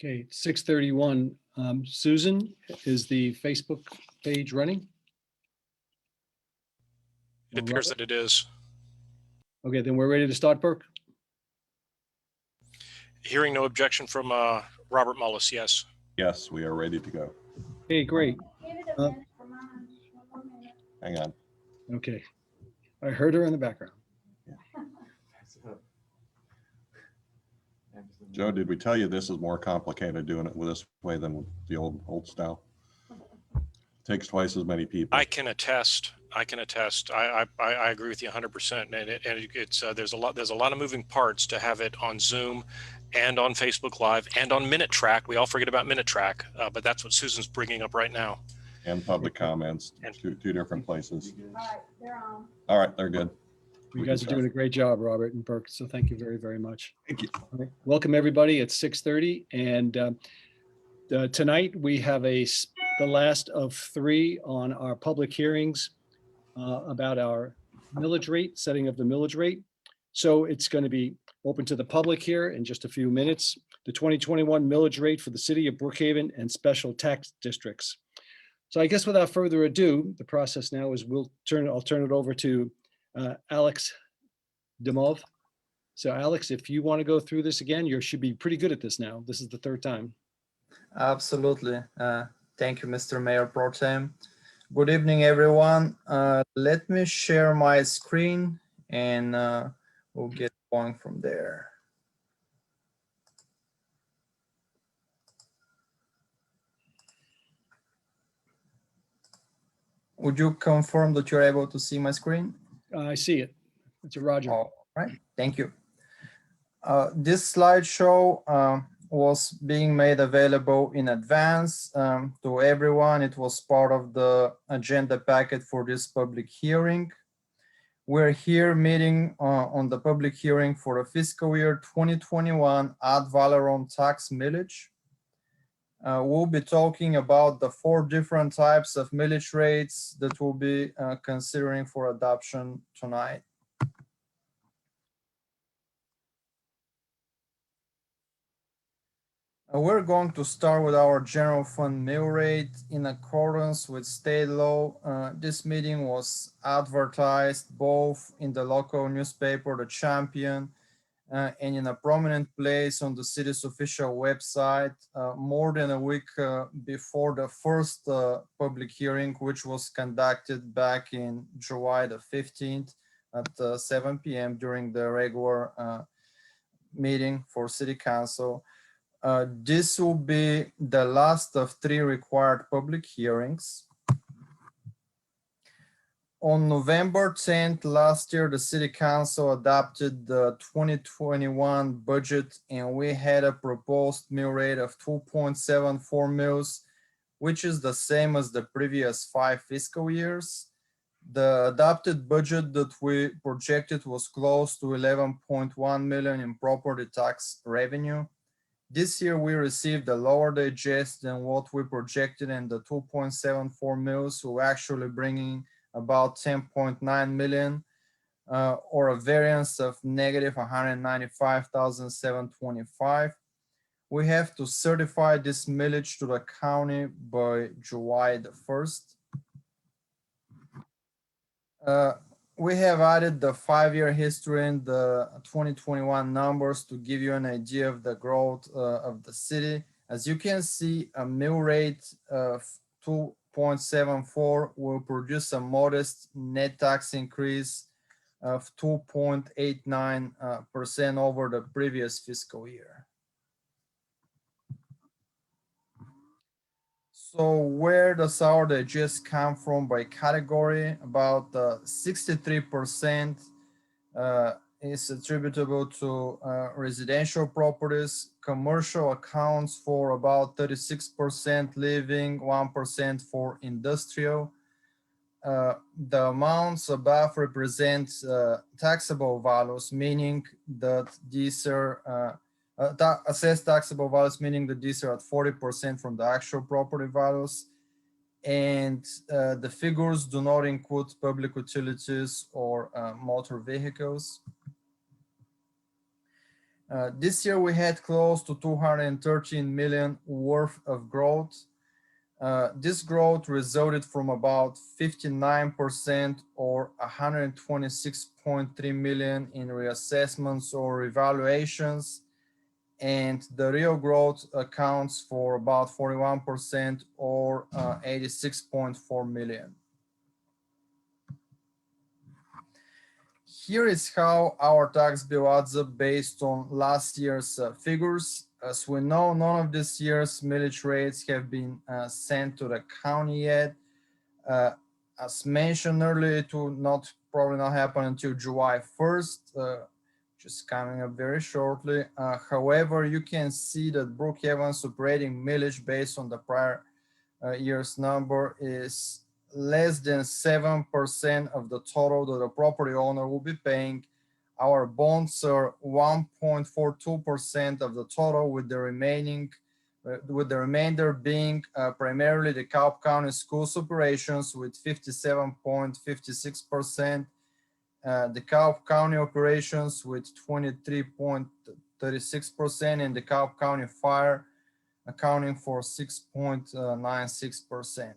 Okay, 6:31. Susan, is the Facebook page running? It appears that it is. Okay, then we're ready to start, Burke. Hearing no objection from Robert Mullis, yes. Yes, we are ready to go. Okay, great. Hang on. Okay, I heard her in the background. Joe, did we tell you this is more complicated doing it this way than with the old style? Takes twice as many people. I can attest. I agree with you 100%. And it's there's a lot of moving parts to have it on Zoom and on Facebook Live and on Minute Track. We all forget about Minute Track, but that's what Susan's bringing up right now. And public comments, And two different places. All right, they're on. All right, they're good. You We guys can are doing a great job, Robert and Burke, so thank you very, very much. Thank you. All right, welcome, everybody. It's 6:30, and tonight we have the last of 3 on our public hearings about our millage rate, setting of the millage rate. So it's going to be open to the public here in just a few minutes. The 2021 millage rate for the city of Brookhaven and special tax districts. So I guess without further ado, the process now is I'll turn it over to Alex Demov. So Alex, if you want to go through this again, you should be pretty good at this now. This is the 3rd time. Absolutely. Thank you, Mr. Mayor Pro Tem. Good evening, everyone. Let me share my screen and we'll get going from there. Would you confirm that you're able to see my screen? I see it. It's a Roger. All right, thank you. This slideshow was being made available in advance to everyone. It was part of the agenda packet for this public hearing. We're here meeting on the public hearing for the fiscal year 2021 ad valorem tax millage. We'll be talking about the 4 different types of millage rates that we'll be considering for adoption tonight. We're going to start with our general fund mill rate in accordance with state law. This meeting was advertised both in the local newspaper, The Champion, and in a prominent place on the city's official website more than a week before the first public hearing, which was conducted back in July the 15th at 7 p.m. during the regular meeting for City Council. This will be the last of 3 required public hearings. On November 10th last year, the City Council adopted the 2021 budget, and we had a proposed mill rate of 2.74 mils, which is the same as the previous 5 fiscal years. The adopted budget that we projected was close to 11.1 million in property tax revenue. This year, we received a lower digest than what we projected, and the 2.74 mils will actually bringing about 10.9 million, or a variance of negative 195,725. We have to certify this millage to the county by July the 1st. We have added the 5-year history in the 2021 numbers to give you an idea of the growth of the city. As you can see, a mill rate of 2.74 will produce a modest net tax increase of 2.89% over the previous fiscal year. So where does our digest come from by category? About 63% is attributable to residential properties. Commercial accounts for about 36%, living 1% for industrial. The amounts above represent taxable values, meaning that these are assessed taxable values, meaning that these are at 40% from the actual property values. And the figures do not include public utilities or motor vehicles. This year we had close to 213 million worth of growth. This growth resulted from about 59% or 126.3 million in reassessments or revaluations, and the real growth accounts for about 41% or 86.4 million. Here is how our tax bill adds up based on last year's figures. As we know, none of this year's millage rates have been sent to the county yet. As mentioned earlier, it will probably not happen until July 1st, which is coming up very shortly. However, you can see that Brookhaven's operating millage based on the prior year's number is less than 7% of the total that the property owner will be paying. Our bonds are 1.42% of the total, with the remainder being primarily the Cobb County Schools operations with 57.56%, the Cobb County operations with 23.36%, and the Cobb County Fire accounting for 6.96%.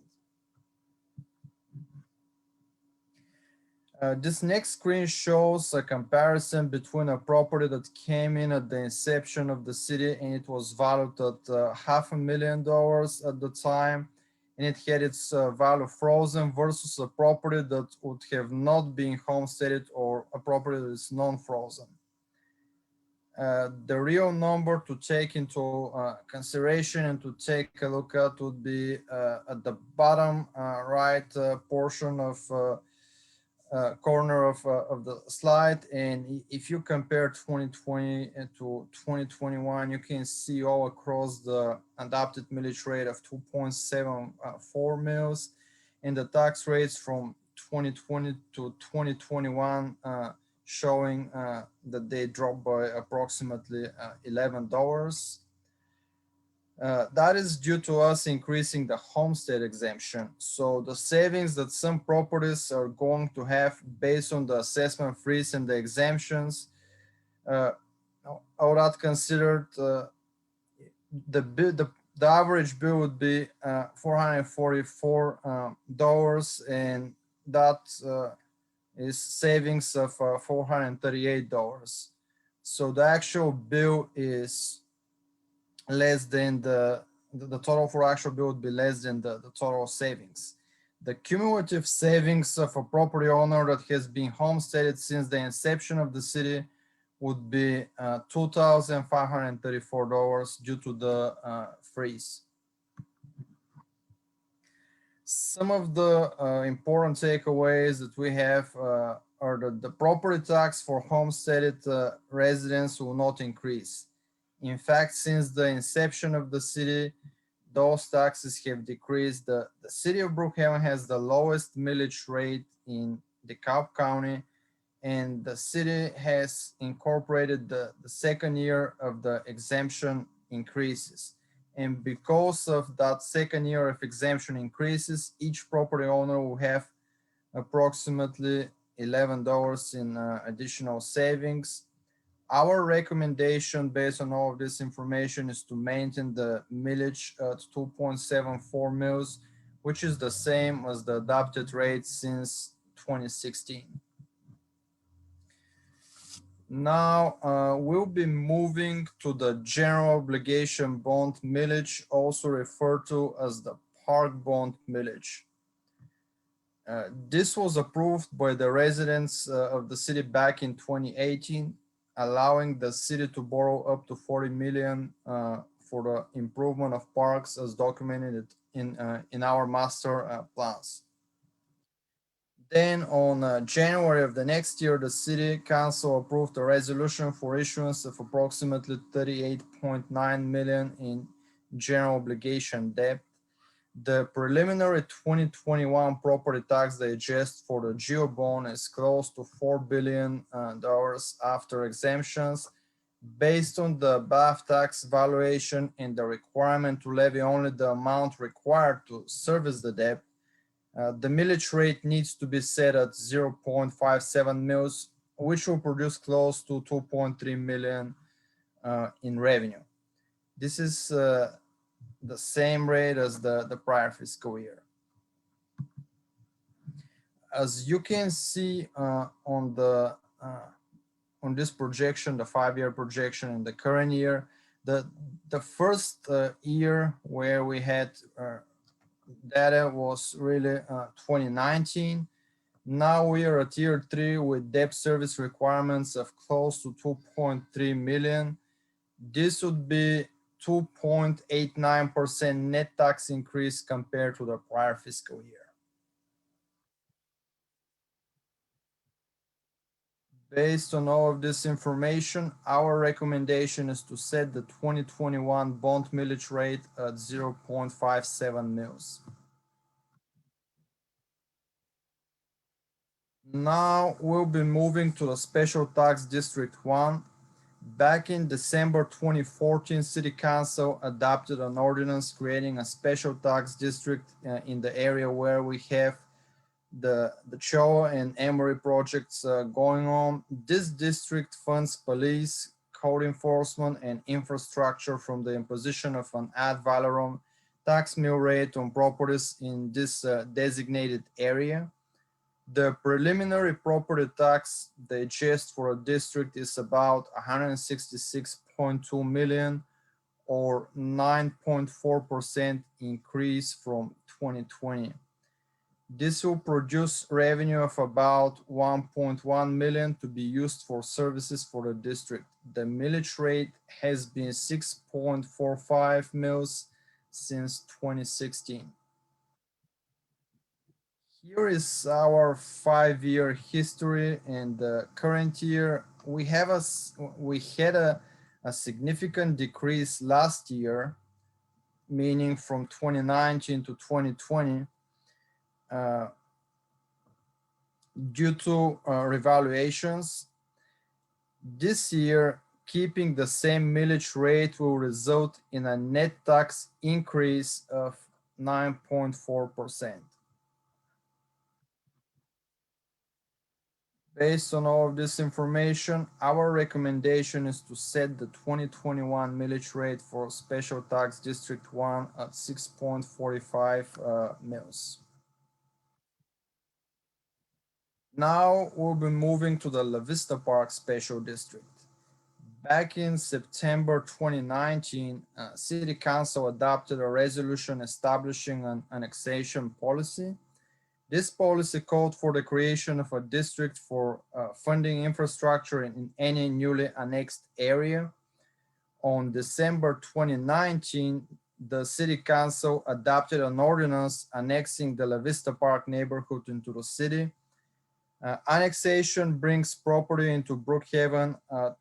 This next screen shows a comparison between a property that came in at the inception of the city and it was valued at $500,000 at the time, and it had its value frozen, versus a property that would have not been homesteaded or a property that is non-frozen. The real number to take into consideration and to take a look at would be at the bottom right portion of corner of the slide, and if you compare 2020 to 2021, you can see all across the adopted millage rate of 2.74 mils, and the tax rates from 2020 to 2021 showing that they dropped by approximately $11. That is due to us increasing the homestead exemption. So the savings that some properties are going to have based on the assessment freeze and the exemptions, all that considered, the average bill would be $444, and that is savings of $438. So the actual bill is less than the total for actual bill would be less than the total savings. The cumulative savings of a property owner that has been homesteaded since the inception of the city would be $2,534 due to the freeze. Some of the important takeaways that we have are that the property tax for homesteaded residents will not increase. In fact, since the inception of the city, those taxes have decreased. The city of Brookhaven has the lowest millage rate in the Cobb County, and the city has incorporated the second year of the exemption increases. And because of that second year of exemption increases, each property owner will have approximately $11 in additional savings. Our recommendation based on all of this information is to maintain the millage at 2.74 mils, which is the same as the adopted rate since 2016. Now we'll be moving to the general obligation bond millage, also referred to as the park bond millage. This was approved by the residents of the city back in 2018, allowing the city to borrow up to $40 million for the improvement of parks as documented in our master plans. Then on January of the next year, the city council approved a resolution for issuance of approximately $38.9 million in general obligation debt. The preliminary 2021 property tax digest for the GEO bond is close to $4 billion after exemptions. Based on the above tax valuation and the requirement to levy only the amount required to service the debt, the millage rate needs to be set at 0.57 mils, which will produce close to $2.3 million in revenue. This is the same rate as the prior fiscal year. As you can see on this projection, the 5-year projection in the current year, the first year where we had data was really 2019. Now we are at tier 3 with debt service requirements of close to 2.3 million. This would be 2.89% net tax increase compared to the prior fiscal year. Based on all of this information, our recommendation is to set the 2021 bond millage rate at 0.57 mils. Now we'll be moving to the Special Tax District 1. Back in December 2014, City Council adopted an ordinance creating a special tax district in the area where we have the Choa and Emory projects going on. This district funds police, code enforcement, and infrastructure from the imposition of an ad valorem tax mill rate on properties in this designated area. The preliminary property tax they adjust for a district is about 166.2 million, or 9.4% increase from 2020. This will produce revenue of about 1.1 million to be used for services for the district. The millage rate has been 6.45 mils since 2016. Here is our 5-year history, and the current year we had a significant decrease last year, meaning from 2019 to 2020. Due to revaluations. This year, keeping the same millage rate will result in a net tax increase of 9.4%. Based on all of this information, our recommendation is to set the 2021 millage rate for Special Tax District 1 at 6.45 mils. Now we'll be moving to the La Vista Park Special District. Back in September 2019, City Council adopted a resolution establishing an annexation policy. This policy called for the creation of a district for funding infrastructure in any newly annexed area. On December 2019, the City Council adopted an ordinance annexing the La Vista Park neighborhood into the city. Annexation brings property into Brookhaven at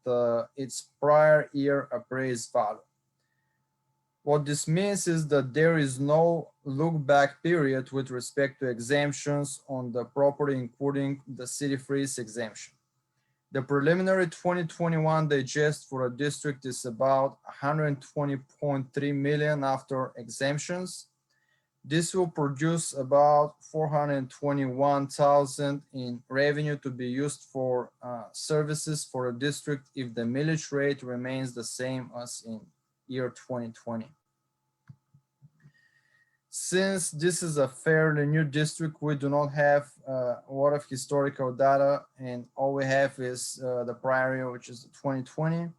its prior year appraised value. What this means is that there is no look-back period with respect to exemptions on the property, including the city freeze exemption. The preliminary 2021 digest for a district is about 120.3 million after exemptions. This will produce about 421,000 in revenue to be used for services for a district if the millage rate remains the same as in year 2020. Since this is a fairly new district, we do not have a lot of historical data, and all we have is the prior year, which is 2020.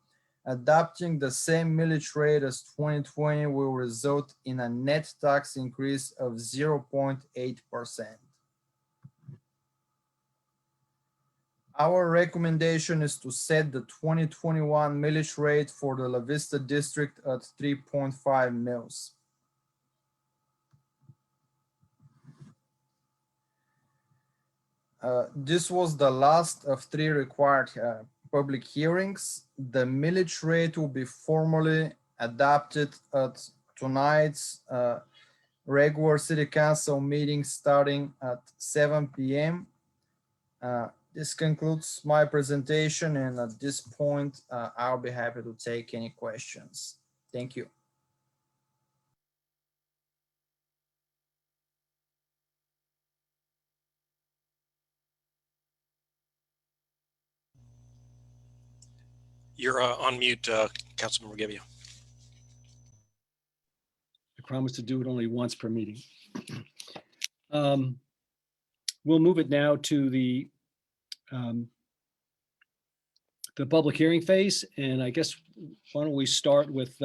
Adopting the same millage rate as 2020 will result in a net tax increase of 0.8%. Our recommendation is to set the 2021 millage rate for the La Vista district at 3.5 mils. This was the last of 3 required public hearings. The millage rate will be formally adopted at tonight's regular City Council meeting starting at 7 p.m. This concludes my presentation, and at this point, I'll be happy to take any questions. Thank you. You're on mute, Councilmember Gebbia. I promise to do it only once per meeting. We'll move it now to the public hearing phase. And I guess, why don't we start with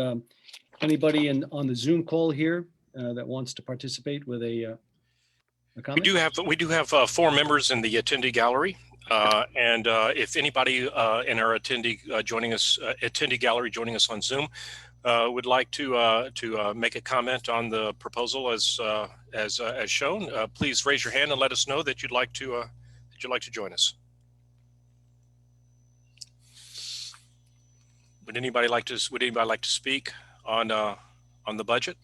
anybody on the Zoom call here that wants to participate with a comment? We do have 4 members in the attendee gallery. And if anybody in our attendee gallery joining us on Zoom would like to make a comment on the proposal as shown, please raise your hand and let us know that you'd like to join us. Would anybody like to speak on the budget?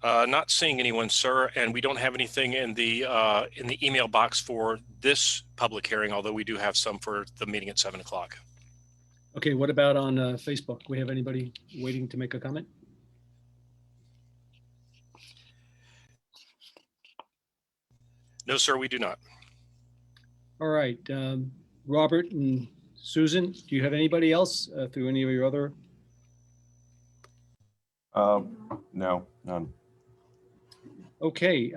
Not seeing anyone, sir, and we don't have anything in the email box for this public hearing, although we do have some for the meeting at 7 o'clock. Okay, what about on Facebook? We have anybody waiting to make a comment? No, sir, we do not. All right, Robert and Susan, do you have anybody else through any of your other? No, none. Okay,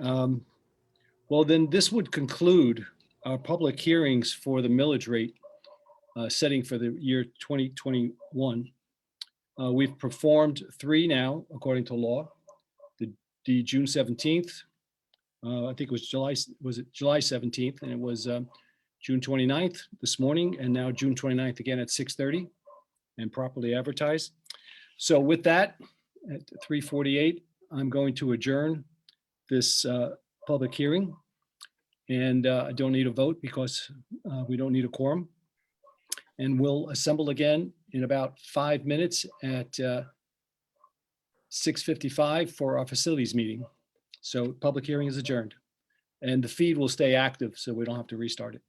well then this would conclude our public hearings for the millage rate setting for the year 2021. We've performed 3 now, according to law. The June 17th, I think it was July 17th, and it was June 29th this morning, and now June 29th again at 6:30 and properly advertised. So with that, at 3:48, I'm going to adjourn this public hearing. And I don't need a vote because we don't need a quorum. And we'll assemble again in about 5 minutes at 6:55 for our facilities meeting. So public hearing is adjourned. And the feed will stay active, so we don't have to restart it.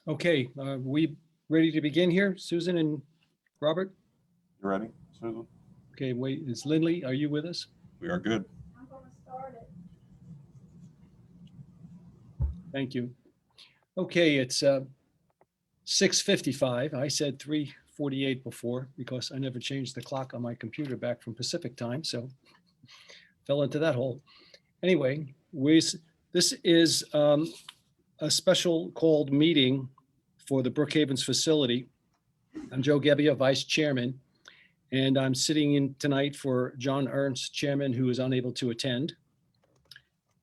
Okay, we ready to begin here? Susan and Robert? You ready, Susan? Okay, wait, is Lindley, are you with us? We are good. Thank you. Okay, it's 6:55. I said 3:48 before because I never changed the clock on my computer back from Pacific time, so fell into that hole. Anyway, this is a special called meeting for the Brookhaven's facility. I'm Joe Gebbia, Vice Chairman, and I'm sitting in tonight for John Ernst, Chairman, who is unable to attend.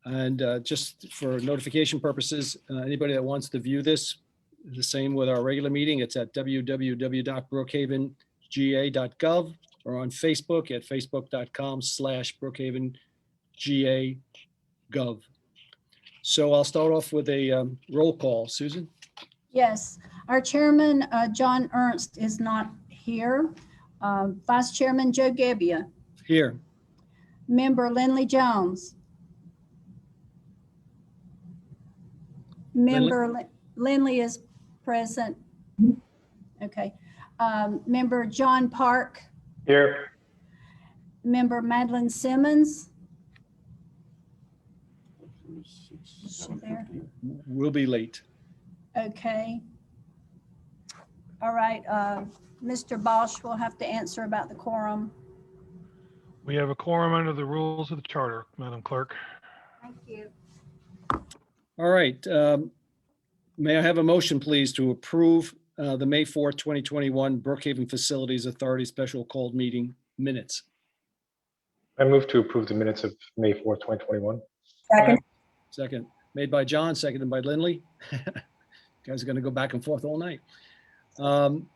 And just for notification purposes, anybody that wants to view this, the same with our regular meeting, it's at www.brookhavenga.gov or on Facebook at facebook.com/brookhavengagov. So I'll start off with a roll call. Susan? Yes, our chairman, John Ernst, is not here. Vice Chairman Joe Gebbia, Here. Member Lindley Jones. Member Lindley is present. Okay. Member John Park. Here. Member Madeline Simmons. Is she there? We'll be late. Okay. All right, Mr. Bosch will have to answer about the quorum. We have a quorum under the rules of the charter, Madam Clerk. Thank you. All right. May I have a motion, please, to approve the May 4th, 2021 Brookhaven Facilities Authority Special Called Meeting minutes? I move to approve the minutes of May 4th, 2021. Second, made by John, seconded by Lindley. Guys are going to go back and forth all night. I'll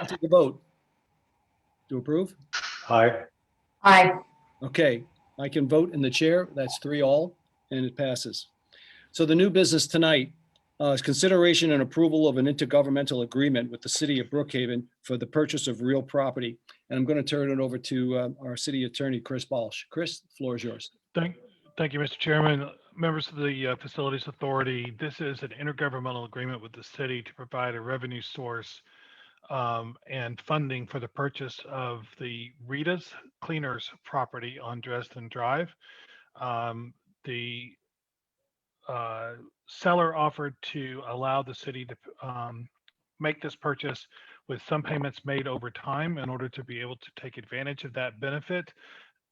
take a vote. To approve? Aye. Aye. Okay, I can vote in the chair. That's 3-all, and it passes. So the new business tonight is consideration and approval of an intergovernmental agreement with the city of Brookhaven for the purchase of real property. And I'm going to turn it over to our city attorney, Chris Balch. Chris, the floor is yours. Thank you, Mr. Chairman. Members of the Facilities Authority, this is an intergovernmental agreement with the city to provide a revenue source and funding for the purchase of the Rita's Cleaners property on Dresden Drive. The seller offered to allow the city to make this purchase with some payments made over time in order to be able to take advantage of that benefit.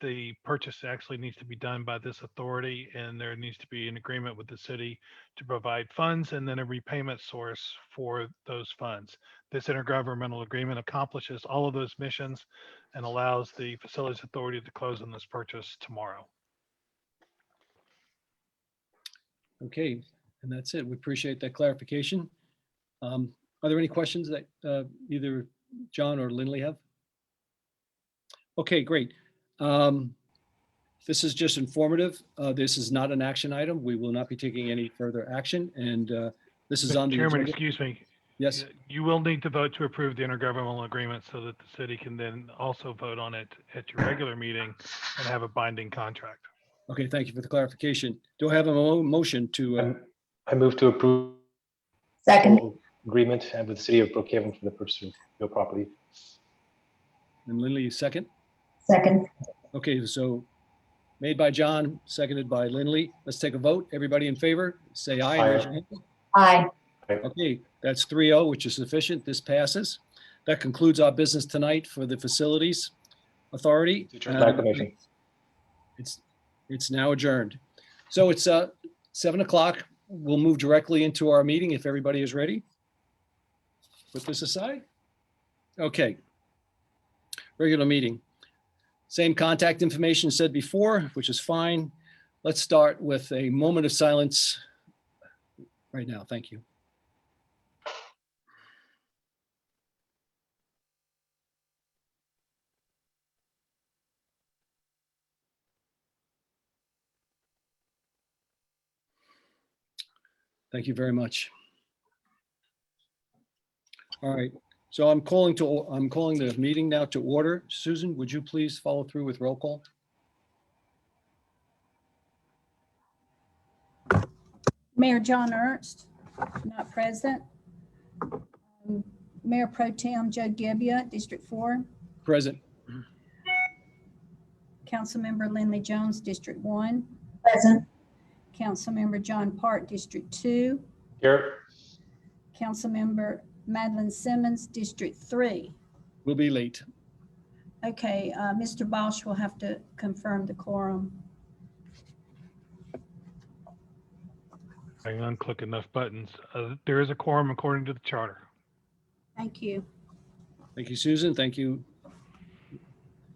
The purchase actually needs to be done by this authority, and there needs to be an agreement with the city to provide funds and then a repayment source for those funds. This intergovernmental agreement accomplishes all of those missions and allows the Facilities Authority to close on this purchase tomorrow. Okay, and that's it. We appreciate that clarification. Are there any questions that either John or Lindley have? Okay, great. This is just informative. This is not an action item. We will not be taking any further action, and this is on Mr. the Chairman, agenda. excuse me. Yes, You will need to vote to approve the intergovernmental agreement so that the city can then also vote on it at your regular meeting and have a binding contract. okay, thank you for the clarification. Do I have a motion to, I move to approve Second. agreement and with the city of Brookhaven for the purchase of real property. and Lindley, second? Second. Okay, so made by John, seconded by Lindley. Let's take a vote. Everybody in favor, say aye. and raise your hand. Aye. Okay, that's 3-0, which is sufficient. This passes. That concludes our business tonight for the Facilities Authority. Back the motion. It's now adjourned. So it's 7 o'clock. we'll move directly into our meeting if everybody is ready. Put this aside. Okay. Regular meeting. Same contact information said before, which is fine. Let's start with a moment of silence right now. Thank you. Thank you very much. All right, so I'm calling the meeting now to order. Susan, would you please follow through with roll call? Mayor John Ernst, not present. Mayor Pro Tem Joe Gebbia, District 4. Present. Councilmember Lindley Jones, District 1. Present. Councilmember John Park, District 2. Here. Councilmember Madeline Simmons, District 3. We'll be late. Okay, Mr. Bosch will have to confirm the quorum. I unclick enough buttons. There is a quorum according to the charter. Thank you. Thank you, Susan. Thank you,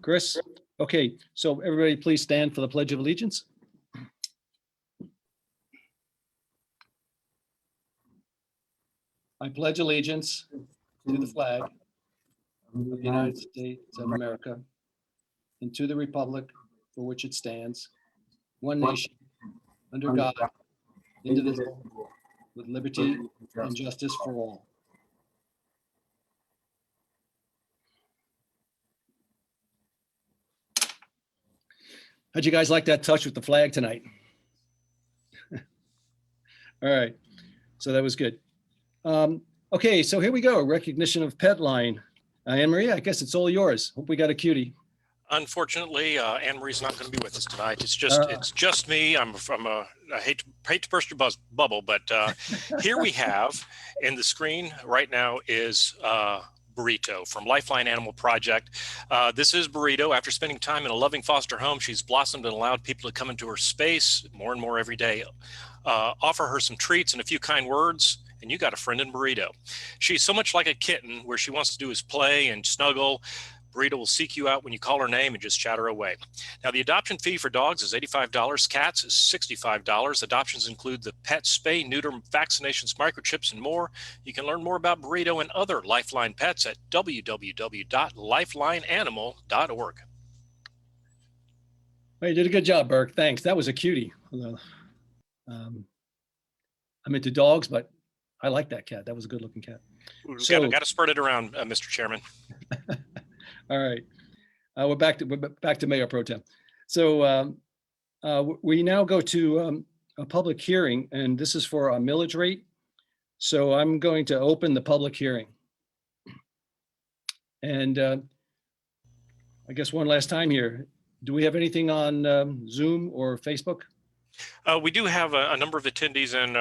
Chris. Okay, so everybody please stand for the Pledge of Allegiance. I pledge allegiance to the flag of the United States of America and to the republic for which it stands, one nation, under God, indivisible, with liberty and justice for all. How'd you guys like that touch with the flag tonight? All right, so that was good. Okay, so here we go. Recognition of pet line. Anne Marie, I guess it's all yours. Hope we got a cutie. Unfortunately, Anne Marie's not going to be with us tonight. It's just me. I hate to burst your bubble, but here we have in the screen right now is Burrito from Lifeline Animal Project. This is Burrito. After spending time in a loving foster home, she's blossomed and allowed people to come into her space more and more every day. Offer her some treats and a few kind words, and you got a friend in Burrito. She's so much like a kitten. Where she wants to do is play and snuggle. Burrito will seek you out when you call her name and just chatter away. Now, the adoption fee for dogs is $85. Cats is $65. Adoptions include the pet spay, neuter, vaccinations, microchips, and more. You can learn more about Burrito and other Lifeline pets at www.lifelineanimal.org. Well, you did a good job, Burke. Thanks. That was a cutie. I'm into dogs, but I like that cat. That was a good looking cat. Got to spread it around, Mr. Chairman. All right. We're back to Mayor Pro Tem. So we now go to a public hearing, and this is for our millage rate. So I'm going to open the public hearing. And I guess one last time here, do we have anything on Zoom or Facebook? We do have a number of attendees in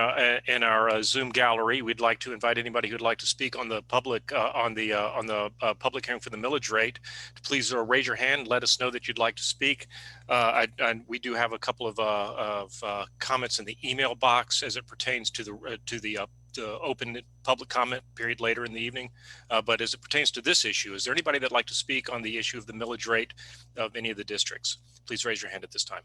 our Zoom gallery. We'd like to invite anybody who'd like to speak on the public public hearing for the millage rate to please raise your hand. Let us know that you'd like to speak. And we do have a couple of comments in the email box as it pertains to the open public comment period later in the evening. But as it pertains to this issue, is there anybody that'd like to speak on the issue of the millage rate of any of the districts? Please raise your hand at this time.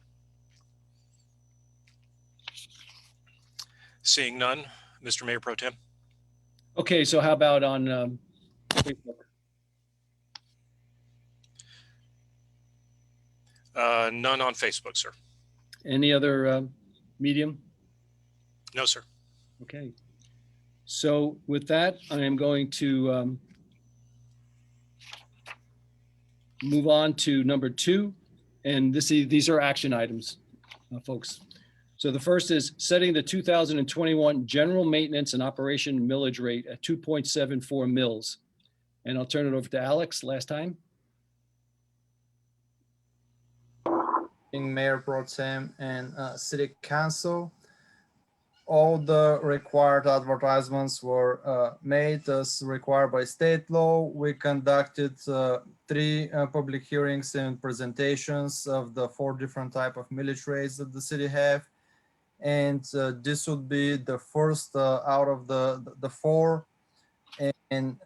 Seeing none, Mr. Mayor Pro Tem. Okay, so how about on Facebook? None on Facebook, sir. Any other medium? No, sir. Okay. So with that, I am going to move on to number 2. And these are action items, folks. So the first is setting the 2021 general maintenance and operation millage rate at 2.74 mils. And I'll turn it over to Alex last time. Mayor Pro Tem and City Council. All the required advertisements were made as required by state law. We conducted 3 public hearings and presentations of the 4 different type of millage rates that the city have. And this would be the first out of the four. And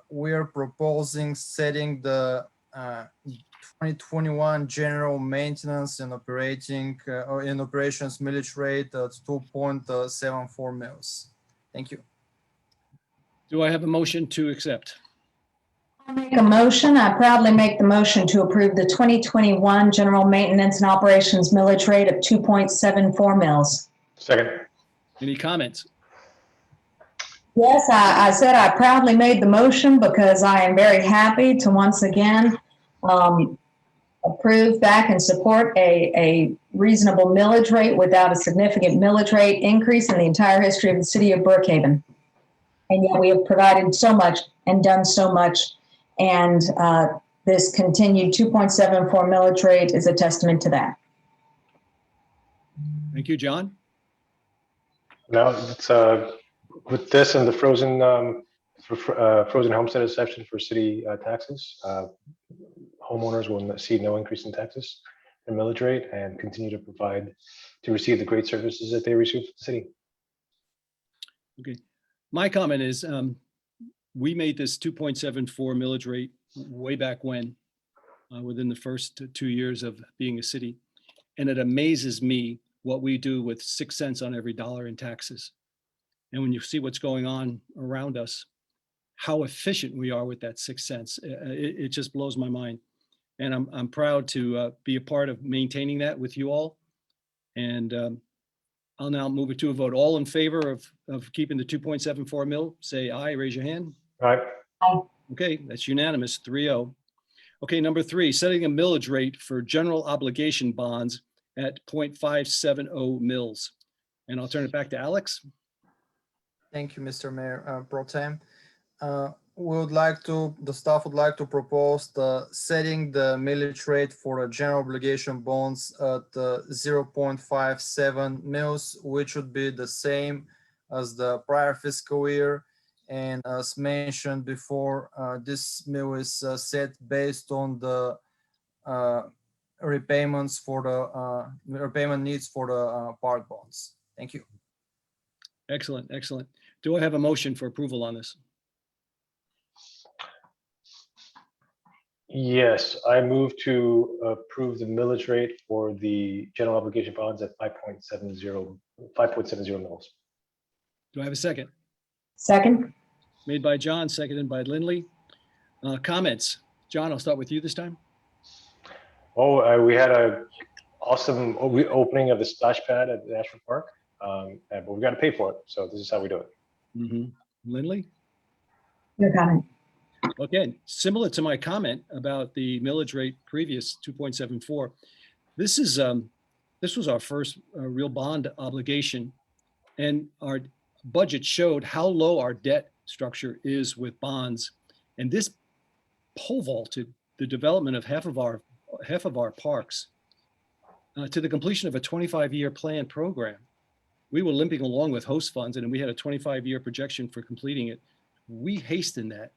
we are proposing setting the 2021 general maintenance and operating or in operations millage rate at 2.74 mils. Thank you. Do I have a motion to accept? I make a motion. I proudly make the motion to approve the 2021 general maintenance and operations millage rate of 2.74 mils. Second. Any comments? Yes, I said I proudly made the motion because I am very happy to once again approve, back, and support a reasonable millage rate without a significant millage rate increase in the entire history of the city of Brookhaven. And yet we have provided so much and done so much. And this continued 2.74 millage rate is a testament to that. Thank you, John. Now, it's with this and the frozen frozen homestead exception for city taxes, homeowners will see no increase in taxes and millage rate and continue to receive the great services that they receive from the city. Okay. My comment is we made this 2.74 millage rate way back when, within the first 2 years of being a city. And it amazes me what we do with 6 cents on every dollar in taxes. And when you see what's going on around us, how efficient we are with that 6 cents, it just blows my mind. And I'm proud to be a part of maintaining that with you all. And I'll now move it to a vote. All in favor of keeping the 2.74 mil, say aye, raise your hand. All right. Okay, that's unanimous, 3-0. Okay, number 3, setting a millage rate for general obligation bonds at 0.570 mils. And I'll turn it back to Alex. Thank you, Mr. Mayor Pro Tem. The staff would like to propose setting the millage rate for the general obligation bonds at 0.57 mils, which would be the same as the prior fiscal year. And as mentioned before, this mill is set based on the repayments for the repayment needs for the park bonds. Thank you. Excellent, excellent. Do I have a motion for approval on this? Yes, I move to approve the millage rate for the general obligation bonds at 5.70 mils. Do I have a second? Second? Made by John, seconded by Lindley. Comments? John, I'll start with you this time. Oh, we had a awesome opening of the splash pad at Ashford Park, but we got to pay for it. So this is how we do it. Lindley? No comment. Again, similar to my comment about the millage rate previous 2.74, this was our first real bond obligation, and our budget showed how low our debt structure is with bonds, and this pole vaulted the development of half of our parks to the completion of a 25-year planned program. We were limping along with host funds, and we had a 25-year projection for completing it. We hastened that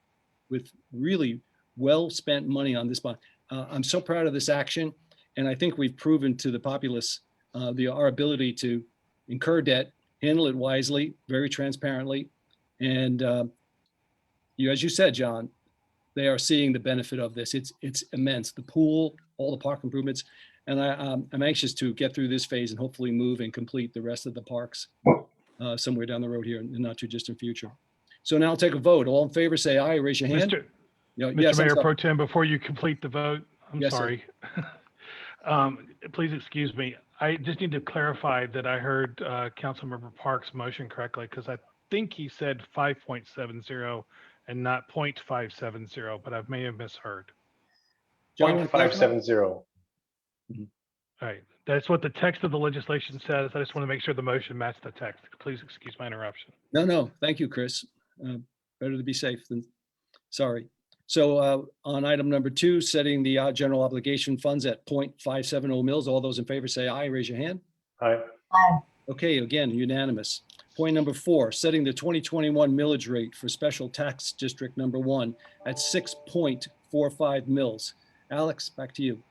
with really well-spent money on this bond. I'm so proud of this action, and I think we've proven to the populace our ability to incur debt, handle it wisely, very transparently, and as you said, John, they are seeing the benefit of this. It's immense. The pool, all the park improvements, and I'm anxious to get through this phase and hopefully move and complete the rest of the parks somewhere down the road here in the not too distant future. So now I'll take a vote. All in favor, say aye. Raise your hand. Mr. Yes, I'm Mayor sorry. Pro Tem, before you complete the vote, I'm Yes, sir. sorry. Please excuse me. I just need to clarify that I heard Councilmember Park's motion correctly, because I think he said 5.70 and not 0.570, but I may have misheard. John, want to clarify? 0.570. All right. That's what the text of the legislation says. I just want to make sure the motion matched the text. Please excuse my interruption. No. Thank you, Chris. Better to be safe than sorry. So on item number 2, setting the general obligation funds at 0.570 mils. All those in favor say aye. Raise your hand. Aye. Okay, again, unanimous. Point number 4, setting the 2021 millage rate for special tax district number 1 at 6.45 mils. Alex, back to you.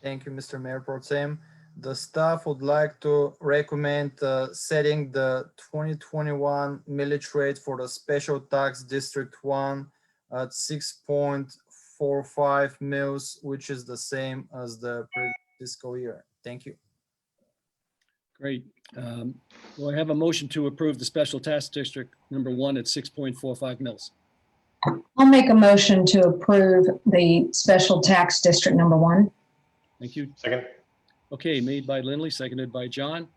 Thank you, Mr. Mayor Pro Tem. the staff would like to recommend setting the 2021 millage rate for the special tax District 1 at 6.45 mils, which is the same as the previous fiscal year. Thank you. Great. Do I have a motion to approve the special tax district number 1 at 6.45 mils? I'll make a motion to approve the special tax district number 1. Thank you. Second. Okay, made by Lindley, seconded by John.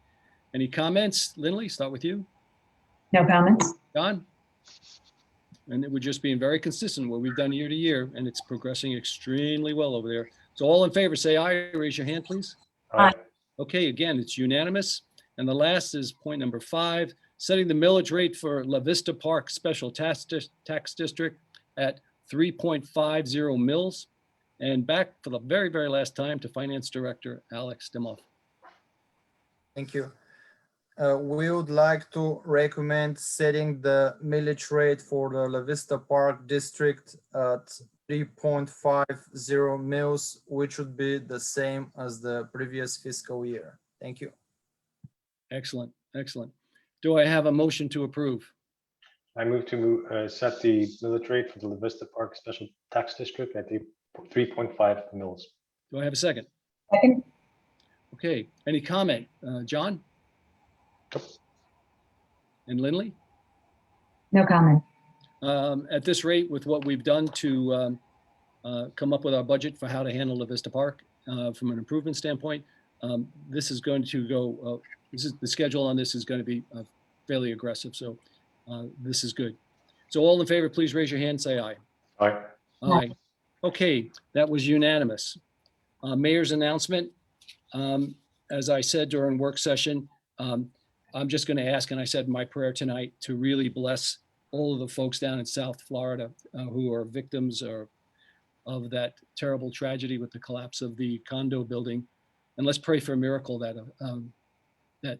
Any comments? Lindley, start with you. No comments? John? And we're just being very consistent what we've done year to year, and it's progressing extremely well over there. So all in favor, say aye. Raise your hand, please. Aye. Okay, again, it's unanimous. And the last is point number 5, setting the millage rate for La Vista Park Special Tax District at 3.50 mils. And back for the very, very last time to Finance Director Alex Demoff. Thank you. We would like to recommend setting the millage rate for the La Vista Park District at 3.50 mils, which would be the same as the previous fiscal year. Thank you. Excellent, excellent. Do I have a motion to approve? I move to set the millage rate for the La Vista Park Special Tax District at 3.5 mils. Do I have a second? Second? Okay, any comment? John? And Lindley? No comment. At this rate, with what we've done to come up with our budget for how to handle La Vista Park from an improvement standpoint, this is going to go, the schedule on this is going to be fairly aggressive. So this is good. So all in favor, please raise your hand, say aye. Aye. Aye. Okay, that was unanimous. Mayor's announcement. As I said during work session, I'm just going to ask, and I said in my prayer tonight, to really bless all of the folks down in South Florida who are victims of that terrible tragedy with the collapse of the condo building. And let's pray for a miracle that that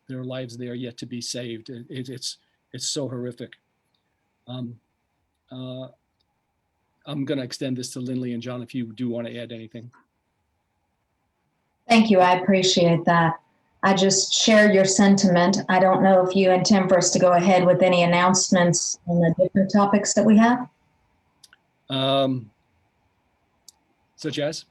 their lives there yet to be saved. It's so horrific. I'm going to extend this to Lindley and John if you do want to add anything. Thank you. I appreciate that. I just share your sentiment. I don't know if you intend for us to go ahead with any announcements on the different topics that we have. Such as?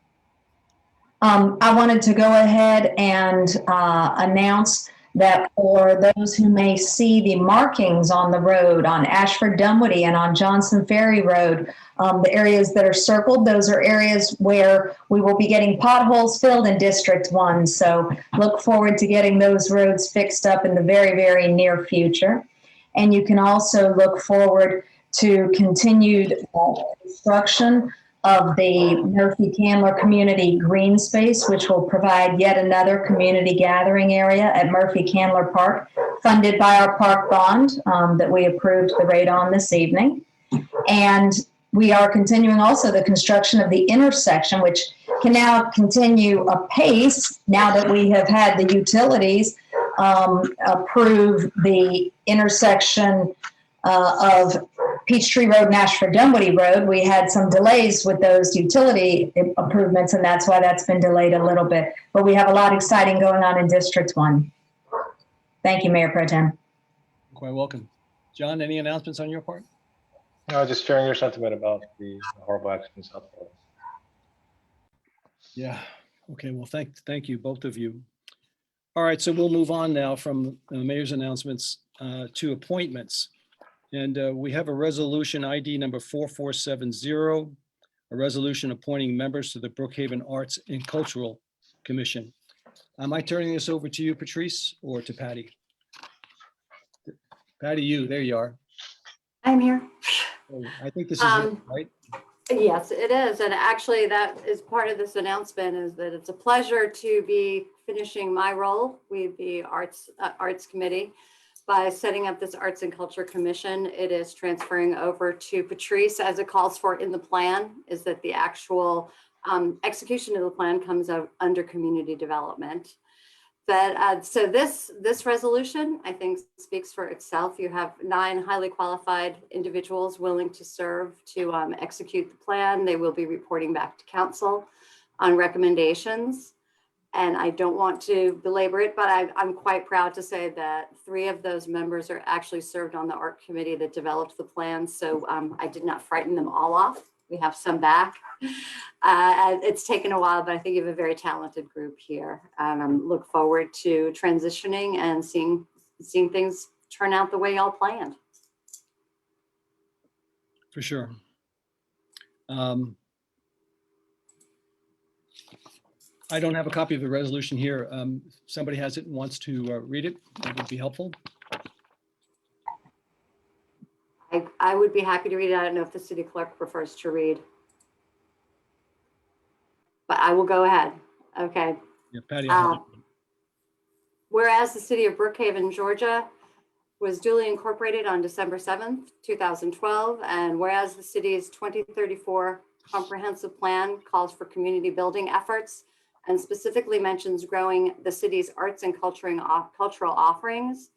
I wanted to go ahead and announce that for those who may see the markings on the road on Ashford Dunwoody and on Johnson Ferry Road, the areas that are circled, those are areas where we will be getting potholes filled in District 1. So look forward to getting those roads fixed up in the very, very near future. And you can also look forward to continued construction of the Murphy Candler Community Green Space, which will provide yet another community gathering area at Murphy Candler Park, funded by our park bond that we approved the rate on this evening. And we are continuing also the construction of the intersection, which can now continue apace now that we have had the utilities approve the intersection of Peachtree Road and Ashford Dunwoody Road. We had some delays with those utility improvements, and that's why that's been delayed a little bit. But we have a lot exciting going on in District 1. Thank you, Mayor Pro Tem. Quite welcome. John, any announcements on your part? No, just sharing your sentiment about the horrible accident in South Florida. Yeah. Okay. Well, thank you, both of you. All right. So we'll move on now from mayor's announcements to appointments. And we have a resolution ID number 4470, a resolution appointing members to the Brookhaven Arts and Cultural Commission. Am I turning this over to you, Patrice, or to Patty? Patty, there you are. I'm here. Oh, I think this is you, right? Yes, it is. And actually that is part of this announcement, is that it's a pleasure to be finishing my role with the Arts Committee by setting up this Arts and Culture Commission. It is transferring over to Patrice, as it calls for in the plan, is that the actual execution of the plan comes out under community development. But so this resolution, I think, speaks for itself. You have 9 highly qualified individuals willing to serve to execute the plan. They will be reporting back to council on recommendations. And I don't want to belabor it, but I'm quite proud to say that 3 of those members are actually served on the art committee that developed the plan. So I did not frighten them all off. We have some back. And it's taken a while, but I think you have a very talented group here. I look forward to transitioning and seeing things turn out the way y'all planned. For sure. I don't have a copy of the resolution here. Somebody has it and wants to read it. That would be helpful. I would be happy to read it. I don't know if the city clerk prefers to read. But I will go ahead. Okay. Yeah, Patty. I have it. Whereas the city of Brookhaven, Georgia was duly incorporated on December 7th, 2012, and whereas the city's 2034 comprehensive plan calls for community building efforts and specifically mentions growing the city's arts and cultural offerings,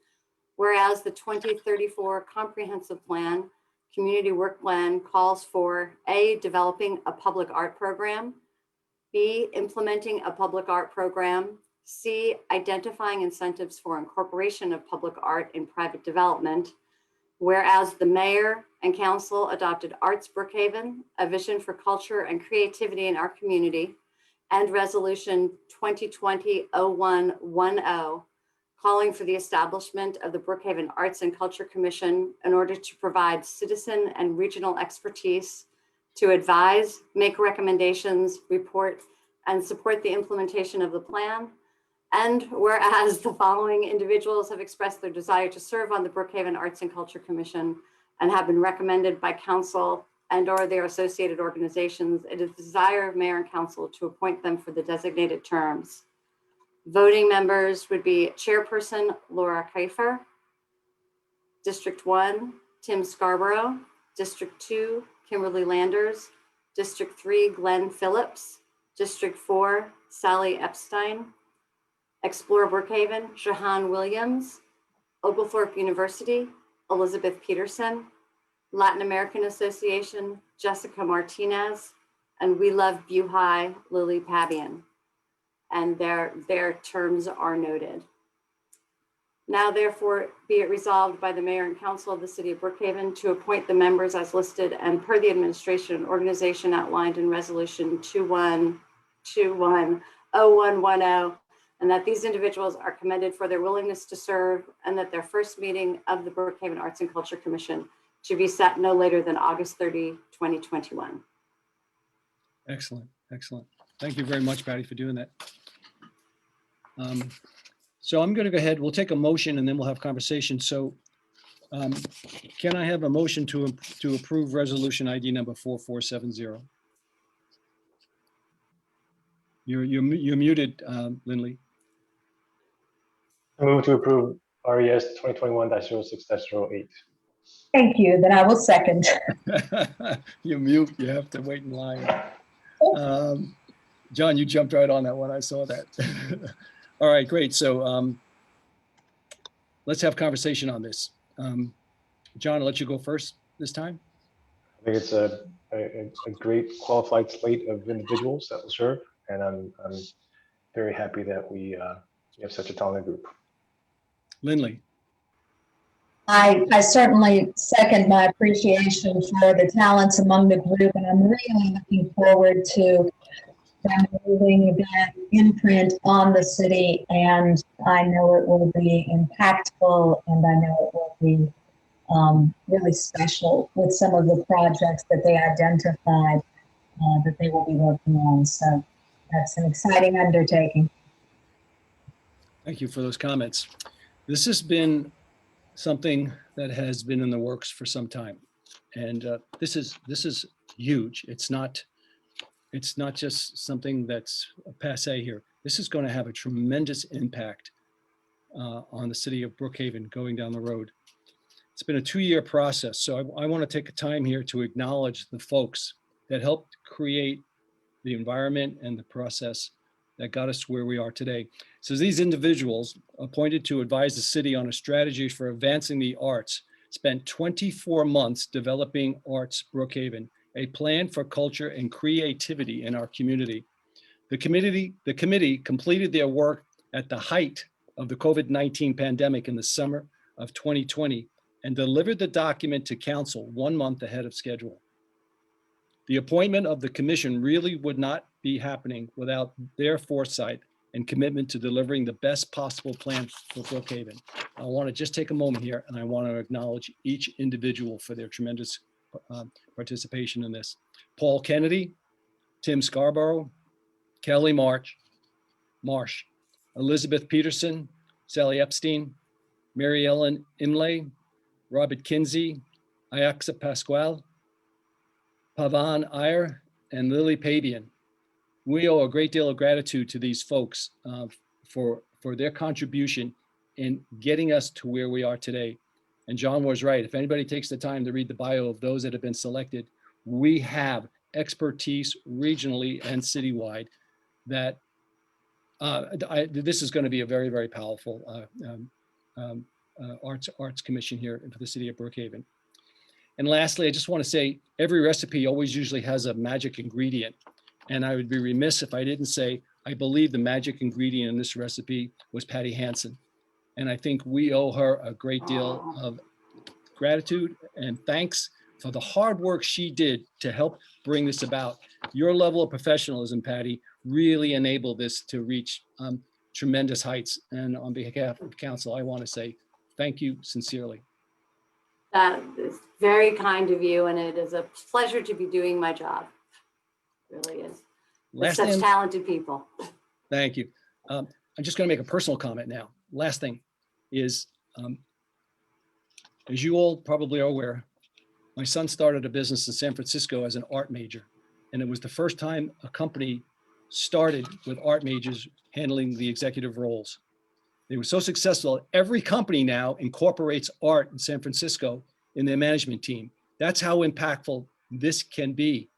whereas the 2034 comprehensive plan, community work plan calls for A, developing a public art program, B, implementing a public art program, C, identifying incentives for incorporation of public art in private development, whereas the mayor and council adopted Arts Brookhaven, a vision for culture and creativity in our community, and resolution 2020-0110, calling for the establishment of the Brookhaven Arts and Culture Commission in order to provide citizen and regional expertise to advise, make recommendations, report, and support the implementation of the plan. And whereas the following individuals have expressed their desire to serve on the Brookhaven Arts and Culture Commission and have been recommended by council and or their associated organizations, it is the desire of mayor and council to appoint them for the designated terms. Voting members would be Chairperson Laura Kiefer, District 1, Tim Scarborough, District 2, Kimberly Landers, District 3, Glenn Phillips, District 4, Sally Epstein, Explore Brookhaven, Shahan Williams, Oglethorpe University, Elizabeth Peterson, Latin American Association, Jessica Martinez, and We Love Buhai, Lily Pabian. And their terms are noted. Now therefore be it resolved by the mayor and council of the city of Brookhaven to appoint the members as listed and per the administration and organization outlined in resolution 21-0110, and that these individuals are commended for their willingness to serve, and that their first meeting of the Brookhaven Arts and Culture Commission should be set no later than August 30, 2021. Excellent. Excellent. Thank you very much, Patty, for doing that. So I'm going to go ahead. We'll take a motion and then we'll have conversation. So can I have a motion to approve resolution ID number 4470? You're muted, Lindley. I move to approve RES 2021-06-08. Thank you. Then I will second. You mute. You have to wait in line. John, you jumped right on that one. I saw that. All right, great. So let's have conversation on this. John, I'll let you go first this time. I think it's a great qualified slate of individuals that will serve, and I'm very happy that we have such a talented group. Lindley. I certainly second my appreciation for the talents among the group, and I'm really looking forward to them leaving that imprint on the city, and I know it will be impactful, and I know it will be really special with some of the projects that they identified that they will be working on. So that's an exciting undertaking. Thank you for those comments. This has been something that has been in the works for some time, and this is huge. It's not just something that's passé here. This is going to have a tremendous impact on the city of Brookhaven going down the road. It's been a 2-year process, so I want to take a time here to acknowledge the folks that helped create the environment and the process that got us where we are today. So these individuals appointed to advise the city on a strategy for advancing the arts spent 24 months developing Arts Brookhaven, a plan for culture and creativity in our community. The committee completed their work at the height of the COVID-19 pandemic in the summer of 2020 and delivered the document to council 1 month ahead of schedule. The appointment of the commission really would not be happening without their foresight and commitment to delivering the best possible plan for Brookhaven. I want to just take a moment here and I want to acknowledge each individual for their tremendous participation in this. Paul Kennedy, Tim Scarborough, Kelly Marsh, Elizabeth Peterson, Sally Epstein, Mary Ellen Imlay, Robert Kinsey, Iaxa Pasquale, Pavan Iyer, and Lily Pabian. We owe a great deal of gratitude to these folks for their contribution in getting us to where we are today. And John was right. If anybody takes the time to read the bio of those that have been selected, we have expertise regionally and citywide that this is going to be a very, very powerful arts commission here for the city of Brookhaven. And lastly, I just want to say every recipe always usually has a magic ingredient. And I would be remiss if I didn't say, I believe the magic ingredient in this recipe was Patty Hansen. And I think we owe her a great deal of gratitude and thanks for the hard work she did to help bring this about. Your level of professionalism, Patty, really enabled this to reach tremendous heights. And on behalf of council, I want to say thank you sincerely. That is very kind of you, and it is a pleasure to be doing my job. It really is. With such talented people. Thank you. I'm just going to make a personal comment now. Last thing is, as you all probably are aware, my son started a business in San Francisco as an art major. And it was the first time a company started with art majors handling the executive roles. They were so successful, every company now incorporates art in San Francisco in their management team. That's how impactful this can be.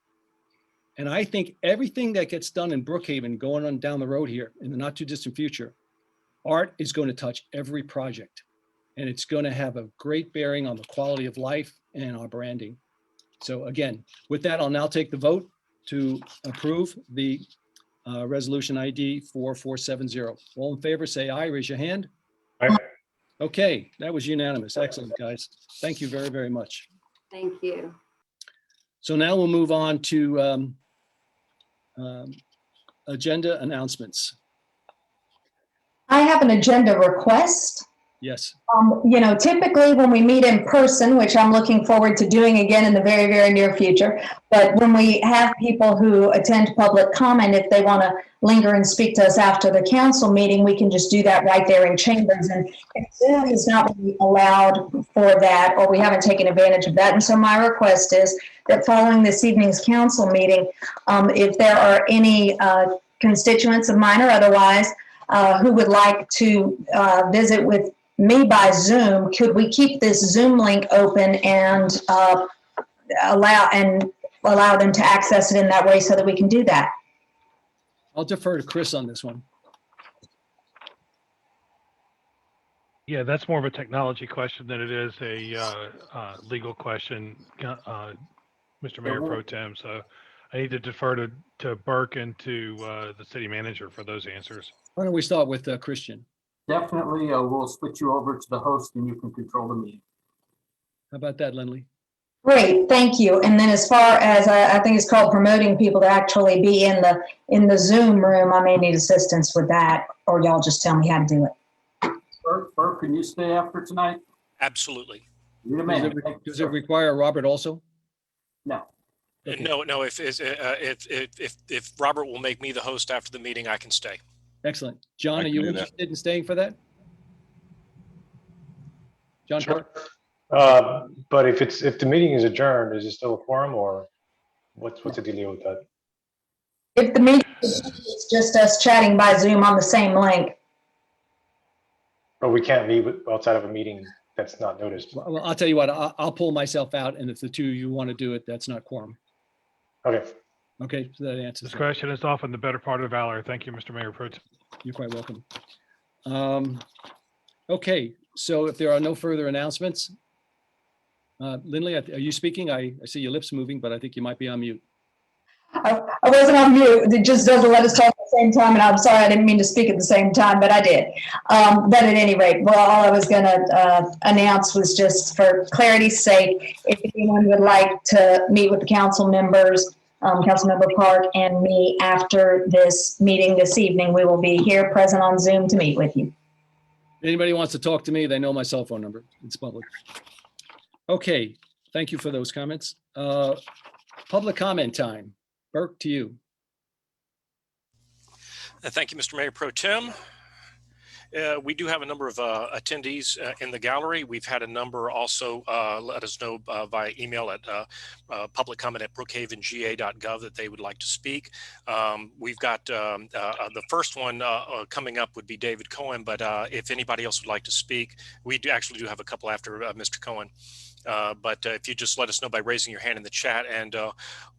And I think everything that gets done in Brookhaven going on down the road here in the not too distant future, art is going to touch every project. And it's going to have a great bearing on the quality of life and our branding. So again, with that, I'll now take the vote to approve the resolution ID 4470. All in favor, say aye, raise your hand. Aye. Okay, that was unanimous. Excellent, guys. Thank you very, very much. Thank you. So now we'll move on to agenda announcements. I have an agenda request. Yes. You know, typically when we meet in person, which I'm looking forward to doing again in the very, very near future, but when we have people who attend public comment, if they want to linger and speak to us after the council meeting, we can just do that right there in chambers. And Zoom is not really allowed for that, or we haven't taken advantage of that. And so my request is that following this evening's council meeting, if there are any constituents of mine or otherwise who would like to visit with me by Zoom, could we keep this Zoom link open and allow them to access it in that way so that we can do that? I'll defer to Chris on this one. Yeah, that's more of a technology question than it is a legal question, Mr. Mayor Pro Tem. So I need to defer to Burke and to the city manager for those answers. Why don't we start with Christian? Definitely, we'll switch you over to the host and you can control the meeting. How about that, Lindley? Great, thank you. And then as far as I think it's called promoting people to actually be in the Zoom room, I may need assistance with that, or y'all just tell me how to do it. Burke, can you stay after tonight? Absolutely. Wait a minute. Does it require Robert also? No. Okay. No. If Robert will make me the host after the meeting, I can stay. Excellent. John, I are can you do that. interested in staying for that? John? Sure. Park? But if the meeting is adjourned, is it still a quorum, or what's the deal with that? If the meeting is just us chatting by Zoom on the same link. Or we can't leave outside of a meeting that's not noticed. Well, I'll tell you what, I'll pull myself out, and if the two of you want to do it, that's not quorum. Okay. Okay, so that answers it. Discretion is often the better part of valor. Thank you, Mr. Mayor Pro Tem. You're quite welcome. Okay, so if there are no further announcements, Lindley, are you speaking? I see your lips moving, but I think you might be on mute. I wasn't on mute. It just doesn't let us talk Same time, and I'm sorry, I didn't mean to speak at the same time, but I did. But at any rate, well, all I was going to announce was just for clarity's sake, if anyone would like to meet with the council members, Councilmember Park and me after this meeting this evening, we will be here present on Zoom to meet with you. Anybody wants to talk to me, they know my cell phone number. It's public. Okay, thank you for those comments. Public comment time. Burke, to you. Thank you, Mr. Mayor Pro Tem. We do have a number of attendees in the gallery. We've had a number also let us know via email at public comment at brookhavenga.gov that they would like to speak. We've got the first one coming up would be David Cohen, but if anybody else would like to speak, we actually do have a couple after Mr. Cohen. But if you just let us know by raising your hand in the chat. And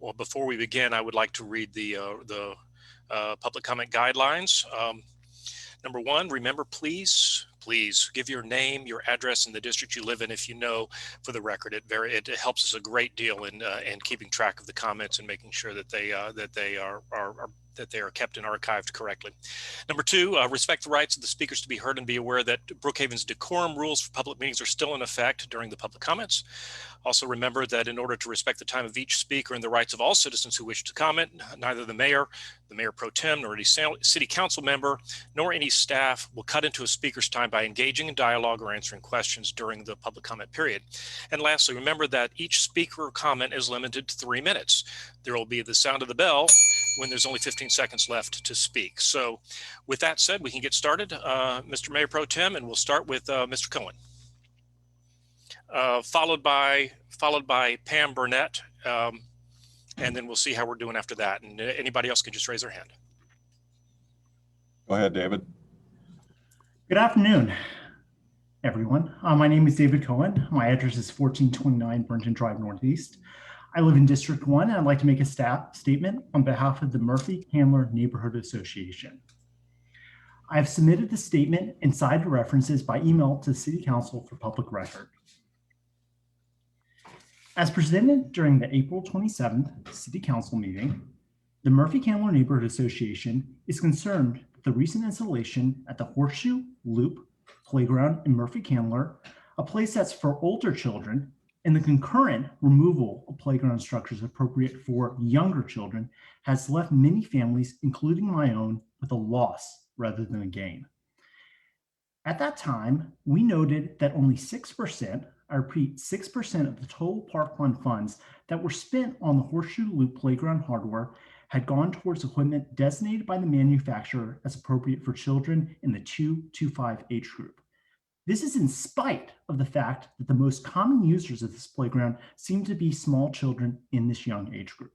well, before we begin, I would like to read the public comment guidelines. Number one, remember, please give your name, your address, and the district you live in if you know, for the record. It helps us a great deal in keeping track of the comments and making sure that they are kept and archived correctly. Number two, respect the rights of the speakers to be heard and be aware that Brookhaven's decorum rules for public meetings are still in effect during the public comments. Also remember that in order to respect the time of each speaker and the rights of all citizens who wish to comment, neither the mayor pro tem, nor any city council member, nor any staff will cut into a speaker's time by engaging in dialogue or answering questions during the public comment period. And lastly, remember that each speaker comment is limited to 3 minutes. There will be the sound of the bell when there's only 15 seconds left to speak. So with that said, we can get started, Mr. Mayor Pro Tem, and we'll start with Mr. Cohen. Followed by Pam Burnett, and then we'll see how we're doing after that. And anybody else can just raise their hand. Go ahead, David. Good afternoon, everyone. My name is David Cohen. My address is 1429 Burnton Drive Northeast. I live in District 1, and I'd like to make a statement on behalf of the Murphy-Candler Neighborhood Association. I have submitted the statement and side references by email to the City Council for public record. As presented during the April 27th City Council meeting, the Murphy-Candler Neighborhood Association is concerned that the recent installation at the Horseshoe Loop Playground in Murphy-Candler, a place that's for older children, and the concurrent removal of playground structures appropriate for younger children has left many families, including my own, with a loss rather than a gain. At that time, we noted that only 6%, I repeat, 6% of the total park fund funds that were spent on the Horseshoe Loop playground hardware had gone towards equipment designated by the manufacturer as appropriate for children in the 2 to 5 age group. This is in spite of the fact that the most common users of this playground seem to be small children in this young age group.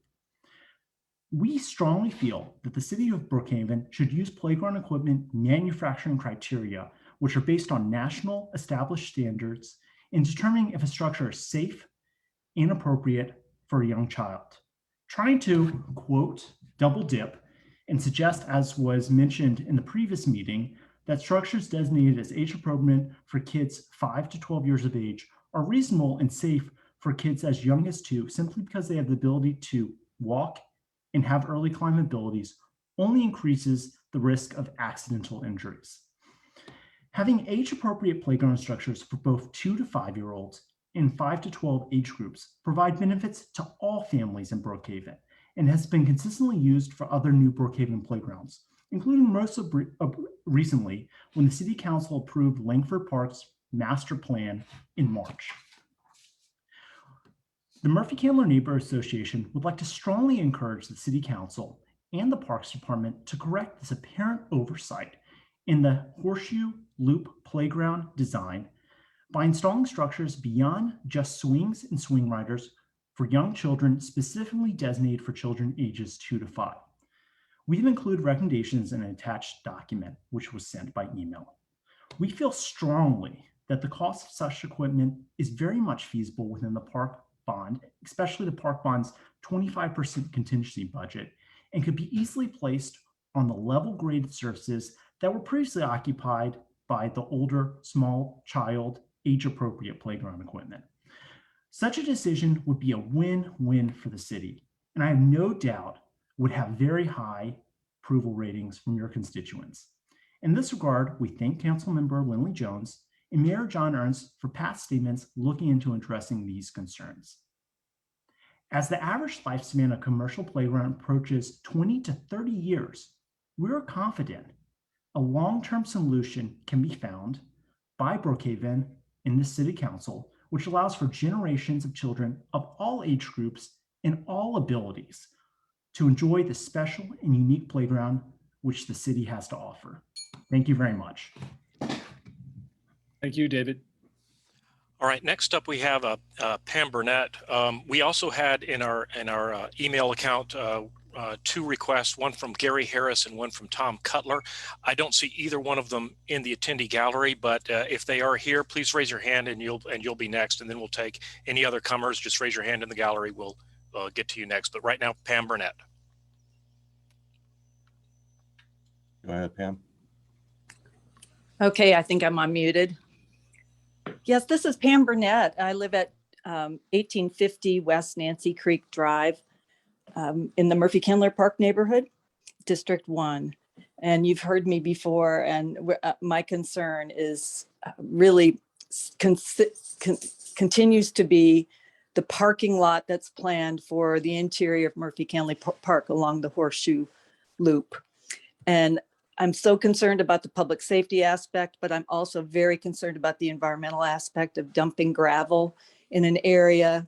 We strongly feel that the city of Brookhaven should use playground equipment manufacturing criteria, which are based on national established standards, in determining if a structure is safe and appropriate for a young child. Trying to, quote, double dip and suggest, as was mentioned in the previous meeting, that structures designated as age appropriate for kids 5 to 12 years of age are reasonable and safe for kids as young as 2, simply because they have the ability to walk and have early climb abilities, only increases the risk of accidental injuries. Having age-appropriate playground structures for both 2 to 5-year-olds and 5 to 12 age groups provide benefits to all families in Brookhaven and has been consistently used for other new Brookhaven playgrounds, including most recently when the City Council approved Langford Park's master plan in March. The Murphy-Candler Neighborhood Association would like to strongly encourage the City Council and the Parks Department to correct this apparent oversight in the Horseshoe Loop playground design by installing structures beyond just swings and swing riders for young children specifically designated for children ages 2 to 5. We've included recommendations in an attached document, which was sent by email. We feel strongly that the cost of such equipment is very much feasible within the park bond, especially the park bond's 25% contingency budget, and could be easily placed on the level graded surfaces that were previously occupied by the older, small child, age-appropriate playground equipment. Such a decision would be a win-win for the city, and I have no doubt would have very high approval ratings from your constituents. In this regard, we thank Councilmember Lindley Jones and Mayor John Ernst for past statements looking into addressing these concerns. As the average lifespan of commercial playground approaches 20 to 30 years, we're confident a long-term solution can be found by Brookhaven and the City Council, which allows for generations of children of all age groups and all abilities to enjoy the special and unique playground which the city has to offer. Thank you very much. Thank you, David. All right, next up we have Pam Burnett. We also had in our email account two requests, one from Gary Harris and one from Tom Cutler. I don't see either one of them in the attendee gallery, but if they are here, please raise your hand and you'll be next, and then we'll take any other comers. Just raise your hand in the gallery. We'll get to you next. But right now, Pam Burnett. Go ahead, Pam. Okay, I think I'm unmuted. Yes, this is Pam Burnett. I live at 1850 West Nancy Creek Drive in the Murphy Kindler Park neighborhood, District 1. And you've heard me before, and my concern is really continues to be the parking lot that's planned for the interior of Murphy Kindler Park along the Horseshoe Loop. And I'm so concerned about the public safety aspect, but I'm also very concerned about the environmental aspect of dumping gravel in an area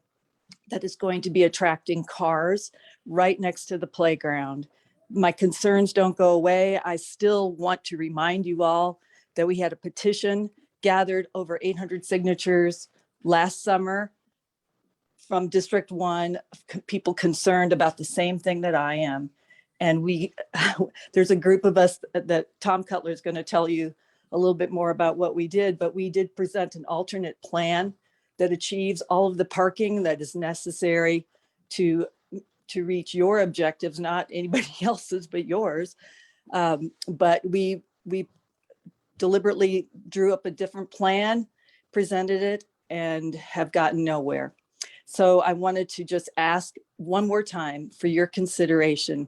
that is going to be attracting cars right next to the playground. My concerns don't go away. I still want to remind you all that we had a petition gathered over 800 signatures last summer from District 1, people concerned about the same thing that I am. And there's a group of us that Tom Cutler is going to tell you a little bit more about what we did, but we did present an alternate plan that achieves all of the parking that is necessary to reach your objectives, not anybody else's, but yours. But we deliberately drew up a different plan, presented it, and have gotten nowhere. So I wanted to just ask one more time for your consideration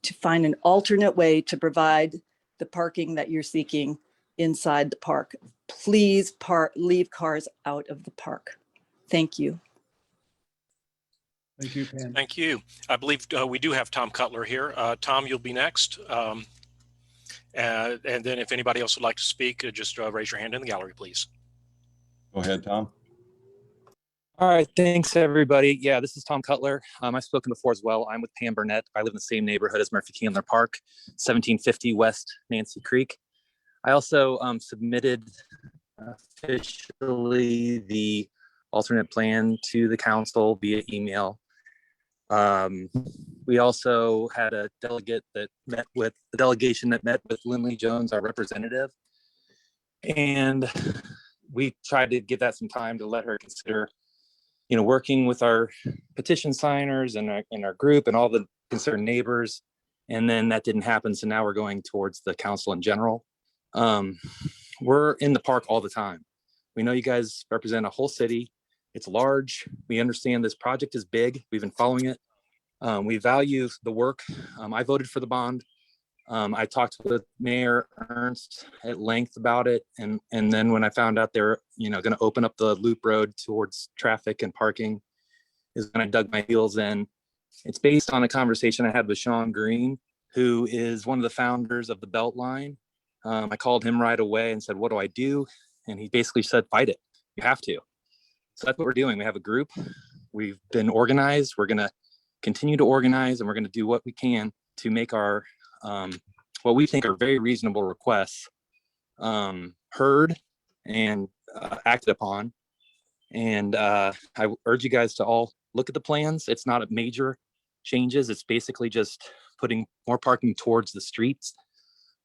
to find an alternate way to provide the parking that you're seeking inside the park. Please leave cars out of the park. Thank you. Thank you, Pam. Thank you. I believe we do have Tom Cutler here. Tom, you'll be next. And then if anybody else would like to speak, just raise your hand in the gallery, please. Go ahead, Tom. All right, thanks everybody. Yeah, this is Tom Cutler. I've spoken before as well. I'm with Pam Burnett. I live in the same neighborhood as Murphy Kindler Park, 1750 West Nancy Creek. I also submitted officially the alternate plan to the council via email. We also had a delegation that met with Lindley Jones, our representative, and we tried to give that some time to let her consider, working with our petition signers and our group and all the concerned neighbors. And then that didn't happen. So now we're going towards the council in general. We're in the park all the time. We know you guys represent a whole city. It's large. We understand this project is big. We've been following it. We value the work. I voted for the bond. I talked with Mayor Ernst at length about it. And then when I found out they're, going to open up the loop road towards traffic and parking, is when I dug my heels in. It's based on a conversation I had with Sean Green, who is one of the founders of the Beltline. I called him right away and said, what do I do? And he basically said, fight it. You have to. So that's what we're doing. We have a group. We've been organized. We're going to continue to organize, and we're going to do what we can to make our what we think are very reasonable requests heard and acted upon. And I urge you guys to all look at the plans. It's not a major changes. It's basically just putting more parking towards the streets,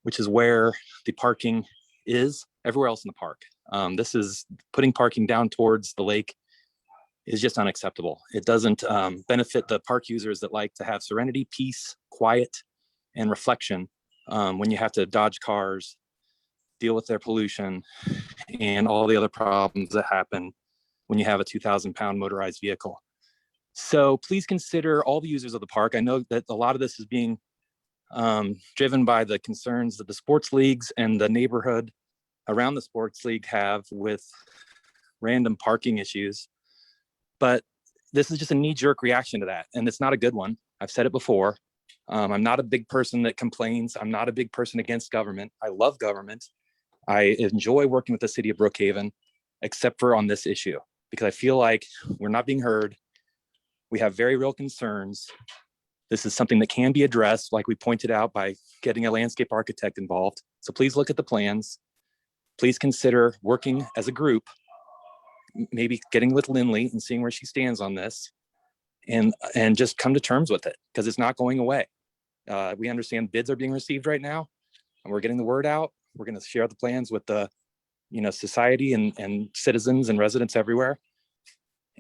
which is where the parking is everywhere else in the park. This is putting parking down towards the lake is just unacceptable. It doesn't benefit the park users that like to have serenity, peace, quiet, and reflection when you have to dodge cars, deal with their pollution, and all the other problems that happen when you have a 2,000-pound motorized vehicle. So please consider all the users of the park. I know that a lot of this is being driven by the concerns that the sports leagues and the neighborhood around the sports league have with random parking issues. But this is just a knee-jerk reaction to that, and it's not a good one. I've said it before. I'm not a big person that complains. I'm not a big person against government. I love government. I enjoy working with the city of Brookhaven, except for on this issue, because I feel like we're not being heard. We have very real concerns. This is something that can be addressed, like we pointed out, by getting a landscape architect involved. So please look at the plans. Please consider working as a group, maybe getting with Lindley and seeing where she stands on this, and just come to terms with it, because it's not going away. We understand bids are being received right now, and we're getting the word out. We're going to share the plans with the, society and citizens and residents everywhere.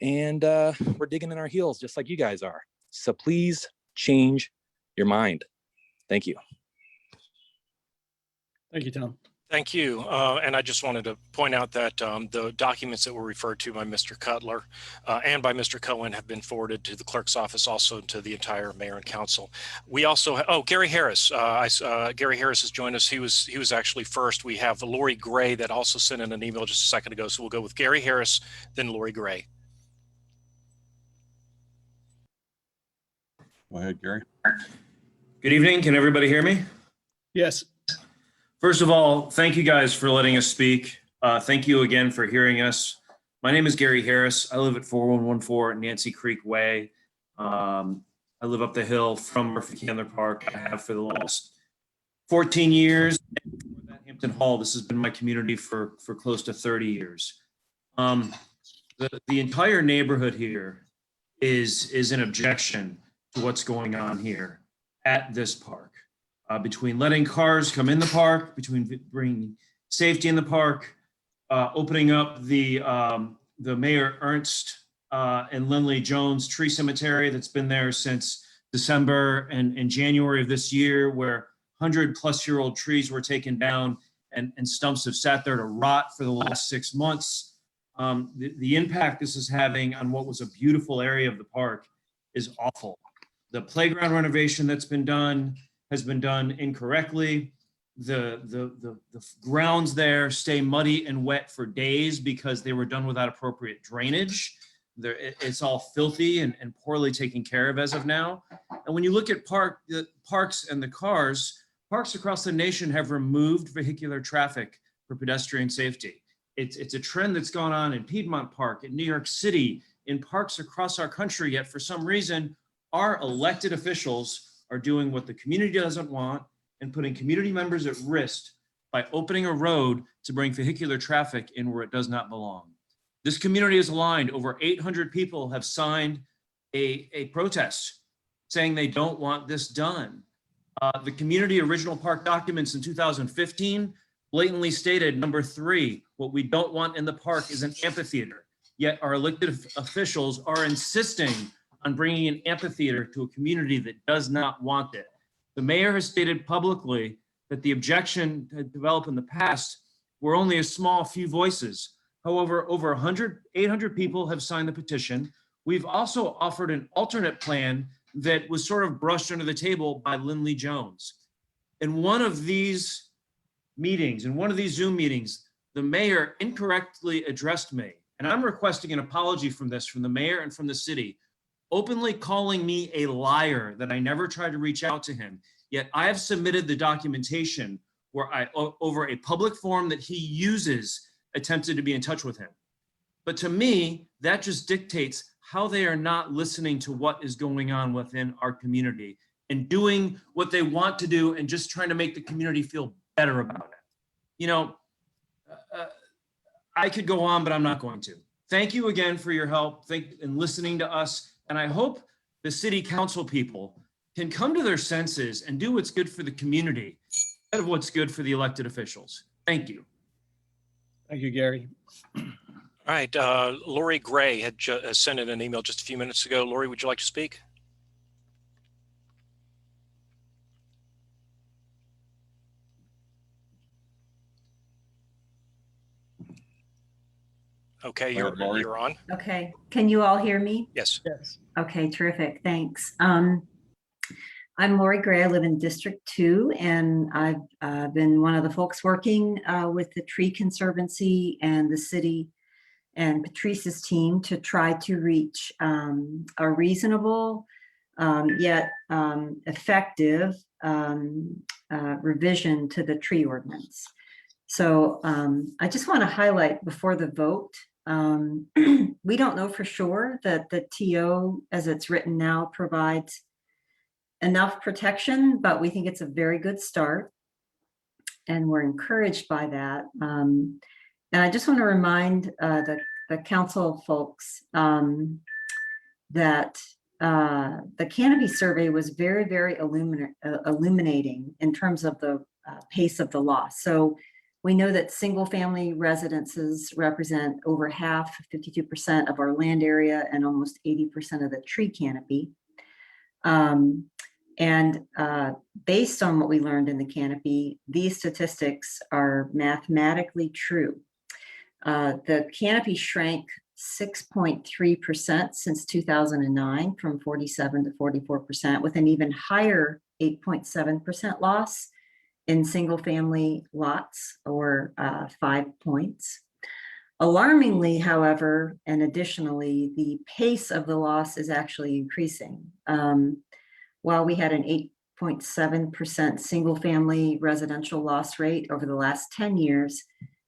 And we're digging in our heels just like you guys are. So please change your mind. Thank you. Thank you, Tom. Thank you. And I just wanted to point out that the documents that were referred to by Mr. Cutler and by Mr. Cohen have been forwarded to the clerk's office, also to the entire mayor and council. We also, Gary Harris. Gary Harris has joined us. He was actually first. We have Lori Gray that also sent in an email just a second ago. So we'll go with Gary Harris, then Lori Gray. Go ahead, Gary. Good evening. Can everybody hear me? Yes. First of all, thank you guys for letting us speak. Thank you again for hearing us. My name is Gary Harris. I live at 4114 Nancy Creek Way. I live up the hill from Murphy Candler Park. I have for the last 14 years. At Hampton Hall, this has been my community for close to 30 years. The entire neighborhood here is an objection to what's going on here at this park. Between letting cars come in the park, between bringing safety in the park, opening up the Mayor Ernst and Lindley Jones tree cemetery that's been there since December and January of this year, where 100-plus-year-old trees were taken down and stumps have sat there to rot for the last 6 months. The impact this is having on what was a beautiful area of the park is awful. The playground renovation that's been done has been done incorrectly. The grounds there stay muddy and wet for days because they were done without appropriate drainage. It's all filthy and poorly taken care of as of now. And when you look at the parks and the cars, parks across the nation have removed vehicular traffic for pedestrian safety. It's a trend that's gone on in Piedmont Park, in New York City, in parks across our country, yet for some reason, our elected officials are doing what the community doesn't want and putting community members at risk by opening a road to bring vehicular traffic in where it does not belong. This community is aligned. Over 800 people have signed a protest saying they don't want this done. The community original park documents in 2015 blatantly stated, number 3, what we don't want in the park is an amphitheater. Yet our elected officials are insisting on bringing an amphitheater to a community that does not want it. The mayor has stated publicly that the objection had developed in the past were only a small few voices. However, over 800 people have signed the petition. We've also offered an alternate plan that was sort of brushed under the table by Lindley Jones. In one of these meetings, in one of these Zoom meetings, the mayor incorrectly addressed me. And I'm requesting an apology from the mayor and from the city, openly calling me a liar that I never tried to reach out to him. Yet I have submitted the documentation where I, over a public forum that he uses, attempted to be in touch with him. But to me, that just dictates how they are not listening to what is going on within our community and doing what they want to do and just trying to make the community feel better about it. I could go on, but I'm not going to. Thank you again for your help and listening to us. And I hope the city council people can come to their senses and do what's good for the community instead of what's good for the elected officials. Thank you. Thank you, Gary. All right. Lori Gray had sent in an email just a few minutes ago. Lori, would you like to speak? Okay, you're on. Okay, can you all hear me? Yes. Yes. Okay, terrific, thanks. I'm Lori Gray. I live in District 2, and I've been one of the folks working with the Tree Conservancy and the city and Patrice's team to try to reach a reasonable yet effective revision to the tree ordinance. So I just want to highlight before the vote, we don't know for sure that the TO as it's written now provides enough protection, but we think it's a very good start. And we're encouraged by that. And I just want to remind the council folks that the canopy survey was very, very illuminating in terms of the pace of the loss. So we know that single family residences represent over half, 52% of our land area and almost 80% of the tree canopy. Based on what we learned in the canopy, these statistics are mathematically true. The canopy shrank 6.3% since 2009, from 47 to 44%, with an even higher 8.7% loss in single family lots, or 5 points. Alarmingly, however, and additionally, the pace of the loss is actually increasing. While we had an 8.7% single family residential loss rate over the last 10 years,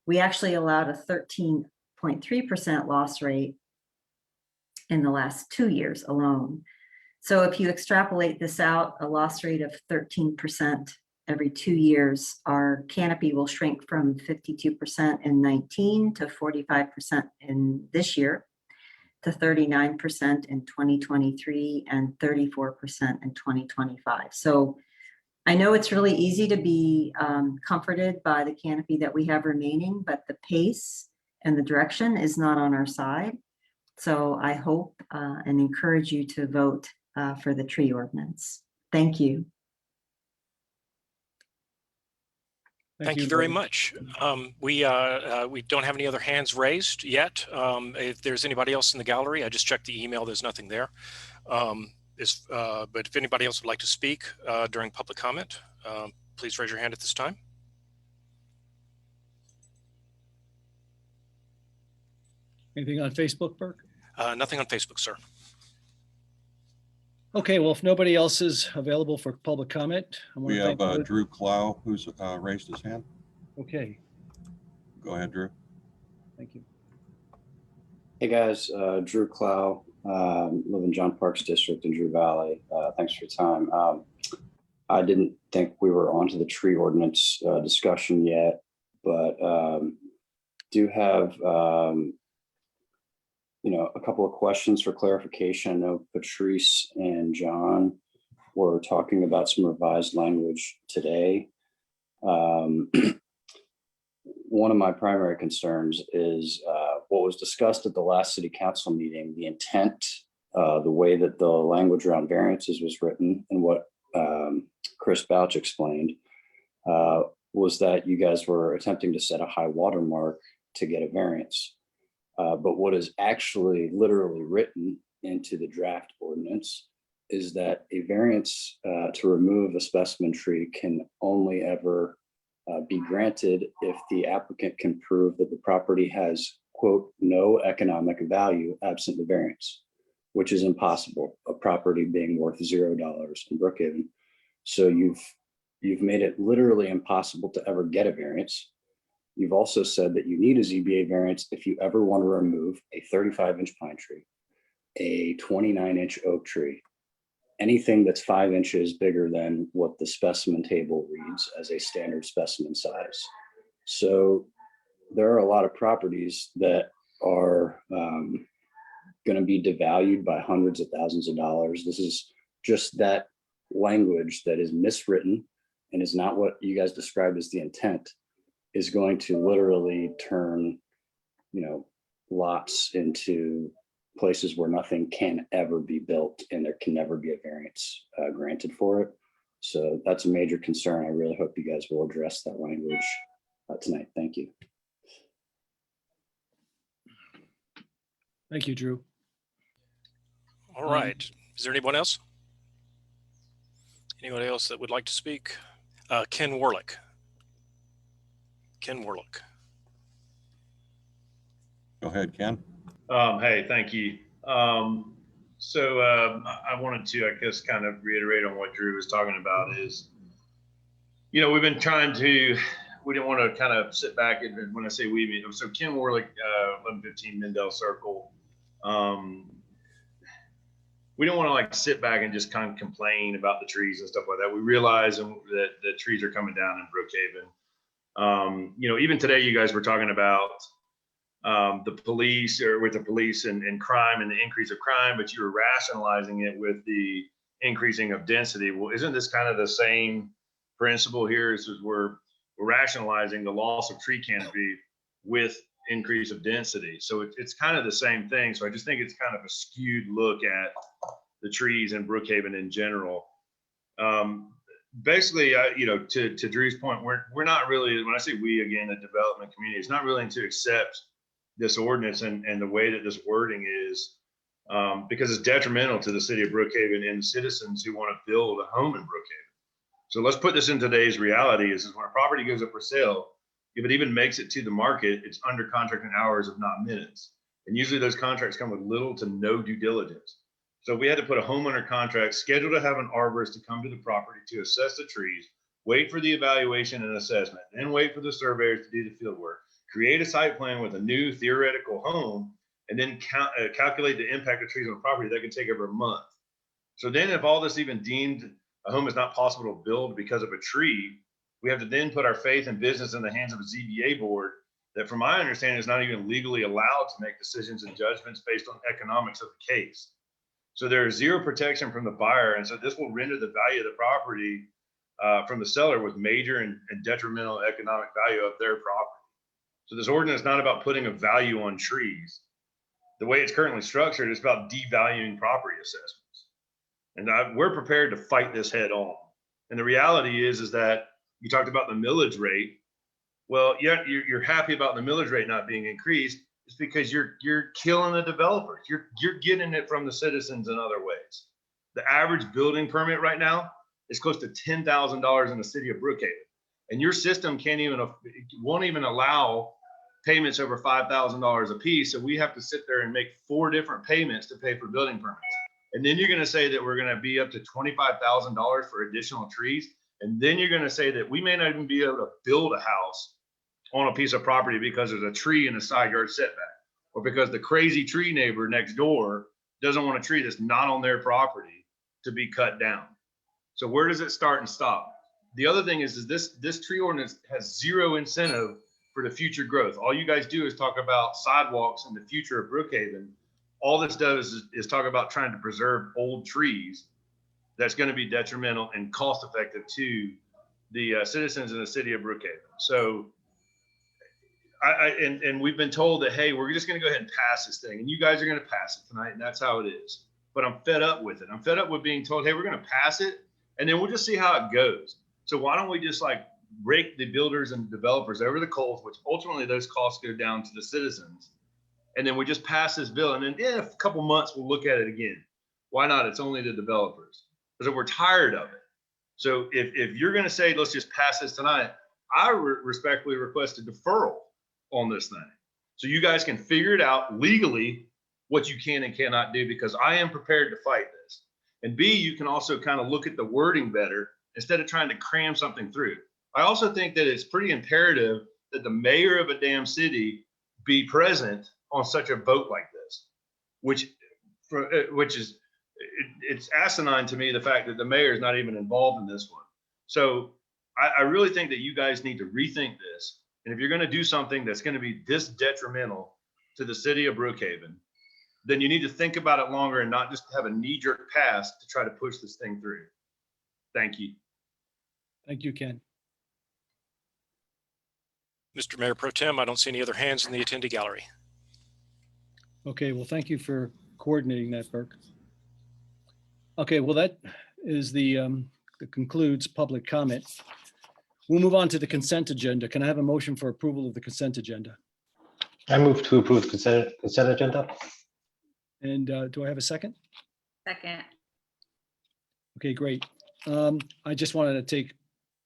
we actually allowed a 13.3% loss rate in the last 2 years alone. So if you extrapolate this out, a loss rate of 13% every 2 years, our canopy will shrink from 52% in 19 to 45% in this year, to 39% in 2023 and 34% in 2025. So I know it's really easy to be comforted by the canopy that we have remaining, but the pace and the direction is not on our side. So I hope and encourage you to vote for the tree ordinance. Thank you. Thank you very much. We don't have any other hands raised yet. If there's anybody else in the gallery, I just checked the email. There's nothing there. But if anybody else would like to speak during public comment, please raise your hand at this time. Anything on Facebook, Burke? Nothing on Facebook, sir. Okay, well, if nobody else is available for public comment, I want We to have thank Drew Clow, who's raised his hand. Okay, Go ahead, Drew. thank you. Hey guys, Drew Clow, live in John Parks District in Drew Valley. Thanks for your time. I didn't think we were onto the tree ordinance discussion yet, but do have a couple of questions for clarification. I know Patrice and John were talking about some revised language today. One of my primary concerns is what was discussed at the last city council meeting, the intent, the way that the language around variances was written, and what Chris Bouch explained was that you guys were attempting to set a high watermark to get a variance. But what is actually literally written into the draft ordinance is that a variance to remove a specimen tree can only ever be granted if the applicant can prove that the property has, quote, no economic value absent the variance, which is impossible, a property being worth $0 in Brookhaven. So you've made it literally impossible to ever get a variance. You've also said that you need a ZBA variance if you ever want to remove a 35-inch pine tree, a 29-inch oak tree, anything that's 5 inches bigger than what the specimen table reads as a standard specimen size. So there are a lot of properties that are going to be devalued by hundreds of thousands of dollars. This is just that language that is miswritten and is not what you guys described as the intent, is going to literally turn, lots into places where nothing can ever be built and there can never be a variance granted for it. So that's a major concern. I really hope you guys will address that language tonight. Thank you. Thank you, Drew. All right. Is there anyone else? Anybody else that would like to speak? Ken Warlick. Ken Warlick. Go ahead, Ken. Hey, thank you. So I wanted to, I guess, kind of reiterate on what Drew was talking about is, you know, we've been trying to, we didn't want to kind of sit back and when I say we mean, so Ken Warlick, 1115 Mendel Circle. We don't want to like sit back and just kind of complain about the trees and stuff like that. We realize that the trees are coming down in Brookhaven. You know, even today, you guys were talking about the police or with the police and crime and the increase of crime, but you were rationalizing it with the increasing of density. Well, isn't this kind of the same principle here? Is we're rationalizing the loss of tree canopy with increase of density. So it's kind of the same thing. So I just think it's kind of a skewed look at the trees in Brookhaven in general. Basically, you know, to Drew's point, we're not really, when I say we, again, the development community is not willing to accept this ordinance and the way that this wording is, because it's detrimental to the city of Brookhaven and the citizens who want to build a home in Brookhaven. So let's put this in today's reality is when a property goes up for sale, if it even makes it to the market, it's under contract in hours, if not minutes. And usually those contracts come with little to no due diligence. So we had to put a homeowner contract, schedule to have an arborist to come to the property to assess the trees, wait for the evaluation and assessment, then wait for the surveyors to do the field work, create a site plan with a new theoretical home, and then calculate the impact of trees on the property. That can take over a month. So then if all this even deemed a home is not possible to build because of a tree, we have to then put our faith and business in the hands of a ZBA board that, from my understanding, is not even legally allowed to make decisions and judgments based on economics of the case. So there is zero protection from the buyer. And so this will render the value of the property from the seller with major and detrimental economic value of their property. So this ordinance is not about putting a value on trees. The way it's currently structured is about devaluing property assessments. And we're prepared to fight this head on. And the reality is that you talked about the millage rate. Well, yeah, you're happy about the millage rate not being increased. It's because you're killing the developers. You're getting it from the citizens in other ways. The average building permit right now is close to $10,000 in the city of Brookhaven, and your system won't even allow payments over $5,000 a piece. So we have to sit there and make 4 different payments to pay for building permits. And then you're going to say that we're going to be up to $25,000 for additional trees. And then you're going to say that we may not even be able to build a house on a piece of property because there's a tree in a side yard setback, or because the crazy tree neighbor next door doesn't want a tree that's not on their property to be cut down. So where does it start and stop? The other thing is this tree ordinance has zero incentive for the future growth. All you guys do is talk about sidewalks and the future of Brookhaven. All this does is talk about trying to preserve old trees that's going to be detrimental and cost effective to the citizens in the city of Brookhaven. So and we've been told that, hey, we're just going to go ahead and pass this thing, and you guys are going to pass it tonight, and that's how it is. But I'm fed up with it. I'm fed up with being told, hey, we're going to pass it, and then we'll just see how it goes. So why don't we just like rake the builders and developers over the coals, which ultimately those costs go down to the citizens, and then we just pass this bill, and then in a couple months we'll look at it again. Why not? It's only the developers, because we're tired of it. So if you're going to say let's just pass this tonight, I respectfully request a deferral on this thing, so you guys can figure it out legally what you can and cannot do, because I am prepared to fight this. And B, you can also kind of look at the wording better instead of trying to cram something through. I also think that it's pretty imperative that the mayor of a damn city be present on such a vote like this, which is it's asinine to me, the fact that the mayor is not even involved in this one. So I really think that you guys need to rethink this. And if you're going to do something that's going to be this detrimental to the city of Brookhaven, then you need to think about it longer and not just have a knee-jerk pass to try to push this thing through. Thank you. Thank you, Ken. Mr. Mayor Pro Tem, I don't see any other hands in the attendee gallery. Okay, well, thank you for coordinating that, Burke. Okay, well, that is that concludes public comment. We'll move on to the consent agenda. Can I have a motion for approval of the consent agenda? I move to approve the consent agenda. And do I have a second? Second. Okay, great. I just wanted to take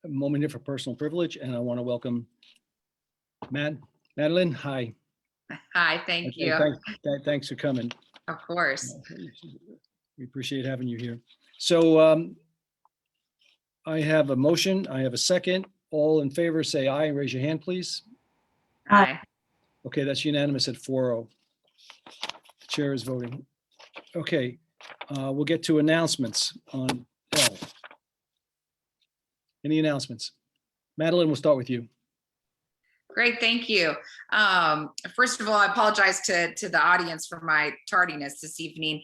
a moment here for personal privilege, and I want to welcome Madeline. Hi. Hi, thank you. Thanks for coming. Of course. We appreciate having you here. So I have a motion. I have a second. All in favor, say aye and raise your hand, please. Hi. Okay, that's unanimous at 4-0. The chair is voting. Okay, we'll get to announcements on L. Any announcements? Madeline, we'll start with you. Great, thank you. First of all, I apologize to the audience for my tardiness this evening.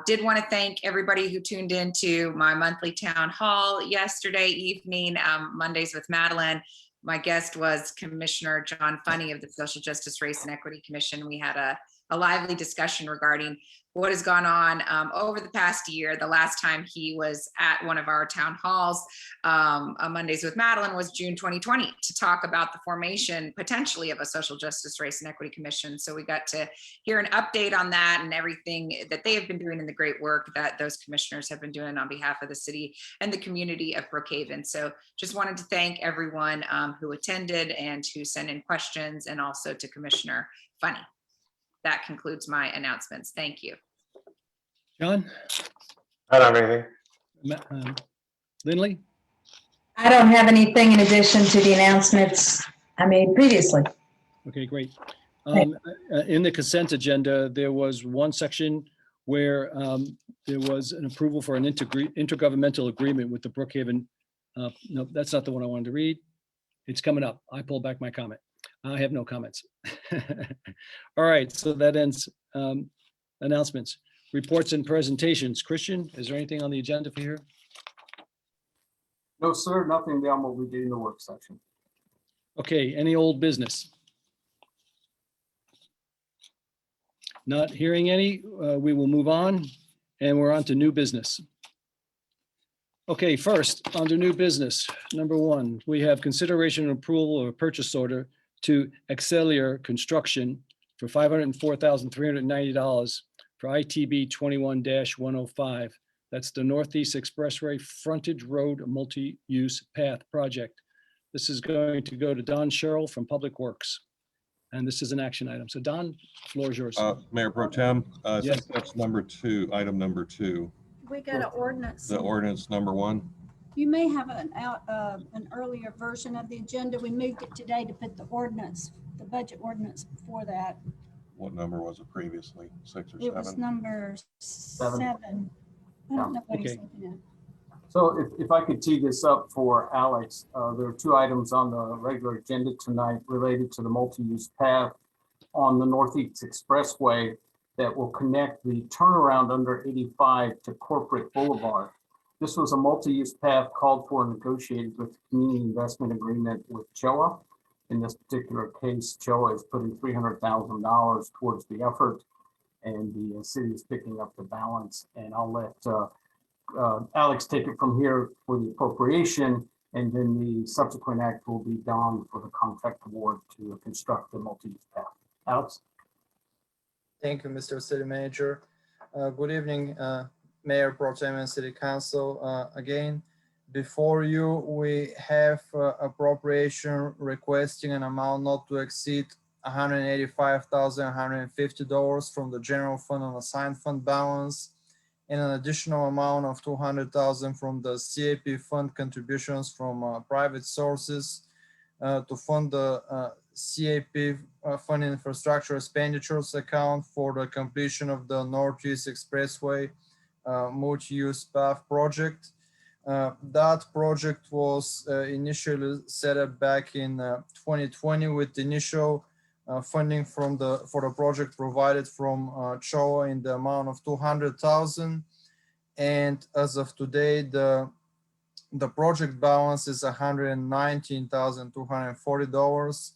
Did want to thank everybody who tuned into my monthly town hall yesterday evening, Mondays with Madeline. My guest was Commissioner John Funny of the Social Justice, Race and Equity Commission. We had a lively discussion regarding what has gone on over the past year. The last time he was at one of our town halls, Mondays with Madeline, was June 2020 to talk about the formation potentially of a Social Justice, Race and Equity Commission. So we got to hear an update on that and everything that they have been doing and the great work that those commissioners have been doing on behalf of the city and the community of Brookhaven. So just wanted to thank everyone who attended and who sent in questions, and also to Commissioner Funny. That concludes my announcements. Thank you. John? I don't have anything. Lindley? I don't have anything in addition to the announcements I made previously. Okay, great. In the consent agenda, there was one section where there was an approval for an intergovernmental agreement with the Brookhaven. No, that's not the one I wanted to read. It's coming up. I pulled back my comment. I have no comments. All right, so that ends announcements, reports and presentations. Christian, is there anything on the agenda for here? No, sir, nothing beyond what we did in the work section. Okay, any old business? Not hearing any, we will move on, and we're on to new business. Okay, first, under new business, number one, we have consideration and approval of a purchase order to Excellior Construction for $504,390 for ITB 21-105. That's the Northeast Expressway Frontage Road Multi-Use Path Project. This is going to go to Don Sherrill from Public Works. And this is an action item. So Don, the floor is yours. Mayor Pro Tem, I Yes. think that's number 2, item number 2. We got an ordinance. The ordinance number 1. You may have an earlier version of the agenda. We moved it today to put the ordinance, the budget ordinance before that. What number was it previously? 6 or 7? It was number 7. I don't know what he's looking at. So if I could tee this up for Alex, there are 2 items on the regular agenda tonight related to the multi-use path on the Northeast Expressway that will connect the turnaround under 85 to Corporate Boulevard. This was a multi-use path called for and negotiated with the Community Investment Agreement with CHOA. In this particular case, CHOA is putting $300,000 towards the effort, and the city is picking up the balance. And I'll let Alex take it from here for the appropriation, and then the subsequent act will be done for the contract award to construct the multi-use path. Alex? Thank you, Mr. City Manager. Good evening, Mayor Pro Tem and City Council. Again, before you, we have appropriation requesting an amount not to exceed $185,150 from the general fund unassigned fund balance, and an additional amount of $200,000 from the CAP fund contributions from private sources to fund the CAP fund infrastructure expenditures account for the completion of the Northeast Expressway multi-use path project. That project was initially set up back in 2020 with initial funding for the project provided from CHOA in the amount of $200,000, and as of today, the project balance is $119,240.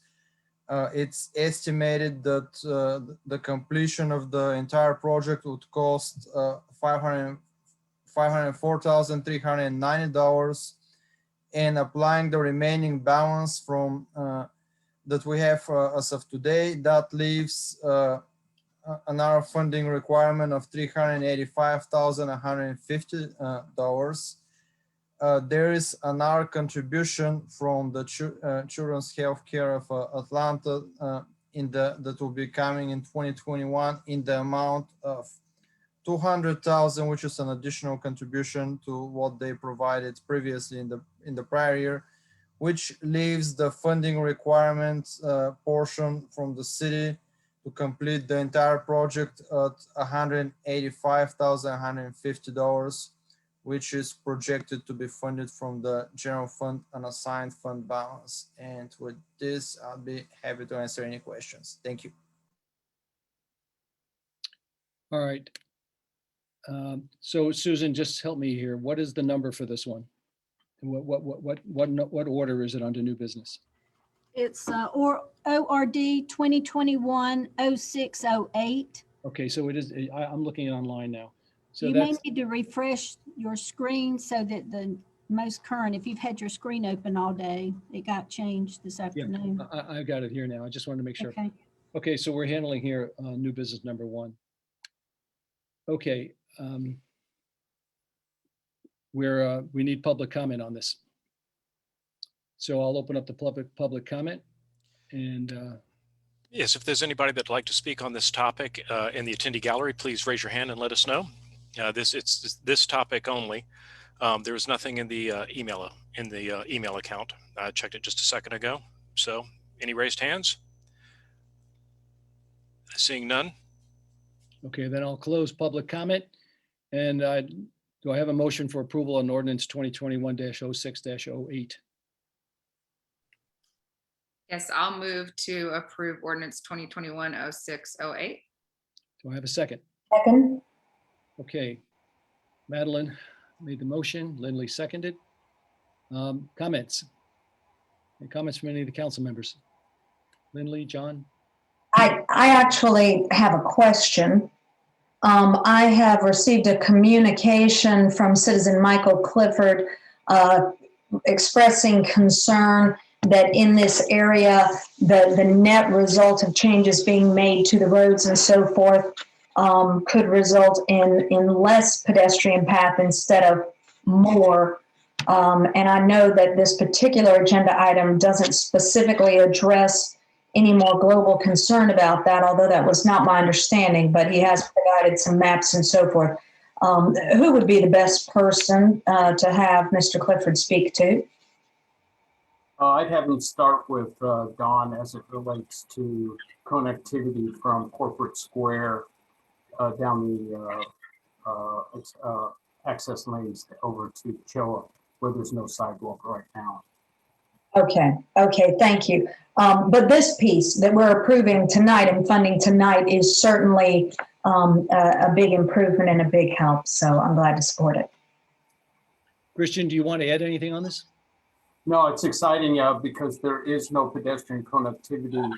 It's estimated that the completion of the entire project would cost $504,390, and applying the remaining balance from that we have as of today, that leaves another funding requirement of $385,150. there is another contribution from the Children's Healthcare of Atlanta that will be coming in 2021 in the amount of $200,000, which is an additional contribution to what they provided previously in the prior year, which leaves the funding requirements portion from the city to complete the entire project at $185,150, which is projected to be funded from the general fund unassigned fund balance. And with this, I'll be happy to answer any questions. Thank you. All right. So Susan, just help me here. What is the number for this one? And what order is it under new business? It's ORD 2021-0608. Okay, so it is, I'm looking online now. So You may that's, need to refresh your screen so that the most current, if you've had your screen open all day, it got changed this afternoon. I got it here now. I just wanted to make sure. Okay. Okay, so we're handling here new business number 1. Okay. We need public comment on this. So I'll open up the public comment and Yes, if there's anybody that'd like to speak on this topic in the attendee gallery, please raise your hand and let us know. It's this topic only. There was nothing in the email account. I checked it just a second ago. So any raised hands? Seeing none. okay, then I'll close public comment. And do I have a motion for approval on ordinance 2021-06-08? Yes, I'll move to approve ordinance 2021-0608. Do I have a second? Second. Okay. Madeline made the motion. Lindley seconded. Comments? Any comments from any of the council members? Lindley, John? I actually have a question. I have received a communication from citizen Michael Clifford expressing concern that in this area, the net result of changes being made to the roads and so forth could result in less pedestrian path instead of more. And I know that this particular agenda item doesn't specifically address any more global concern about that, although that was not my understanding, but he has provided some maps and so forth. Who would be the best person to have Mr. Clifford speak to? I'd have him start with Don as it relates to connectivity from Corporate Square down the access lanes over to Choa, where there's no sidewalk right now. Okay, thank you. But this piece that we're approving tonight and funding tonight is certainly a big improvement and a big help. So I'm glad to support it. Christian, do you want to add anything on this? No, it's exciting because there is no pedestrian connectivity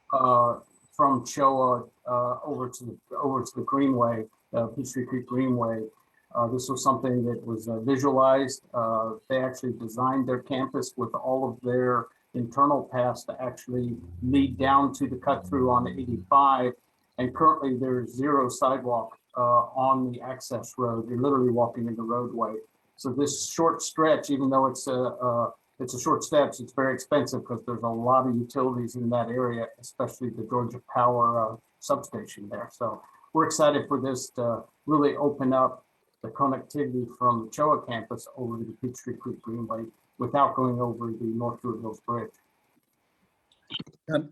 from Choa over to the Greenway, Peachtree Creek Greenway. This was something that was visualized. They actually designed their campus with all of their internal paths to actually lead down to the cut through on 85. And currently there's 0 sidewalk on the access road. You're literally walking in the roadway. So this short stretch, even though it's a short stretch, it's very expensive because there's a lot of utilities in that area, especially the Georgia Power substation there. So we're excited for this to really open up the connectivity from the Choa campus over to the Peachtree Creek Greenway without going over the North Druid Hills Bridge.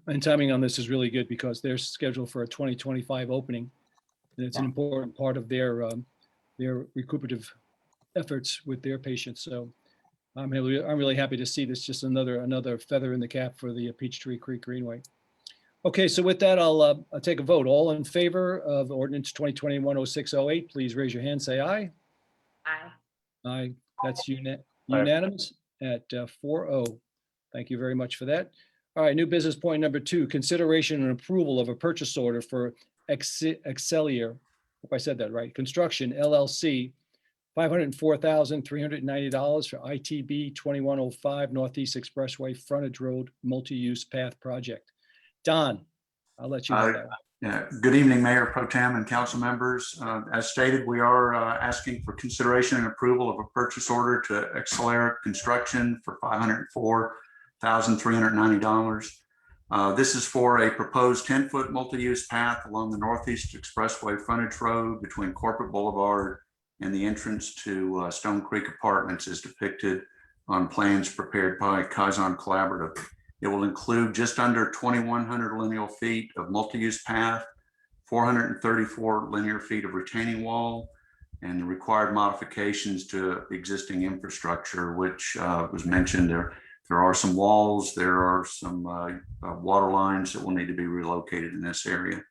And timing on this is really good because they're scheduled for a 2025 opening. And it's an important part of their recuperative efforts with their patients. So I'm really happy to see this, just another feather in the cap for the Peachtree Creek Greenway. Okay, so with that, I'll take a vote. All in favor of ordinance 2021-0608, please raise your hand, say aye. Aye. Aye, that's unanimous at 4-0. Thank you very much for that. All right, new business point number 2, consideration and approval of a purchase order for Excellier, hope I said that right, Construction LLC, $504,390 for ITB 2105 Northeast Expressway Frontage Road Multi-Use Path Project. Don, I'll let you know that. Yeah, good evening, Mayor Pro Tem and council members. As stated, we are asking for consideration and approval of a purchase order to Accelerate Construction for $504,390. This is for a proposed 10-foot multi-use path along the Northeast Expressway frontage road between Corporate Boulevard and the entrance to Stone Creek Apartments as depicted on plans prepared by Kaizen Collaborative. It will include just under 2,100 lineal feet of multi-use path, 434 linear feet of retaining wall, and the required modifications to existing infrastructure, which was mentioned. There are some walls, there are some water lines that will need to be relocated in this area.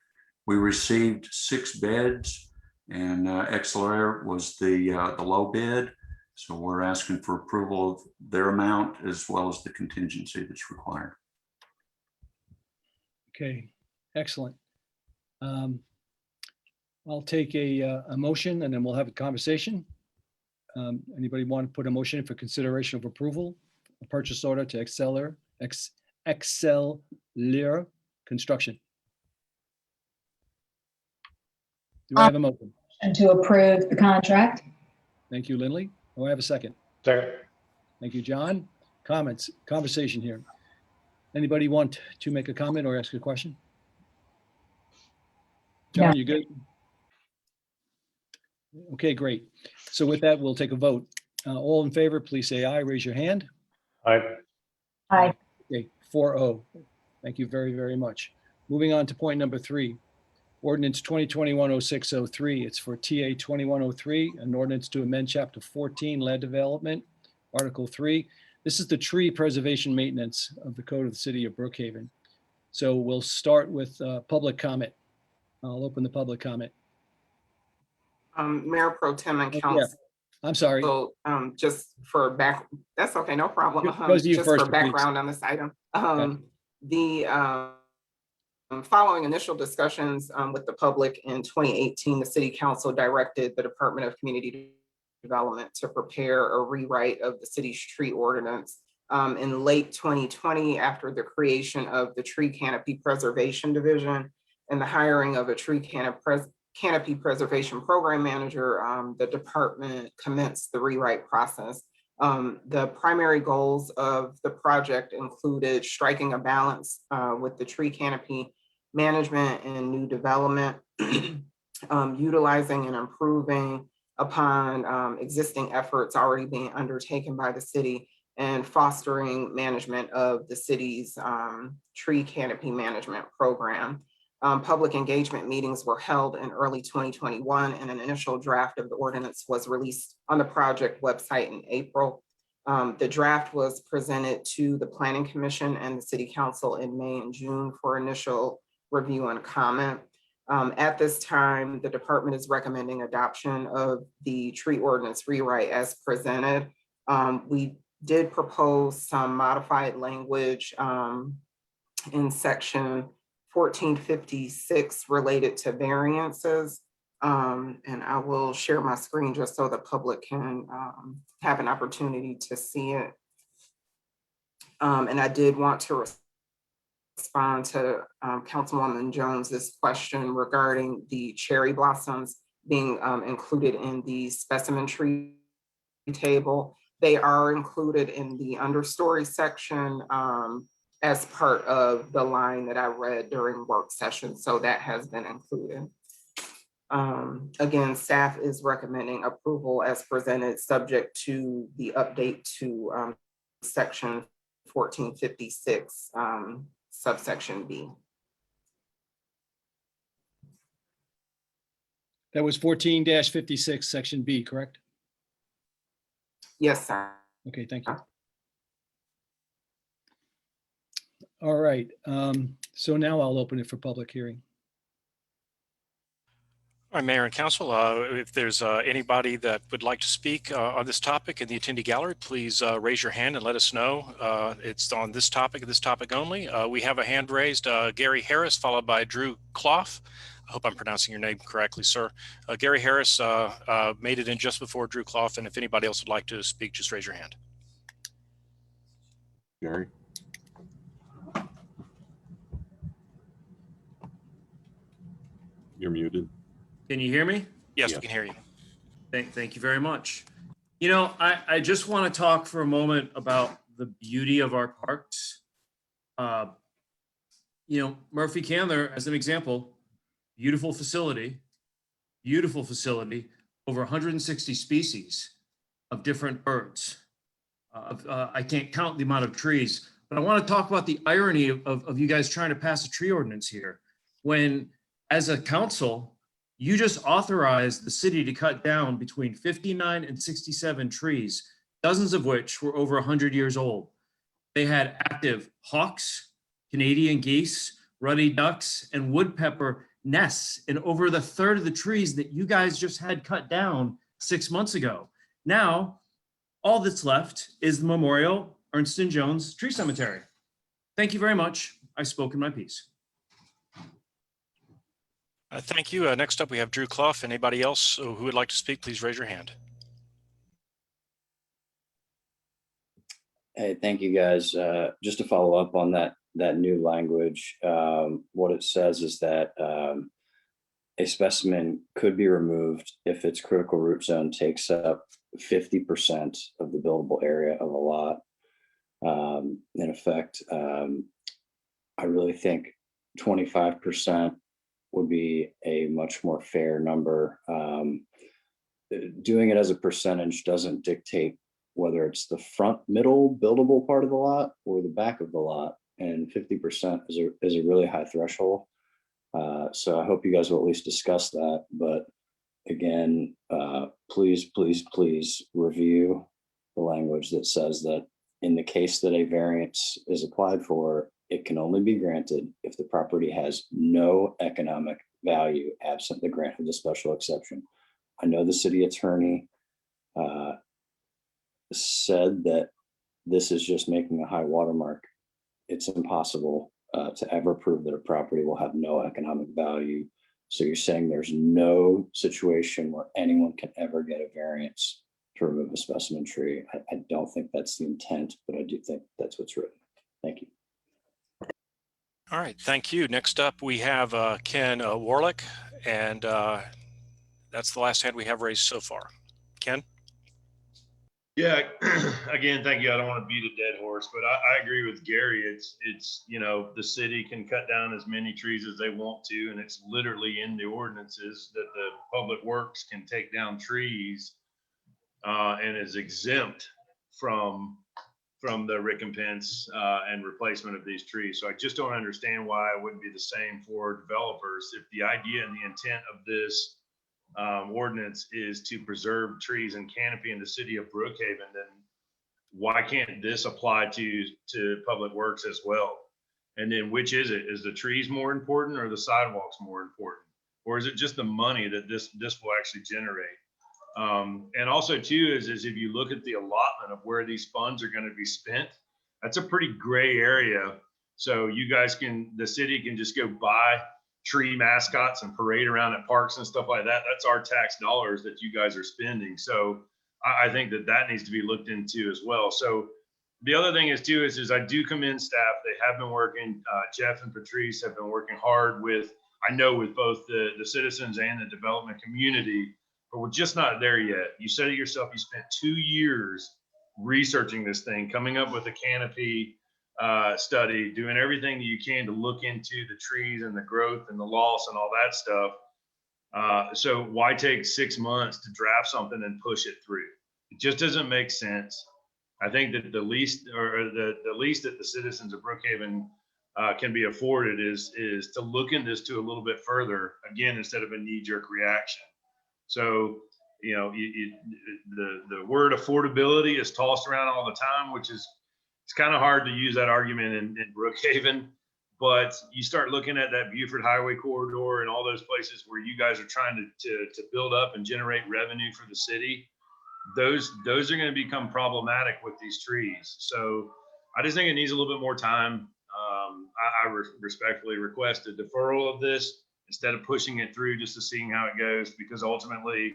We received 6 bids, and Accelerate was the low bid. So we're asking for approval of their amount as well as the contingency that's required. Okay, excellent. I'll take a motion and then we'll have a conversation. Anybody want to put a motion in for consideration of approval? A purchase order to Accelerate Construction. Do I have a motion? And to approve the contract. Thank you, Lindley. Do I have a second? Second. Thank you, John. Comments, conversation here. Anybody want to make a comment or ask a question? John, No. you good? Okay, great. So with that, we'll take a vote. All in favor, please say aye. Raise your hand. Aye. Aye. Okay, 4-0. Thank you very, very much. Moving on to point number 3. Ordinance 2021-0603. It's for TA 2103, an ordinance to amend Chapter 14, Land Development, Article 3. This is the tree preservation maintenance of the Code of the City of Brookhaven. So we'll start with public comment. I'll open the public comment. Mayor Pro Tem and Yeah. Council. I'm sorry. So just for that's okay, no problem. Goes to you Just first, for please. background on this item. Okay. The following initial discussions with the public in 2018, the City Council directed the Department of Community Development to prepare a rewrite of the city's tree ordinance. In late 2020, after the creation of the Tree Canopy Preservation Division and the hiring of a tree canopy preservation program manager, the department commenced the rewrite process. The primary goals of the project included striking a balance with the tree canopy management and new development, utilizing and improving upon existing efforts already being undertaken by the city, and fostering management of the city's tree canopy management program. Public engagement meetings were held in early 2021, and an initial draft of the ordinance was released on the project website in April. The draft was presented to the Planning Commission and the City Council in May and June for initial review and comment. At this time, the department is recommending adoption of the tree ordinance rewrite as presented. We did propose some modified language in section 1456 related to variances. And I will share my screen just so the public can have an opportunity to see it. And I did want to respond to Councilwoman Jones's question regarding the cherry blossoms being included in the specimen tree table. They are included in the understory section as part of the line that I read during work session. So that has been included. Again, staff is recommending approval as presented, subject to the update to section 1456, subsection B. That was 14-56, section B, correct? Yes, sir. Okay, thank you. All right, so now I'll open it for public hearing. All right, Mayor and Council, if there's anybody that would like to speak on this topic in the attendee gallery, please raise your hand and let us know. It's on this topic only. We have a hand raised, Gary Harris, followed by Drew Clough. I hope I'm pronouncing your name correctly, sir. Gary Harris made it in just before Drew Clough, and if anybody else would like to speak, just raise your hand. Gary? You're muted. Can you hear me? Yes, Yeah. we can hear you. Thank you very much. You know, I just want to talk for a moment about the beauty of our parks. You know, Murphy Candler, as an example, beautiful facility, over 160 species of different birds. I can't count the amount of trees, but I want to talk about the irony of you guys trying to pass a tree ordinance here, when as a council, you just authorized the city to cut down between 59 and 67 trees, dozens of which were over 100 years old. They had active hawks, Canadian geese, ruddy ducks, and woodpecker nests in over the third of the trees that you guys just had cut down 6 months ago. Now, all that's left is the Memorial Ernst & Jones Tree Cemetery. Thank you very much. I've spoken my piece. Thank you. Next up, we have Drew Clough. Anybody else who would like to speak, please raise your hand. Hey, thank you guys. Just to follow up on that new language, what it says is that a specimen could be removed if its critical root zone takes up 50% of the buildable area of a lot. In effect, I really think 25% would be a much more fair number. Doing it as a percentage doesn't dictate whether it's the front, middle buildable part of the lot or the back of the lot. And 50% is a really high threshold. So I hope you guys will at least discuss that. But again, please review the language that says that in the case that a variance is applied for, it can only be granted if the property has no economic value absent the grant of the special exception. I know the city attorney said that this is just making a high watermark. It's impossible to ever prove that a property will have no economic value. So you're saying there's no situation where anyone can ever get a variance to remove a specimen tree. I don't think that's the intent, but I do think that's what's written. Thank you. All right, thank you. Next up, we have Ken Warlick, and that's the last hand we have raised so far. Ken? Yeah, again, thank you. I don't want to beat a dead horse, but I agree with Gary. It's, you know, the city can cut down as many trees as they want to, and it's literally in the ordinances that the public works can take down trees and is exempt from the recompense and replacement of these trees. So I just don't understand why it wouldn't be the same for developers. If the idea and the intent of this ordinance is to preserve trees and canopy in the city of Brookhaven, then why can't this apply to public works as well? And then which is it? Is the trees more important or the sidewalks more important? Or is it just the money that this will actually generate? And also too, is if you look at the allotment of where these funds are going to be spent, that's a pretty gray area. So you guys the city can just go buy tree mascots and parade around at parks and stuff like that. That's our tax dollars that you guys are spending. So I think that needs to be looked into as well. So the other thing is too, is I do commend staff. They have been working, Jeff and Patrice have been working hard with both the citizens and the development community, but we're just not there yet. You said it yourself, you spent 2 years researching this thing, coming up with a canopy study, doing everything that you can to look into the trees and the growth and the loss and all that stuff. So why take 6 months to draft something and push it through? It just doesn't make sense. I think that the least that the citizens of Brookhaven can be afforded is to look into this to a little bit further, again, instead of a knee-jerk reaction. So, you know, the word affordability is tossed around all the time, which is, it's kind of hard to use that argument in Brookhaven, but you start looking at that Buford Highway corridor and all those places where you guys are trying to build up and generate revenue for the city. Those are going to become problematic with these trees. So I just think it needs a little bit more time. I respectfully request a deferral of this instead of pushing it through just to seeing how it goes, because ultimately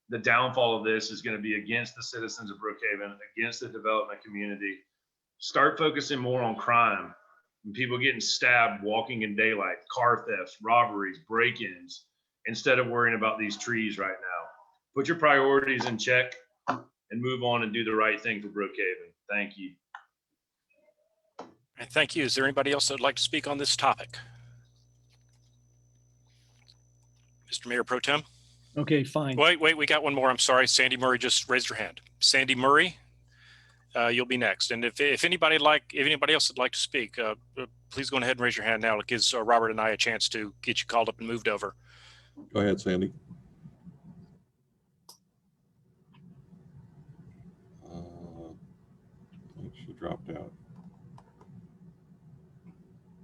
the downfall of this is going to be against the citizens of Brookhaven, against the development community. Start focusing more on crime. People getting stabbed walking in daylight, car thefts, robberies, break-ins. instead of worrying about these trees right now. Put your priorities in check and move on and do the right thing for Brookhaven. Thank you. And thank you. Is there anybody else that would like to speak on this topic? Mr. Mayor Pro Tem? Okay, fine. Wait, we got one more. I'm sorry. Sandy Murray just raised her hand. Sandy Murray, you'll be next. And if anybody else would like to speak, please go ahead and raise your hand now. It gives Robert and I a chance to get you called up and moved over. Go ahead, Sandy. I think she dropped out.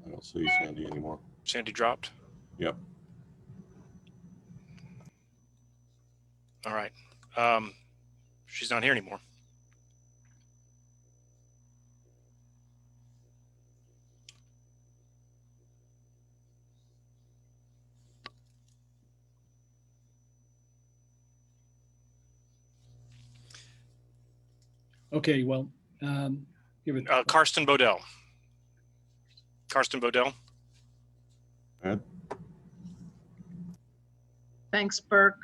I don't see Sandy anymore. Sandy dropped? Yep. All right. She's not here anymore. Okay, well, give it. Karsten Bodell. Karsten Bodell. Ed? Thanks, Burke.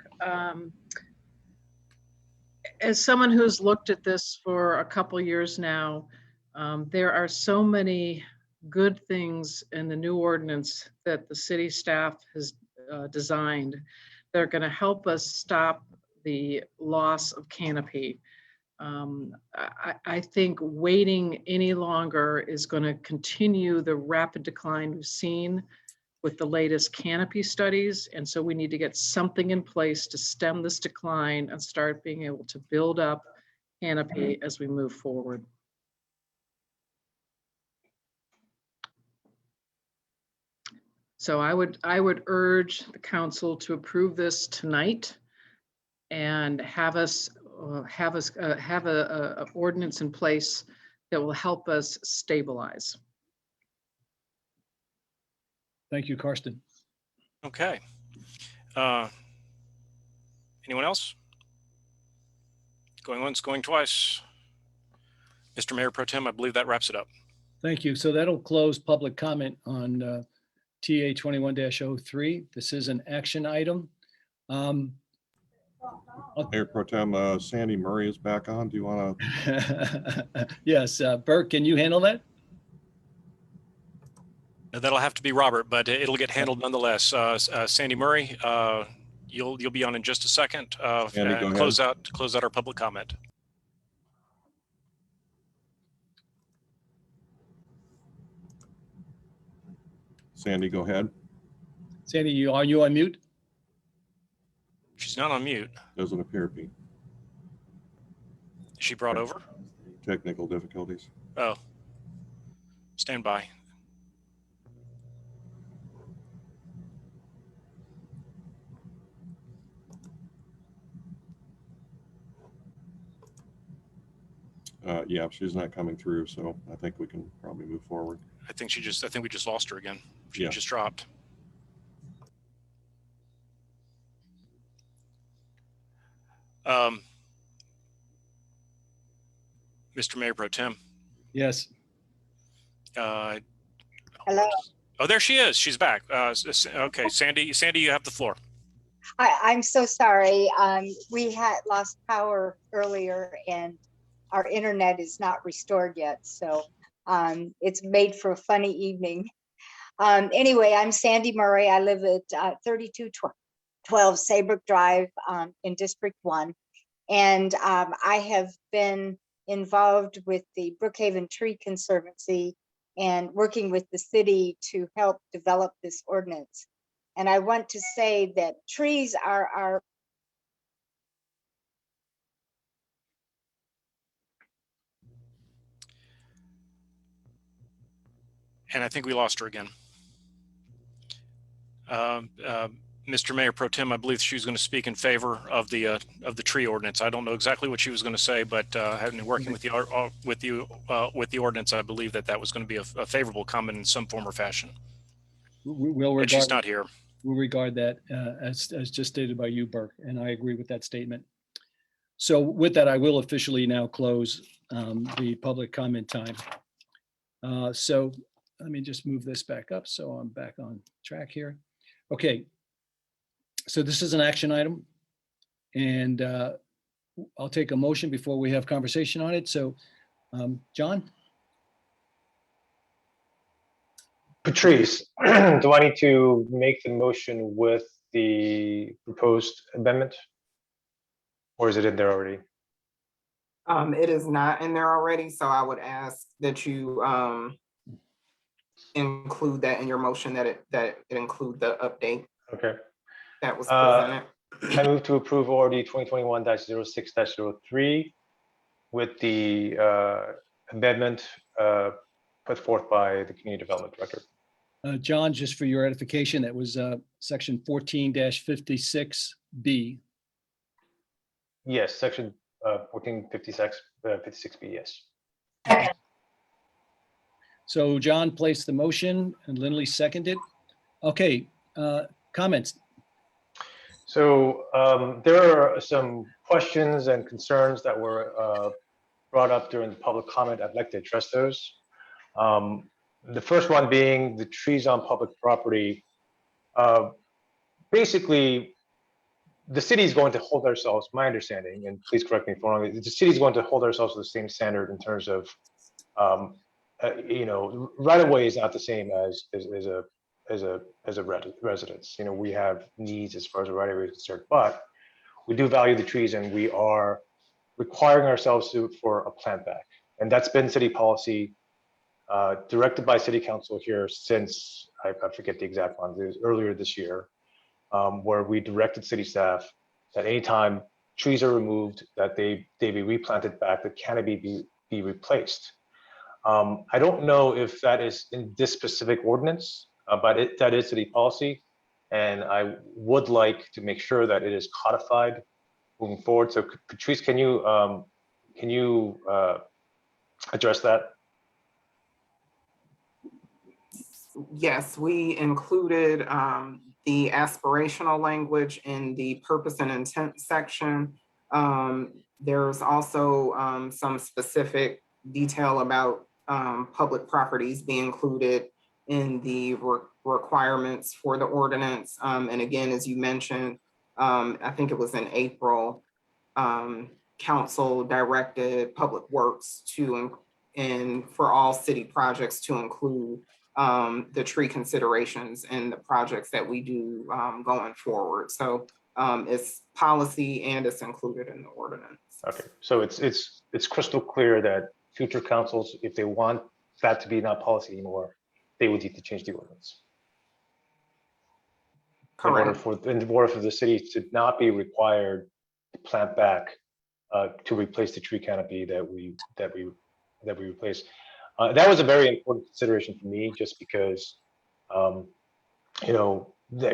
As someone who's looked at this for a couple years now, there are so many good things in the new ordinance that the city staff has designed that are going to help us stop the loss of canopy. I think waiting any longer is going to continue the rapid decline we've seen with the latest canopy studies. And so we need to get something in place to stem this decline and start being able to build up canopy as we move forward. So I would urge the council to approve this tonight and have a ordinance in place that will help us stabilize. Thank you, Karsten. Okay. Anyone else? Going once, going twice. Mr. Mayor Pro Tem, I believe that wraps it up. Thank you. So that'll close public comment on TA 21-03. This is an action item. Mayor Pro Tem, Sandy Murray is back on. Do you want to? Yes, Burke, can you handle that? That'll have to be Robert, but it'll get handled nonetheless. Sandy Murray, you'll be on in just a second. Sandy, go close ahead. out our public comment. Sandy, go ahead. Sandy, are you on mute? She's not on mute. Doesn't appear to be. Is she brought over? Technical difficulties. Oh, stand by. Yeah, she's not coming through, so I think we can probably move forward. I think we just lost her again. She Yeah. just dropped. Mr. Mayor Pro Tem. Yes. Hello. Oh, there she is. She's back. Okay, Sandy, you have the floor. I'm so sorry. We had lost power earlier and our internet is not restored yet. So it's made for a funny evening. Anyway, I'm Sandy Murray. I live at 3212 Saybrook Drive in District 1. And I have been involved with the Brookhaven Tree Conservancy and working with the city to help develop this ordinance. And I want to say that trees are And I think we lost her again. Mr. Mayor Pro Tem, I believe she was going to speak in favor of the tree ordinance. I don't know exactly what she was going to say, but having been working with the ordinance, I believe that was going to be a favorable comment in some form or fashion. We'll And she's not here. We'll regard that as just stated by you, Burke, and I agree with that statement. So with that, I will officially now close the public comment time. So let me just move this back up so I'm back on track here. Okay. So this is an action item. And I'll take a motion before we have conversation on it. So, John? Patrice, do I need to make the motion with the proposed amendment? Or is it in there already? It is not in there already, so I would ask that you include that in your motion, that it include the update Okay. that was presented. I move to approve ORD 2021-06-03 with the amendment put forth by the Community Development Director. John, just for your edification, that was section 14-56B. Yes, section 1456B, yes. So John placed the motion and Lindley seconded. Okay, comments? So there are some questions and concerns that were brought up during the public comment. I'd like to address those. The first one being the trees on public property. Basically, the city is going to hold ourselves, my understanding, and please correct me if I'm wrong, the city is going to hold ourselves to the same standard in terms of, right of way is not the same as a residence. We have needs as far as a right of way is concerned, but we do value the trees, and we are requiring ourselves for a plant back. And that's been city policy directed by city council here since, I forget the exact one, it was earlier this year, where we directed city staff that anytime trees are removed, that they be replanted back, the canopy be replaced. I don't know if that is in this specific ordinance, but that is city policy. And I would like to make sure that it is codified moving forward. So Patrice, can you address that? Yes, we included the aspirational language in the purpose and intent section. There's also some specific detail about public properties being included in the requirements for the ordinance. And again, as you mentioned, I think it was in April, council directed Public Works and for all city projects to include the tree considerations and the projects that we do going forward. So it's policy and it's included in the ordinance. Okay, so it's crystal clear that future councils, if they want that to be not policy anymore, they would need to change the ordinance. Correct. In order for the city to not be required to plant back to replace the tree canopy that we replace. That was a very important consideration for me, just because it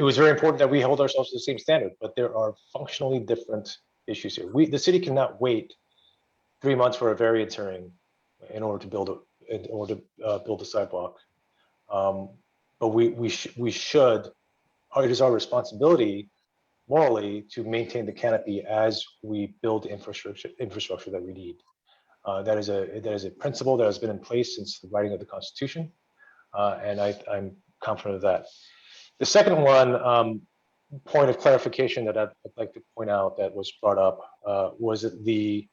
was very important that we hold ourselves to the same standard, but there are functionally different issues here. The city cannot wait 3 months for a variance hearing in order to build a sidewalk. But we should. It is our responsibility morally to maintain the canopy as we build the infrastructure that we need. That is a principle that has been in place since the writing of the Constitution, and I'm confident of that. The second one, point of clarification that I'd like to point out that was brought up was the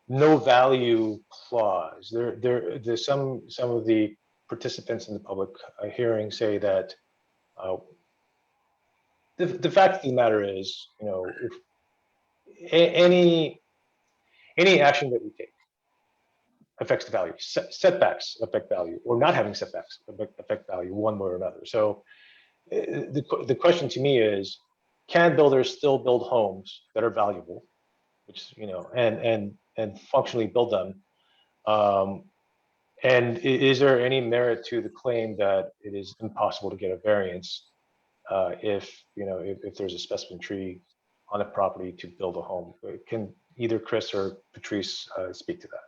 no value clause. There's some of the participants in the public hearing say that the fact of the matter is, if any action that we take affects the value, setbacks affect value, or not having setbacks affect value one way or another. So the question to me is, can builders still build homes that are valuable, which and functionally build them? And is there any merit to the claim that it is impossible to get a variance if there's a specimen tree on a property to build a home? Can either Chris or Patrice speak to that?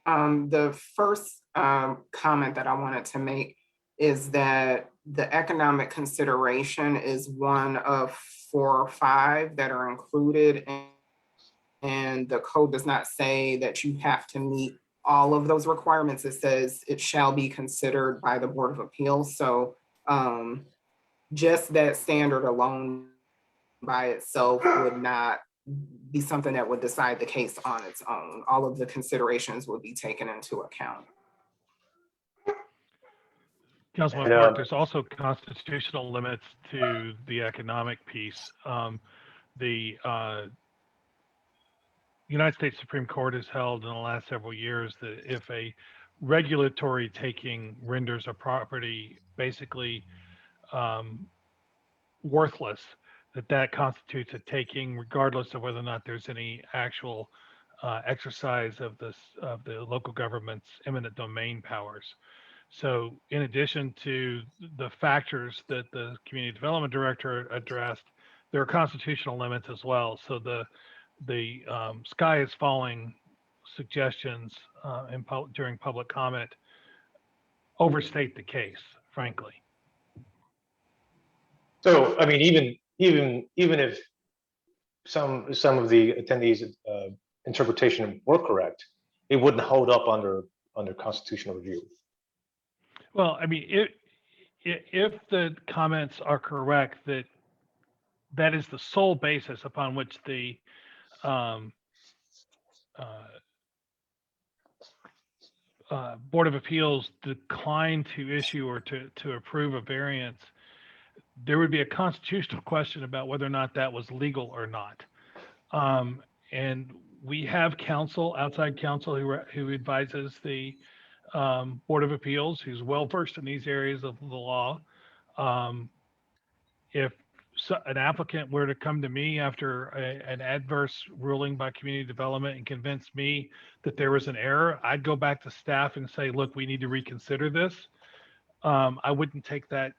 The first comment that I wanted to make is that the economic consideration is one of 4 or 5 that are included, and the code does not say that you have to meet all of those requirements. It says it shall be considered by the Board of Appeals. So just that standard alone by itself would not be something that would decide the case on its own. All of the considerations would be taken into account. Councilman And, Park, there's also constitutional limits to the economic piece. The United States Supreme Court has held in the last several years that if a regulatory taking renders a property basically worthless, that constitutes a taking regardless of whether or not there's any actual exercise of the local government's eminent domain powers. So in addition to the factors that the community development director addressed, there are constitutional limits as well. So the sky is falling suggestions during public comment overstate the case, frankly. So, I mean, even if some of the attendees' interpretation were correct, it wouldn't hold up under constitutional review. Well, I mean, if the comments are correct, that is the sole basis upon which the Board of Appeals declined to issue or to approve a variance, there would be a constitutional question about whether or not that was legal or not. And we have counsel, outside counsel, who advises the Board of Appeals, who's well versed in these areas of the law. If an applicant were to come to me after an adverse ruling by community development and convince me that there was an error, I'd go back to staff and say, look, we need to reconsider this. I wouldn't take that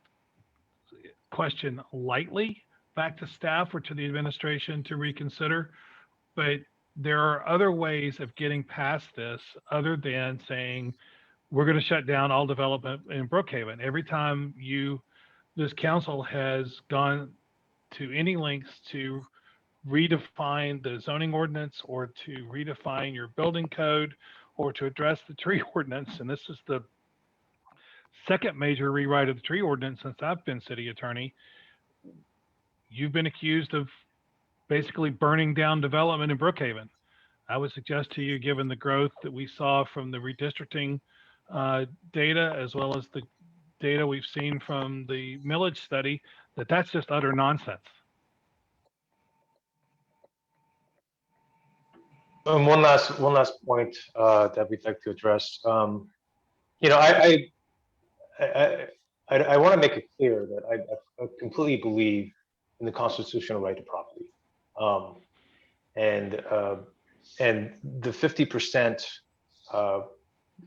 question lightly back to staff or to the administration to reconsider, but there are other ways of getting past this other than saying, we're going to shut down all development in Brookhaven. Every time this council has gone to any lengths to redefine the zoning ordinance or to redefine your building code or to address the tree ordinance, and this is the second major rewrite of the tree ordinance since I've been city attorney, you've been accused of basically burning down development in Brookhaven. I would suggest to you, given the growth that we saw from the redistricting data, as well as the data we've seen from the millage study, that's just utter nonsense. One last point that we'd like to address. You know, I want to make it clear that I completely believe in the constitutional right to property, and the 50%.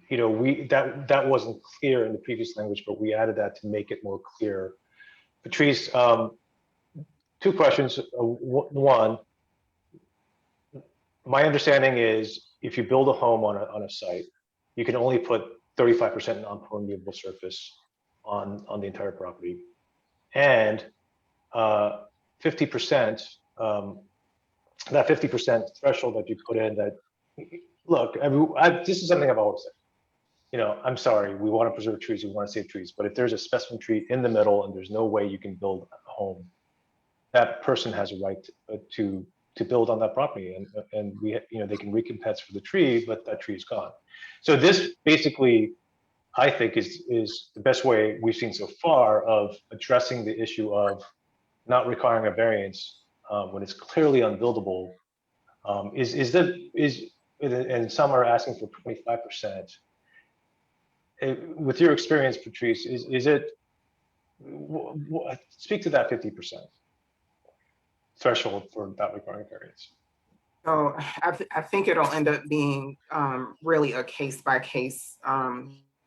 You know, that wasn't clear in the previous language, but we added that to make it more clear. Patrice, two questions. One, my understanding is if you build a home on a site, you can only put 35% non-permeable surface on the entire property, and 50%. That 50% threshold that you put in. That look, this is something I've always said. You know, I'm sorry, we want to preserve trees, we want to save trees, but if there's a specimen tree in the middle and there's no way you can build a home, that person has a right to build on that property, and they can recompense for the tree, but that tree is gone. So this basically, I think, is the best way we've seen so far of addressing the issue of not requiring a variance when it's clearly unbuildable. And some are asking for 25%. With your experience, Patrice, is it, speak to that 50% threshold for not requiring variance? So I think it'll end up being really a case-by-case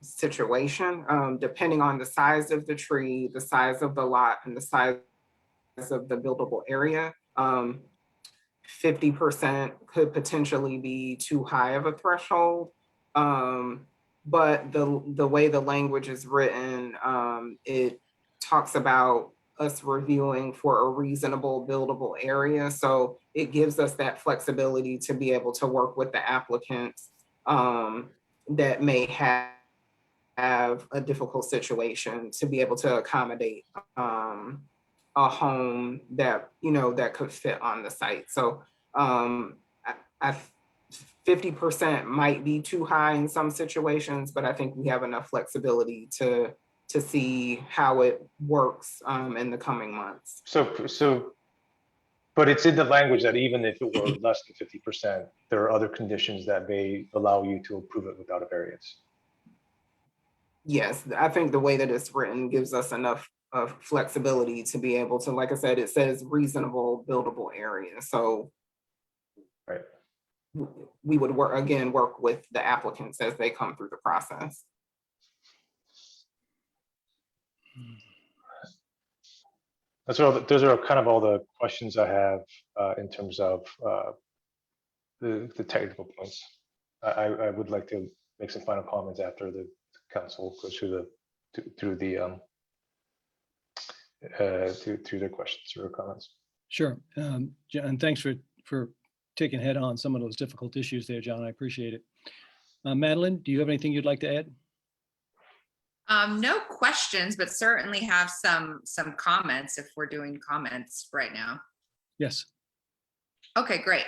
situation, depending on the size of the tree, the size of the lot, and the size of the buildable area. 50% could potentially be too high of a threshold. But the way the language is written, it talks about us reviewing for a reasonable buildable area. So it gives us that flexibility to be able to work with the applicants that may have have a difficult situation to be able to accommodate a home that, you know, that could fit on the site. So I 50% might be too high in some situations, but I think we have enough flexibility to see how it works in the coming months. But it's in the language that even if it were less than 50%, there are other conditions that may allow you to approve it without a variance. Yes, I think the way that it's written gives us enough of flexibility to be able to, like I said, it says reasonable buildable area. So right, we would work with the applicants as they come through the process. Those are kind of all the questions I have in terms of the technical points. I would like to make some final comments after the council goes through their questions or comments. Sure. And thanks for taking head on some of those difficult issues there, John. I appreciate it. Madeline, do you have anything you'd like to add? No questions, but certainly have some comments if we're doing comments right now. Yes. Okay, great.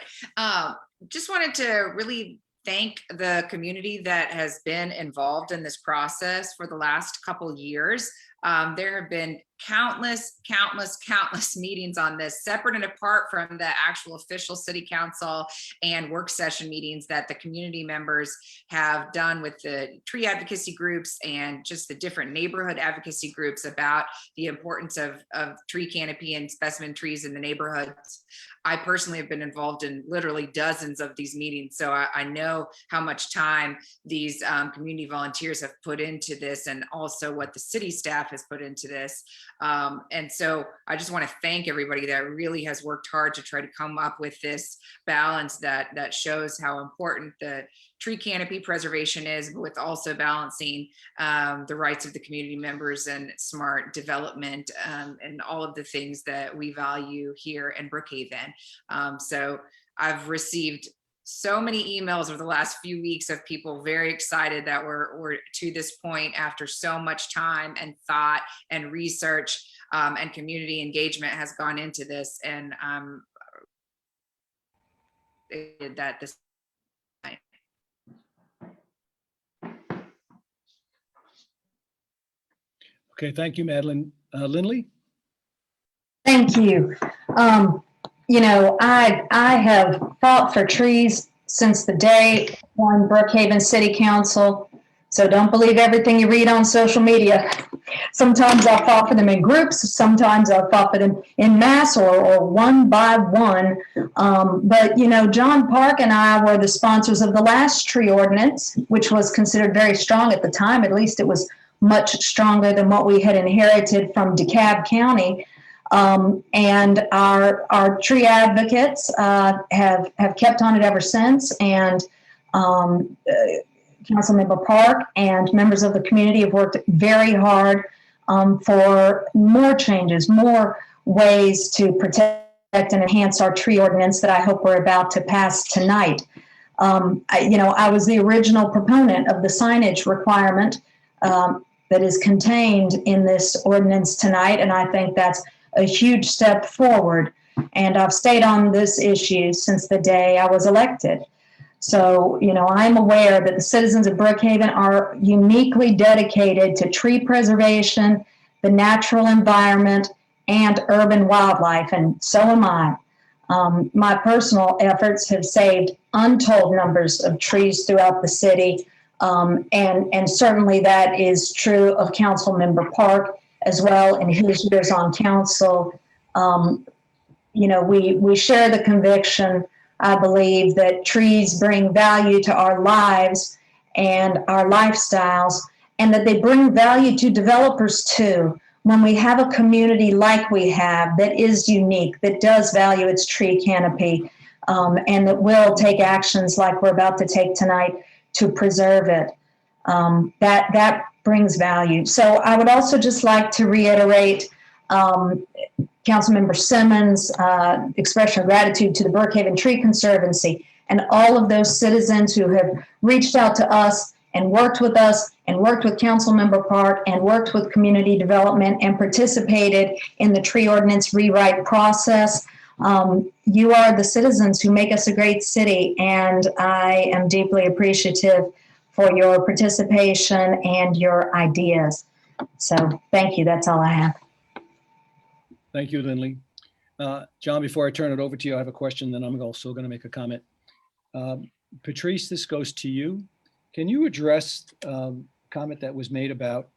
Just wanted to really thank the community that has been involved in this process for the last couple years. There have been countless meetings on this, separate and apart from the actual official city council and work session meetings that the community members have done with the tree advocacy groups and just the different neighborhood advocacy groups about the importance of tree canopy and specimen trees in the neighborhoods. I personally have been involved in literally dozens of these meetings, so I know how much time these community volunteers have put into this, and also what the city staff has put into this. And so I just want to thank everybody that really has worked hard to try to come up with this balance that shows how important the tree canopy preservation is, with also balancing the rights of the community members and smart development and all of the things that we value here in Brookhaven. So I've received so many emails over the last few weeks of people very excited that we're to this point after so much time and thought and research and community engagement has gone into this. And that this. Okay, thank you, Madeline. Lindley? Thank you. You know, I have fought for trees since the day on Brookhaven City Council. So don't believe everything you read on social media. Sometimes I've fought for them in groups. Sometimes I've fought for them in mass or one by one. But, you know, John Park and I were the sponsors of the last tree ordinance, which was considered very strong at the time. At least it was much stronger than what we had inherited from DeKalb County. And our tree advocates have kept on it ever since. And Councilmember Park and members of the community have worked very hard for more changes, more ways to protect and enhance our tree ordinance that I hope we're about to pass tonight. I was the original proponent of the signage requirement that is contained in this ordinance tonight, and I think that's a huge step forward. And I've stayed on this issue since the day I was elected. So, you know, I'm aware that the citizens of Brookhaven are uniquely dedicated to tree preservation, the natural environment, and urban wildlife, and so am I. My personal efforts have saved untold numbers of trees throughout the city, and certainly that is true of Councilmember Park as well in his years on council. You know, we share the conviction, I believe, that trees bring value to our lives and our lifestyles, and that they bring value to developers too. When we have a community like we have that is unique, that does value its tree canopy, and that will take actions like we're about to take tonight to preserve it, that brings value. So I would also just like to reiterate Councilmember Simmons' expression of gratitude to the Brookhaven Tree Conservancy and all of those citizens who have reached out to us and worked with us and worked with Councilmember Park and worked with community development and participated in the tree ordinance rewrite process. You are the citizens who make us a great city, and I am deeply appreciative for your participation and your ideas. So thank you. That's all I have. Thank you, Lindley. John, before I turn it over to you, I have a question, then I'm also going to make a comment. Patrice, this goes to you. Can you address comment that was made about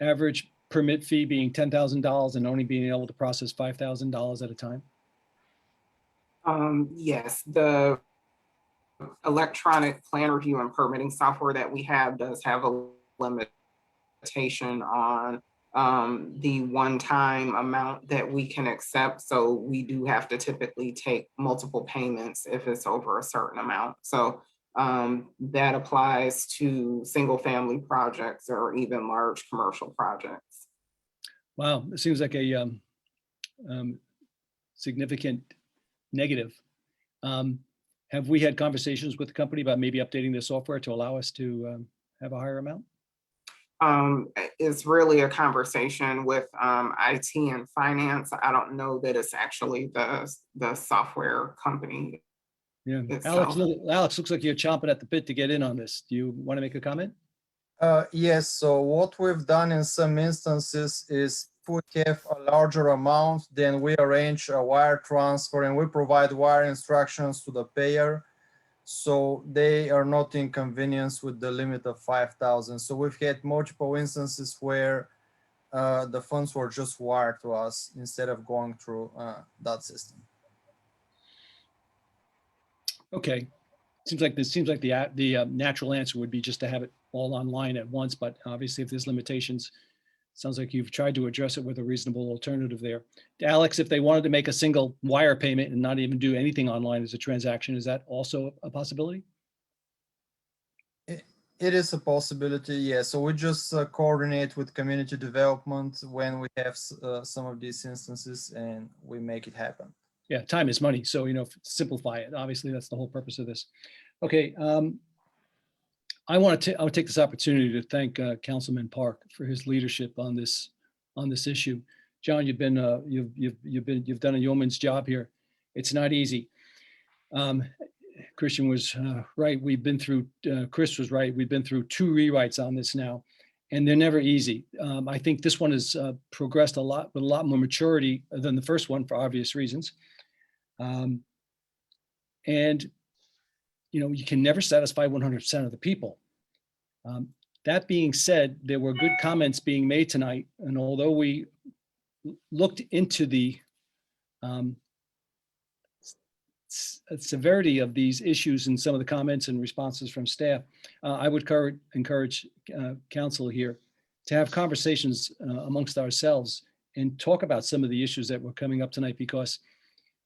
average permit fee being $10,000 and only being able to process $5,000 at a time? Yes, the electronic plan review and permitting software that we have does have a limitation on the one-time amount that we can accept. So we do have to typically take multiple payments if it's over a certain amount. So that applies to single-family projects or even large commercial projects. Wow, it seems like a significant negative. Have we had conversations with the company about maybe updating the software to allow us to have a higher amount? It's really a conversation with IT and finance. I don't know that it's actually the software company. Yeah, itself. Alex, looks like you're chomping at the bit to get in on this. Do you want to make a comment? Yes, so what we've done in some instances is if we have a larger amount, then we arrange a wire transfer and we provide wire instructions to the payer. So they are not inconvenienced with the limit of 5,000. So we've had multiple instances where the funds were just wired to us instead of going through that system. Okay, seems like the natural answer would be just to have it all online at once, but obviously if there's limitations, sounds like you've tried to address it with a reasonable alternative there. Alex, if they wanted to make a single wire payment and not even do anything online as a transaction, is that also a possibility? It is a possibility, yeah. So we just coordinate with community development when we have some of these instances and we make it happen. Yeah, time is money. So, simplify it. Obviously, that's the whole purpose of this. Okay. I want to take this opportunity to thank Councilman Park for his leadership on this issue. John, you've done a yeoman's job here. It's not easy. Christian was right. Chris was right. We've been through 2 rewrites on this now, and they're never easy. I think this one has progressed a lot with a lot more maturity than the first one for obvious reasons. And you can never satisfy 100% of the people. That being said, there were good comments being made tonight, and although we looked into the severity of these issues and some of the comments and responses from staff, I would encourage council here to have conversations amongst ourselves and talk about some of the issues that were coming up tonight, because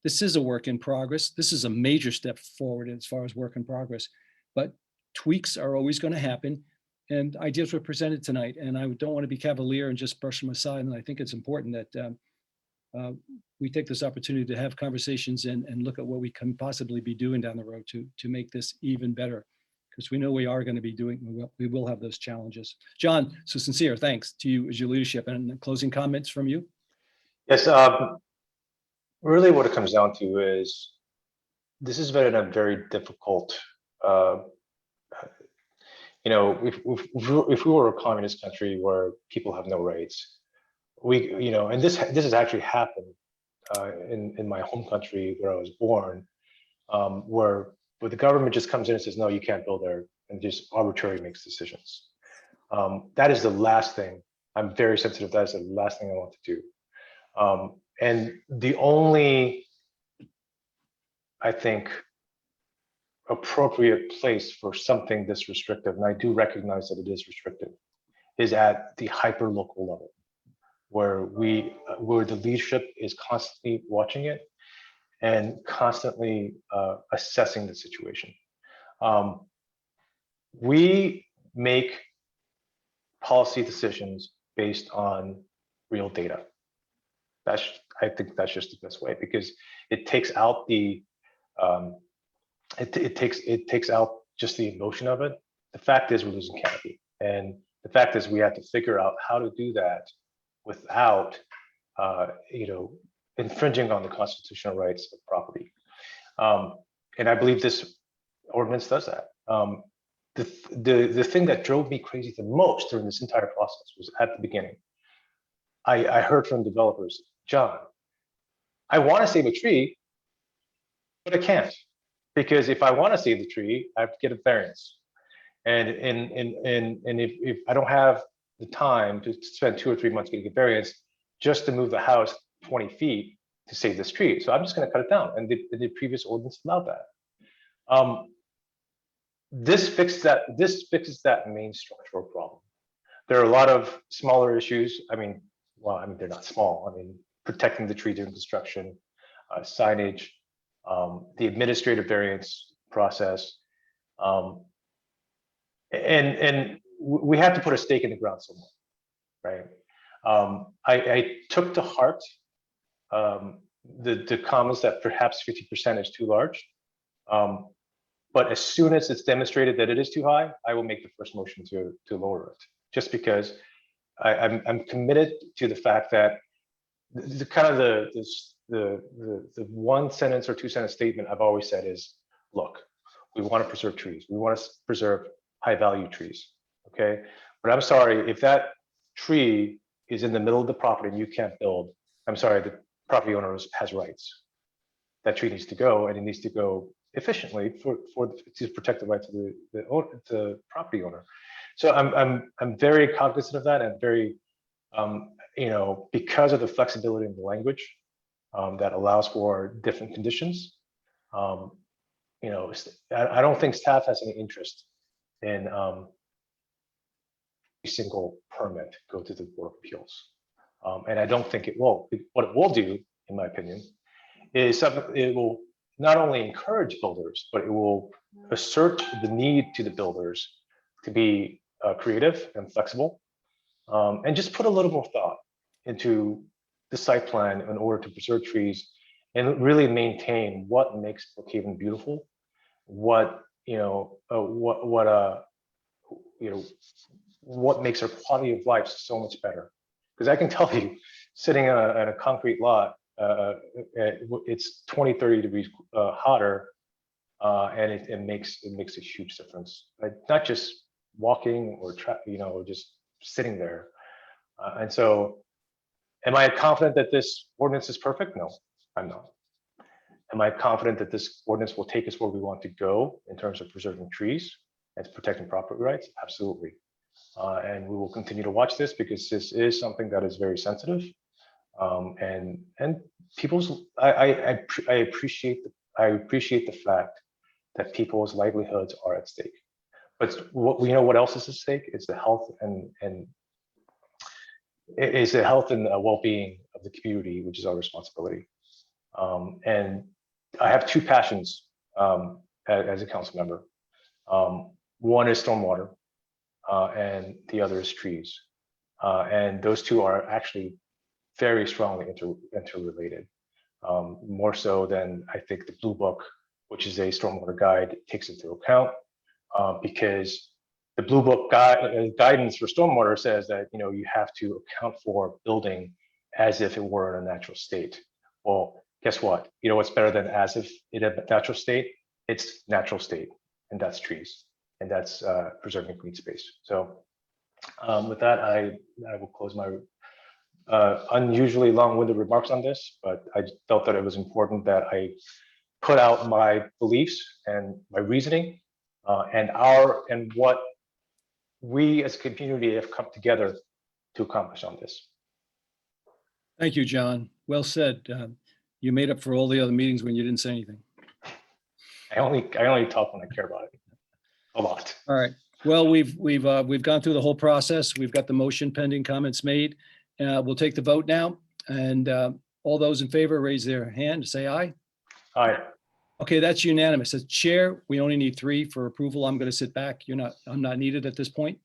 this is a work in progress. This is a major step forward as far as work in progress, but tweaks are always going to happen, and ideas were presented tonight, and I don't want to be cavalier and just brush them aside. And I think it's important that we take this opportunity to have conversations and look at what we can possibly be doing down the road to make this even better, because we know we are going to be we will have those challenges. John, so sincere thanks to you as your leadership, and closing comments from you. Yes, really what it comes down to is this has been a very difficult, if we were a communist country where people have no rights, and this has actually happened in my home country where I was born, where the government just comes in and says, no, you can't build there, and just arbitrarily makes decisions. That is the last thing. I'm very sensitive. That is the last thing I want to do. And the only, I think, appropriate place for something this restrictive, and I do recognize that it is restrictive, is at the hyper local level, where the leadership is constantly watching it and constantly assessing the situation. We make policy decisions based on real data. I think that's just the best way, because it takes out the it takes out just the emotion of it, the fact is we're losing canopy. And the fact is we have to figure out how to do that without, infringing on the constitutional rights of property. And I believe this ordinance does that. The thing that drove me crazy the most during this entire process was at the beginning. I heard from developers, John, I want to save a tree, but I can't, because if I want to save the tree, I have to get a variance. And if I don't have the time to spend 2 or 3 months getting a variance just to move the house 20 feet to save this tree, so I'm just going to cut it down. And the previous ordinance allowed that. This fixes that main structural problem. There are a lot of smaller issues. They're not small. Protecting the tree during construction, signage, the administrative variance process, and we have to put a stake in the ground somewhere, right? I took to heart the comments that perhaps 50% is too large, but as soon as it's demonstrated that it is too high, I will make the first motion to lower it, just because I'm committed to the fact that the 1 sentence or 2 sentence statement I've always said is, look, we want to preserve trees. We want to preserve high value trees. Okay. But I'm sorry, if that tree is in the middle of the property and you can't build, I'm sorry, the property owner has rights. That tree needs to go, and it needs to go efficiently to protect the rights of the property owner. So I'm very cognizant of that, and very, because of the flexibility in the language that allows for different conditions. I don't think staff has any interest in a single permit go to the Board of Appeals, and I don't think it will. What it will do, in my opinion, is it will not only encourage builders, but it will assert the need to the builders to be creative and flexible, and just put a little more thought into the site plan in order to preserve trees and really maintain what makes Brookhaven beautiful, what makes our quality of life so much better. Because I can tell you, sitting on a concrete lot, it's 20, 30 degrees hotter, and it makes a huge difference. Not just walking or just sitting there. And so, am I confident that this ordinance is perfect? No, I'm not. Am I confident that this ordinance will take us where we want to go in terms of preserving trees and protecting property rights? Absolutely. And we will continue to watch this, because this is something that is very sensitive. And people's, I appreciate the fact that people's livelihoods are at stake. But what else is at stake? It's the health and well-being of the community, which is our responsibility. And I have 2 passions as a council member. One is stormwater, and the other is trees. And those 2 are actually very strongly interrelated, more so than I think the Blue Book, which is a stormwater guide, takes into account, because the Blue Book guidance for stormwater says that you have to account for building as if it were in a natural state. Well, guess what? What's better than as if in a natural state? It's natural state, and that's trees, and that's preserving green space. So with that, I will close my unusually long-winded remarks on this, but I felt that it was important that I put out my beliefs and my reasoning, and what we as a community have come together to accomplish on this. Thank you, John. Well said. You made up for all the other meetings when you didn't say anything. I only talk when I care about it. A lot. All right. Well, we've gone through the whole process. We've got the motion pending, comments made. We'll take the vote now, and all those in favor raise their hand, say aye. Aye. Okay, that's unanimous. As chair, we only need 3 for approval. I'm going to sit back. I'm not needed at this point.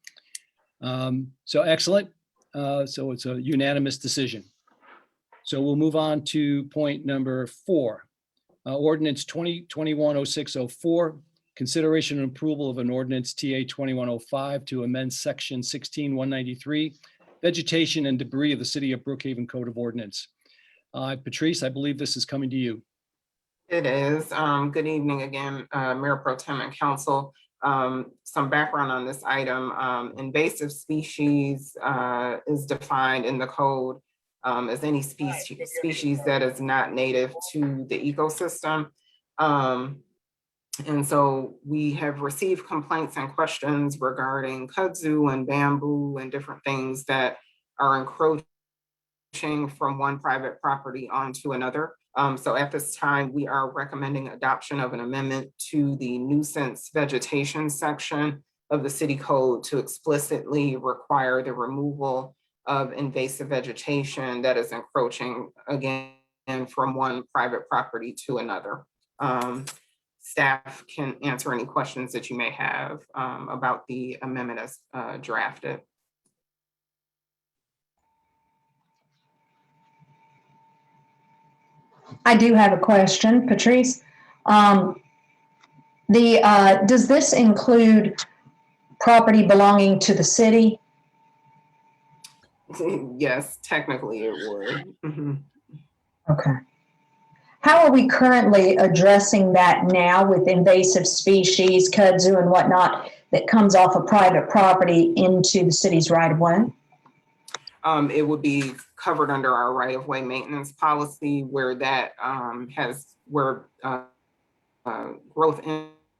So excellent. So it's a unanimous decision. So we'll move on to point number 4. Ordinance 2021-0604, consideration and approval of an ordinance TA 2105 to amend section 16193, vegetation and debris of the City of Brookhaven Code of Ordinance. Patrice, I believe this is coming to you. It is. Good evening again, Mayor Pro Tem and Council. Some background on this item. Invasive species is defined in the code as any species that is not native to the ecosystem. And so we have received complaints and questions regarding kudzu and bamboo and different things that are encroaching from one private property onto another. So at this time, we are recommending adoption of an amendment to the nuisance vegetation section of the city code to explicitly require the removal of invasive vegetation that is encroaching again from one private property to another. Staff can answer any questions that you may have about the amendment as drafted. I do have a question, Patrice. Does this include property belonging to the city? Yes, technically it would. Mhm. Okay. How are we currently addressing that now with invasive species, kudzu and whatnot, that comes off of private property into the city's right of way? It would be covered under our right-of-way maintenance policy where that growth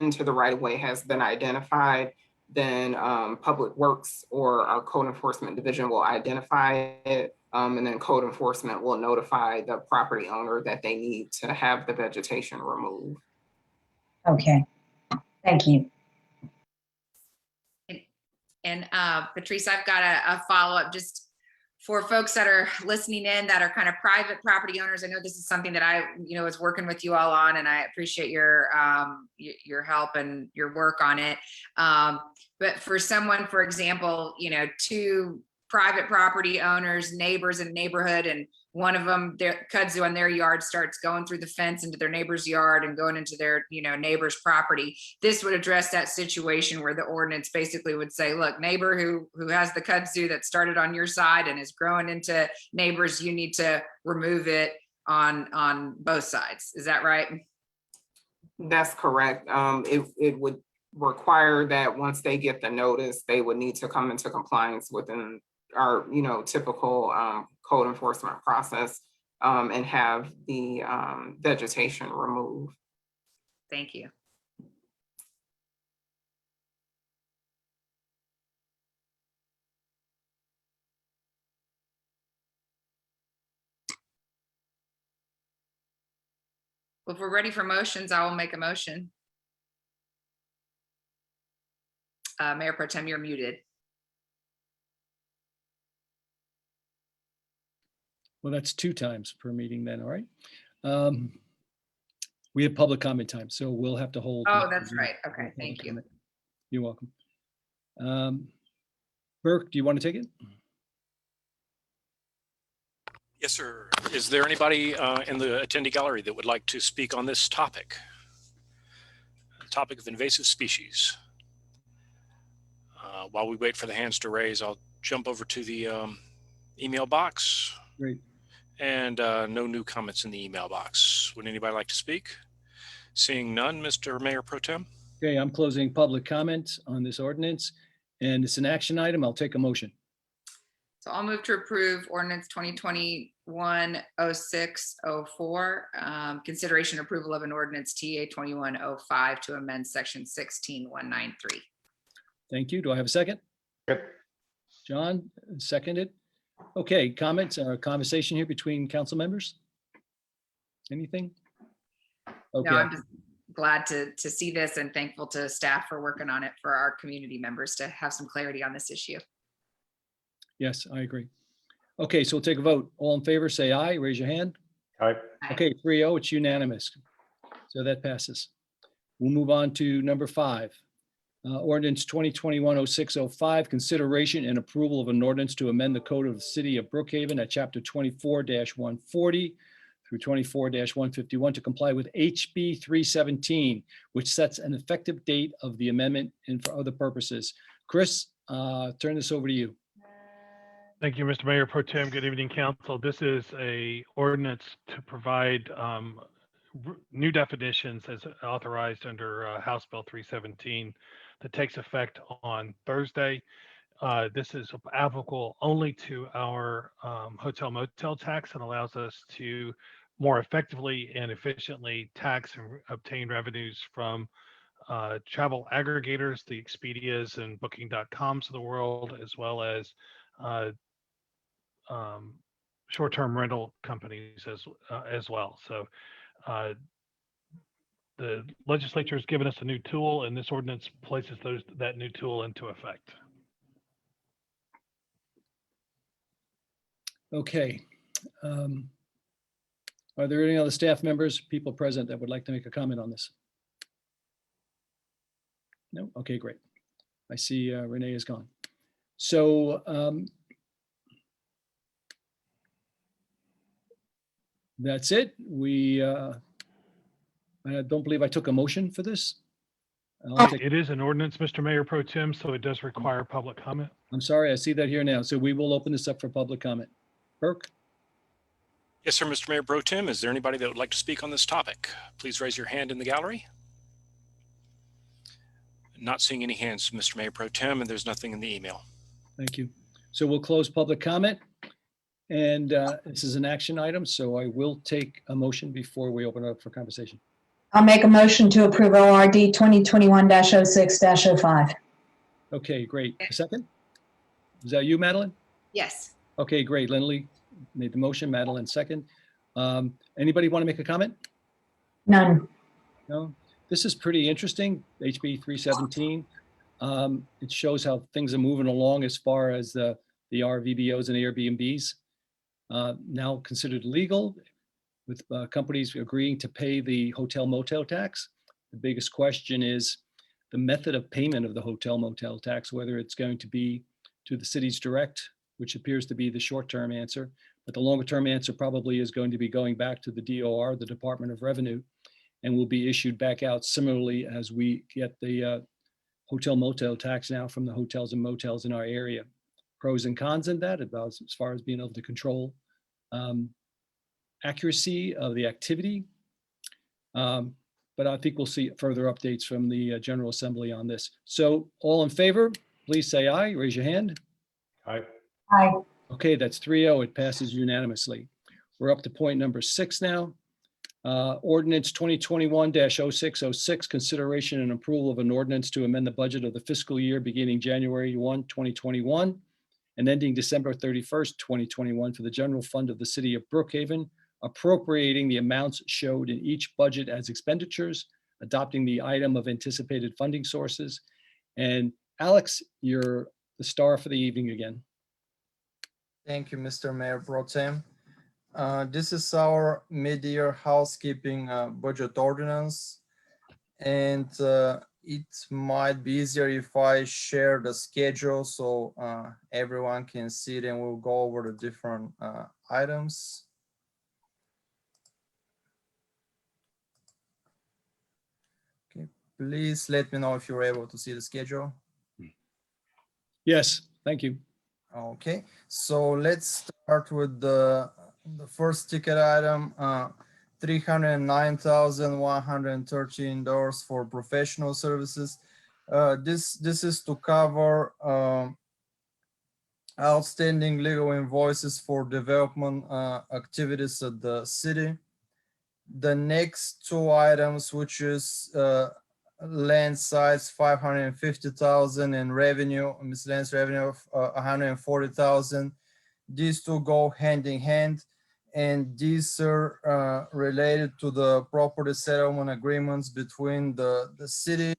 into the right-of-way has been identified. Then Public Works or our Code Enforcement Division will identify it. And then Code Enforcement will notify the property owner that they need to have the vegetation removed. Okay, thank you. And Patrice, I've got a follow-up just for folks that are listening in that are kind of private property owners. I know this is something that I, was working with you all on, and I appreciate your help and your work on it. But for someone, for example, two private property owners, neighbors in a neighborhood, and one of them, their kudzu on their yard starts going through the fence into their neighbor's yard and going into their, neighbor's property. This would address that situation where the ordinance basically would say, look, neighbor who has the kudzu that started on your side and is growing into neighbors, you need to remove it on both sides. Is that right? That's correct. It would require that once they get the notice, they would need to come into compliance within our, typical code enforcement process and have the vegetation removed. Thank you. Well, if we're ready for motions, I will make a motion. Mayor Pro Tem, you're muted. Well, that's 2 times per meeting then, all right? We have public comment time, so we'll have to hold. Oh, that's right. Okay, thank you. You're welcome. Burke, do you want to take it? Yes, sir. Is there anybody in the attendee gallery that would like to speak on this topic? The topic of invasive species. While we wait for the hands to raise, I'll jump over to the email box. Great. And no new comments in the email box. Would anybody like to speak? Seeing none, Mr. Mayor Pro Tem. Okay, I'm closing public comment on this ordinance, and it's an action item. I'll take a motion. So I'll move to approve ordinance 2021-0604, consideration approval of an ordinance TA 2105 to amend section 16193. Thank you. Do I have a second? Good. John, seconded. Okay, comments or conversation here between council members? Anything? Okay. No, I'm just glad to see this and thankful to staff for working on it for our community members to have some clarity on this issue. Yes, I agree. Okay, so we'll take a vote. All in favor, say aye. Raise your hand. Aye. Okay, 3-0, it's unanimous. So that passes. We'll move on to number 5. Ordinance 2021-0605, consideration and approval of an ordinance to amend the code of the City of Brookhaven at Chapter 24-140, through 24-151 to comply with HB 317, which sets an effective date of the amendment and for other purposes. Chris, turn this over to you. Thank you, Mr. Mayor Pro Tem. Good evening, council. This is a ordinance to provide new definitions as authorized under House Bill 317 that takes effect on Thursday. This is applicable only to our hotel motel tax and allows us to more effectively and efficiently tax and obtain revenues from travel aggregators, the Expedias and Booking.coms of the world, as well as short-term rental companies as well. So the legislature has given us a new tool, and this ordinance places that new tool into effect. Okay. Are there any other staff members, people present that would like to make a comment on this? No? Okay, great. I see Renee is gone. So that's it. I don't believe I took a motion for this. It is an ordinance, Mr. Mayor Pro Tem, so it does require public comment. I'm sorry, I see that here now. So we will open this up for public comment. Burke? Yes, sir, Mr. Mayor Pro Tem. Is there anybody that would like to speak on this topic? Please raise your hand in the gallery. Not seeing any hands, Mr. Mayor Pro Tem, and there's nothing in the email. Thank you. So we'll close public comment. And this is an action item, so I will take a motion before we open it up for conversation. I'll make a motion to approve ORD 2021-06-05. Okay, great. A second? Is that you, Madeline? Yes. Okay, great. Lindley made the motion, Madeline second. Anybody want to make a comment? None. No? This is pretty interesting, HB 317. It shows how things are moving along as far as the RVBOs and Airbnbs. Now considered legal, with companies agreeing to pay the hotel motel tax. The biggest question is the method of payment of the hotel motel tax, whether it's going to be to the city's direct, which appears to be the short-term answer, but the longer-term answer probably is going to be going back to the DOR, the Department of Revenue, and will be issued back out similarly as we get the hotel motel tax now from the hotels and motels in our area. Pros and cons in that, about as far as being able to control accuracy of the activity. But I think we'll see further updates from the General Assembly on this. So all in favor, please say aye, raise your hand. Aye. Aye. Okay, that's 3-0, it passes unanimously. We're up to point number 6 now. Ordinance 2021-0606, consideration and approval of an ordinance to amend the budget of the fiscal year beginning January 1, 2021 and ending December 31st, 2021 for the general fund of the city of Brookhaven, appropriating the amounts showed in each budget as expenditures, adopting the item of anticipated funding sources. And Alex, you're the star for the evening again. Thank you, Mr. Mayor Pro Tem. This is our mid-year housekeeping budget ordinance. And it might be easier if I share the schedule so everyone can see it and we'll go over the different items. Okay, please let me know if you're able to see the schedule. Yes, thank you. Okay, so let's start with the first ticket item, $309,113 for professional services. This is to cover outstanding legal invoices for development activities at the city. The next two items, which is land sites, 550,000 and revenue, miscellaneous revenue of 140,000. These two go hand in hand, and these are related to the property settlement agreements between the city,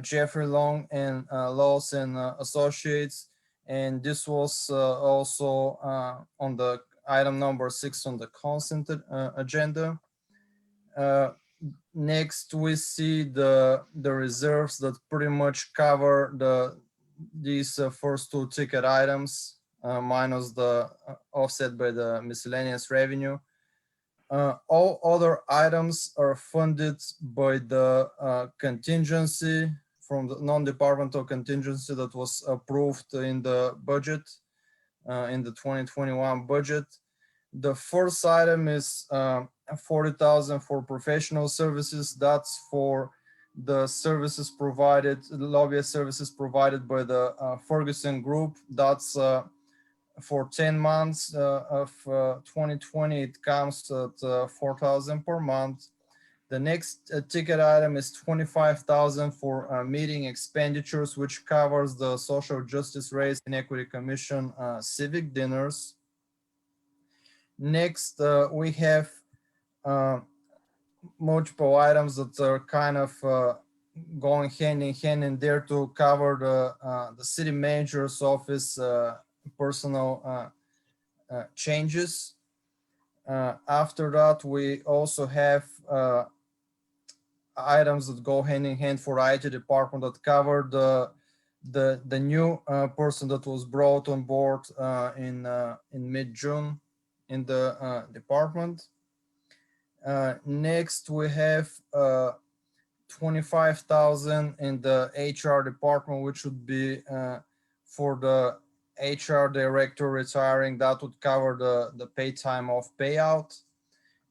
Jeffrey Long and Laws and Associates. And this was also on the item number 6 on the consent agenda. Next, we see the reserves that pretty much cover these first two ticket items, minus the offset by the miscellaneous revenue. All other items are funded by the contingency from the non-departmental contingency that was approved in the budget, in the 2021 budget. The first item is 40,000 for professional services. That's for the services provided, the lobbyist services provided by the Ferguson Group. That's for 10 months of 2020. It comes at 4,000 per month. The next ticket item is 25,000 for meeting expenditures, which covers the Social Justice Race and Equity Commission civic dinners. Next, we have multiple items that are kind of going hand in hand in there to cover the city manager's office personal changes. After that, we also have items that go hand in hand for IT department that cover the new person that was brought on board in mid-June in the department. Next, we have 25,000 in the HR department, which would be for the HR director retiring. That would cover the pay time off payout.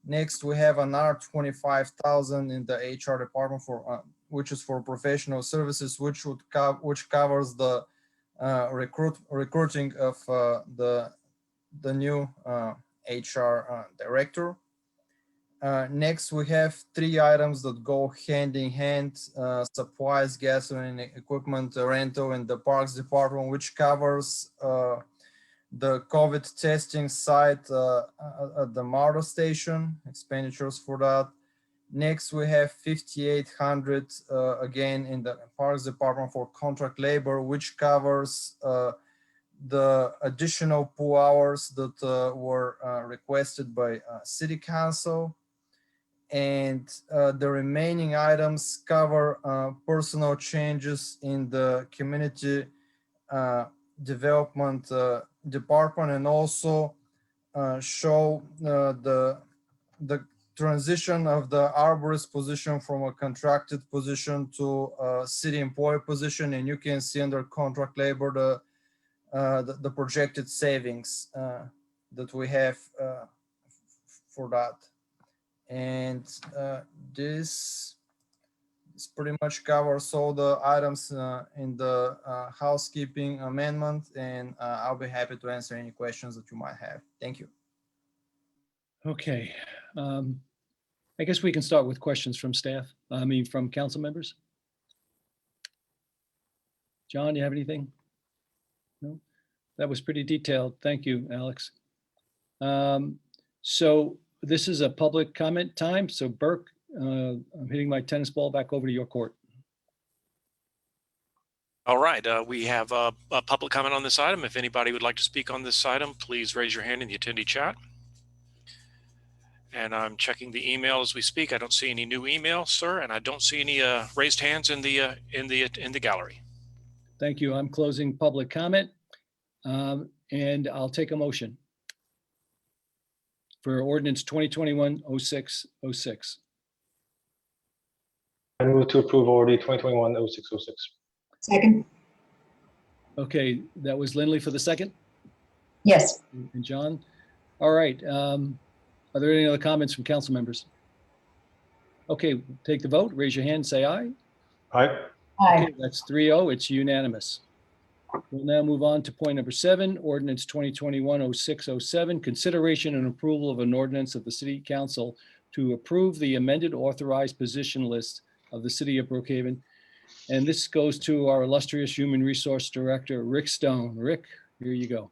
Next, we have another 25,000 in the HR department for which is for professional services, which covers the recruiting of the new HR director. Next, we have three items that go hand in hand: supplies, gasoline, equipment rental in the Parks Department, which covers the COVID testing site at the MARTA station, expenditures for that. Next, we have 5,800 again in the Parks Department for contract labor, which covers the additional pool hours that were requested by City Council. And the remaining items cover personal changes in the community development department, and also show the transition of the arborist position from a contracted position to a city employee position. And you can see under contract labor the projected savings that we have for that. And this pretty much covers all the items in the housekeeping amendment, and I'll be happy to answer any questions that you might have. Thank you. Okay. I guess we can start with questions from staff, from council members. John, you have anything? No? That was pretty detailed. Thank you, Alex. So this is a public comment time. So Burke, I'm hitting my tennis ball back over to your court. All right, we have a public comment on this item. If anybody would like to speak on this item, please raise your hand in the attendee chat. And I'm checking the email as we speak. I don't see any new email, sir, and I don't see any raised hands in the gallery. Thank you. I'm closing public comment, and I'll take a motion for ordinance 2021-06-06. I move to approve order 2021-06-06. Second. Okay, that was Lindley for the second? Yes. And John? All right. Are there any other comments from council members? Okay, take the vote. Raise your hand, say aye. Aye. Aye. Okay, that's 3-0. It's unanimous. We'll now move on to point number 7, ordinance 2021-06-07, consideration and approval of an ordinance of the City Council to approve the amended authorized position list of the City of Brookhaven. And this goes to our illustrious Human Resource Director, Rick Stone. Rick, here you go.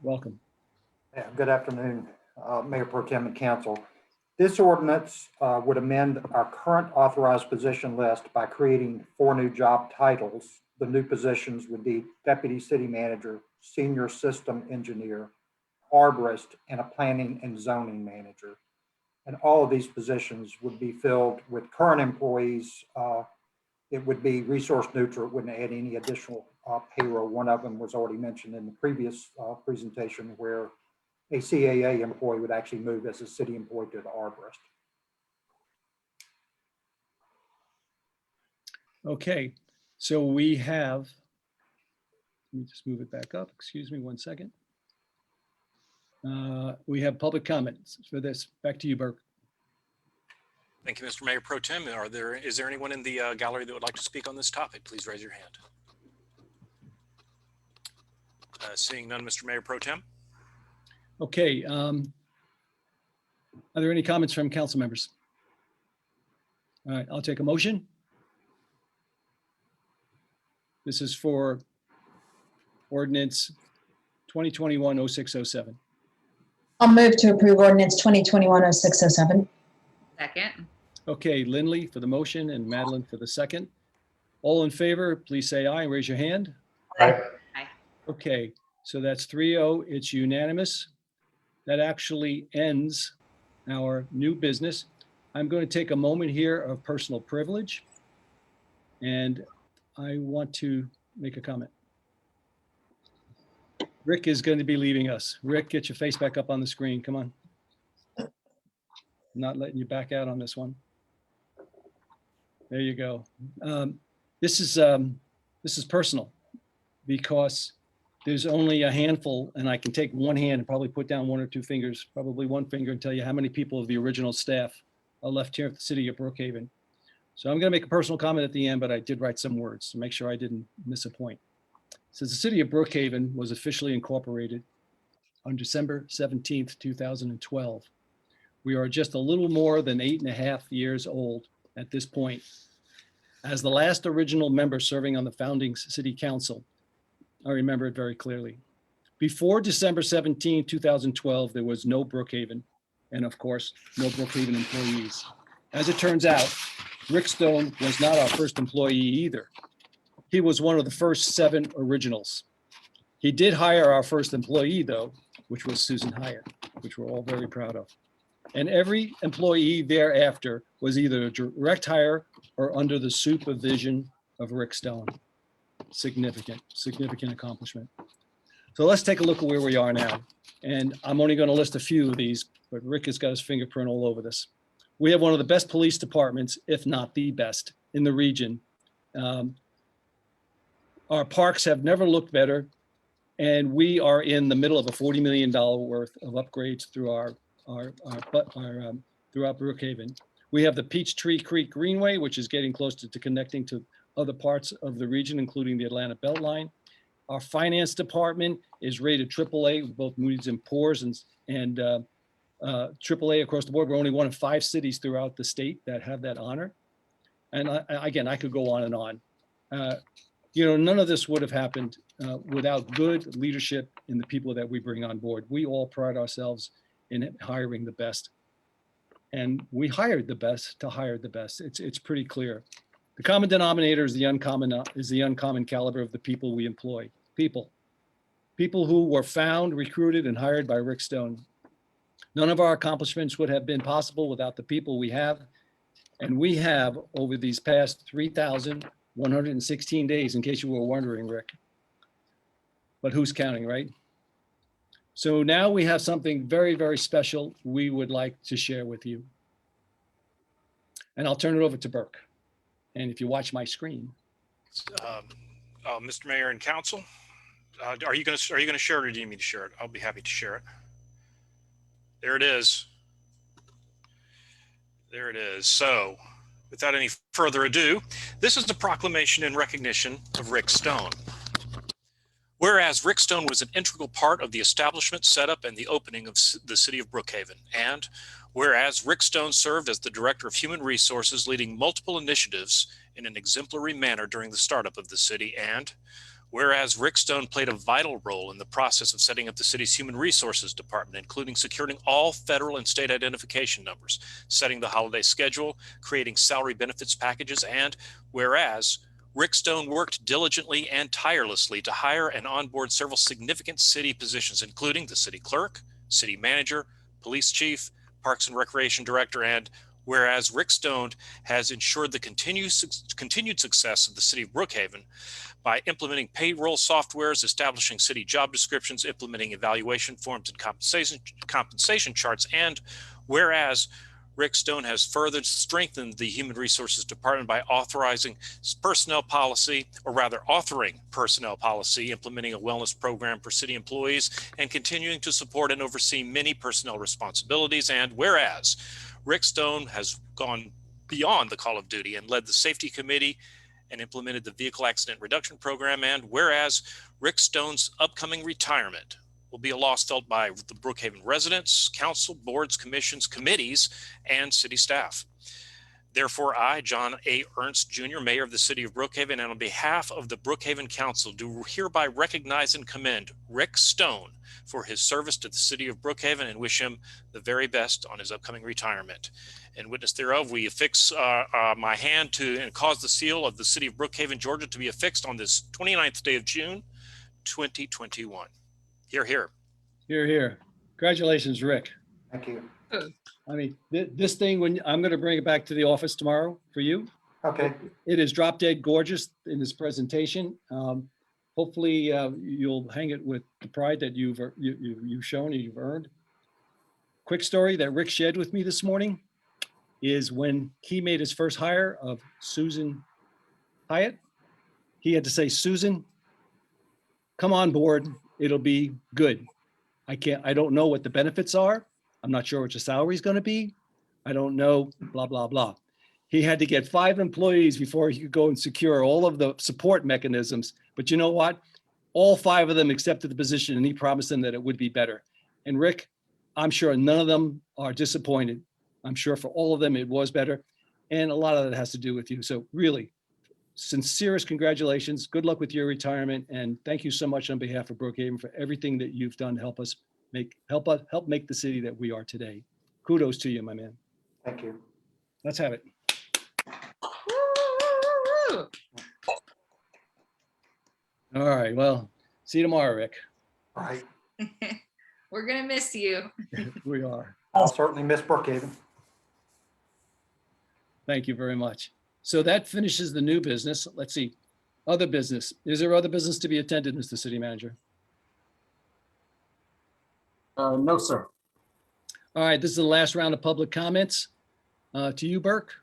Welcome. Yeah, good afternoon, Mayor Pro Tem and Council. This ordinance would amend our current authorized position list by creating 4 new job titles. The new positions would be Deputy City Manager, Senior System Engineer, Arborist, and a Planning and Zoning Manager. And all of these positions would be filled with current employees. It would be resource neutral. It wouldn't add any additional payroll. One of them was already mentioned in the previous presentation, where a CAA employee would actually move as a city employee to the arborist. Okay, so we have, let me just move it back up. Excuse me 1 second. We have public comments for this. Back to you, Burke. Thank you, Mr. Mayor Pro Tem. Is there anyone in the gallery that would like to speak on this topic? Please raise your hand. Seeing none, Mr. Mayor Pro Tem. Okay. Are there any comments from council members? All right, I'll take a motion. This is for ordinance 2021-0607. I'll move to approve ordinance 2021-0607. Second. Okay, Lindley for the motion and Madeline for the second. All in favor, please say aye and raise your hand. Aye. Okay, so that's 3-0. It's unanimous. That actually ends our new business. I'm going to take a moment here of personal privilege, and I want to make a comment. Rick is going to be leaving us. Rick, get your face back up on the screen. Come on. I'm not letting you back out on this one. There you go. This is personal, because there's only a handful, and I can take one hand and probably put down one or two fingers, probably one finger, and tell you how many people of the original staff are left here at the city of Brookhaven. So I'm going to make a personal comment at the end, but I did write some words to make sure I didn't miss a point. Since the city of Brookhaven was officially incorporated on December 17th, 2012, we are just a little more than 8.5 years old at this point. As the last original member serving on the founding city council, I remember it very clearly. Before December 17, 2012, there was no Brookhaven, and of course, no Brookhaven employees. As it turns out, Rick Stone was not our first employee either. He was one of the first 7 originals. He did hire our first employee, though, which was Susan Hyatt, which we're all very proud of. And every employee thereafter was either a direct hire or under the supervision of Rick Stone. Significant accomplishment. So let's take a look at where we are now. And I'm only going to list a few of these, but Rick has got his fingerprint all over this. We have one of the best police departments, if not the best, in the region. Our parks have never looked better, and we are in the middle of a $40 million worth of upgrades throughout Brookhaven. We have the Peachtree Creek Greenway, which is getting closer to connecting to other parts of the region, including the Atlanta Beltline. Our finance department is rated AAA with both Moody's and Poor's and AAA across the board. We're only one of 5 cities throughout the state that have that honor. And again, I could go on and on. None of this would have happened without good leadership in the people that we bring on board. We all pride ourselves in hiring the best. And we hired the best to hire the best. It's pretty clear. The common denominator is the uncommon caliber of the people we employ. People who were found, recruited, and hired by Rick Stone. None of our accomplishments would have been possible without the people we have. And we have, over these past 3,116 days, in case you were wondering, Rick. But who's counting, right? So now we have something very, very special we would like to share with you. And I'll turn it over to Burke. And if you watch my screen. Mr. Mayor and Council, are you going to share it, or do you need me to share it? I'll be happy to share it. There it is. There it is. So without any further ado, this is a proclamation in recognition of Rick Stone. Whereas Rick Stone was an integral part of the establishment, setup, and the opening of the city of Brookhaven, and whereas Rick Stone served as the Director of Human Resources, leading multiple initiatives in an exemplary manner during the startup of the city, and whereas Rick Stone played a vital role in the process of setting up the city's Human Resources Department, including securing all federal and state identification numbers, setting the holiday schedule, creating salary benefits packages, and whereas Rick Stone worked diligently and tirelessly to hire and onboard several significant city positions, including the city clerk, city manager, police chief, Parks and Recreation Director, and whereas Rick Stone has ensured the continued success of the city of Brookhaven by implementing payroll softwares, establishing city job descriptions, implementing evaluation forms and compensation charts, and whereas Rick Stone has further strengthened the Human Resources Department by authoring personnel policy, implementing a wellness program for city employees, and continuing to support and oversee many personnel responsibilities. And whereas Rick Stone has gone beyond the call of duty and led the safety committee and implemented the vehicle accident reduction program. And whereas Rick Stone's upcoming retirement will be a loss felt by the Brookhaven residents, council, boards, commissions, committees, and city staff. Therefore, I, John A. Ernst Jr., Mayor of the City of Brookhaven, and on behalf of the Brookhaven Council, do hereby recognize and commend Rick Stone for his service to the City of Brookhaven and wish him the very best on his upcoming retirement. In witness thereof, we affix my hand to and cause the seal of the City of Brookhaven, Georgia, to be affixed on this 29th day of June, 2021. Hear, hear. Hear, hear. Congratulations, Rick. Thank you. I mean, this thing, when I'm going to bring it back to the office tomorrow for you. Okay. It is drop dead gorgeous in this presentation. Hopefully you'll hang it with the pride that you've shown and you've earned. Quick story that Rick shared with me this morning is when he made his first hire of Susan Hyatt, he had to say, Susan, come on board. It'll be good. I don't know what the benefits are. I'm not sure what your salary is going to be. I don't know, blah, blah, blah. He had to get 5 employees before he could go and secure all of the support mechanisms. But you know what? All 5 of them accepted the position and he promised them that it would be better. And Rick, I'm sure none of them are disappointed. I'm sure for all of them, it was better. And a lot of that has to do with you. So really, sincerest congratulations. Good luck with your retirement. And thank you so much on behalf of Brookhaven for everything that you've done to help make the city that we are today. Kudos to you, my man. Thank you. Let's have it. Woo! All right. Well, see you tomorrow, Rick. All right. We're gonna miss you. We are. I'll certainly miss Brookhaven. Thank you very much. So that finishes the new business. Let's see. Other business. Is there other business to be attended, Mr. City Manager? No, sir. All right. This is the last round of public comments. To you, Burke.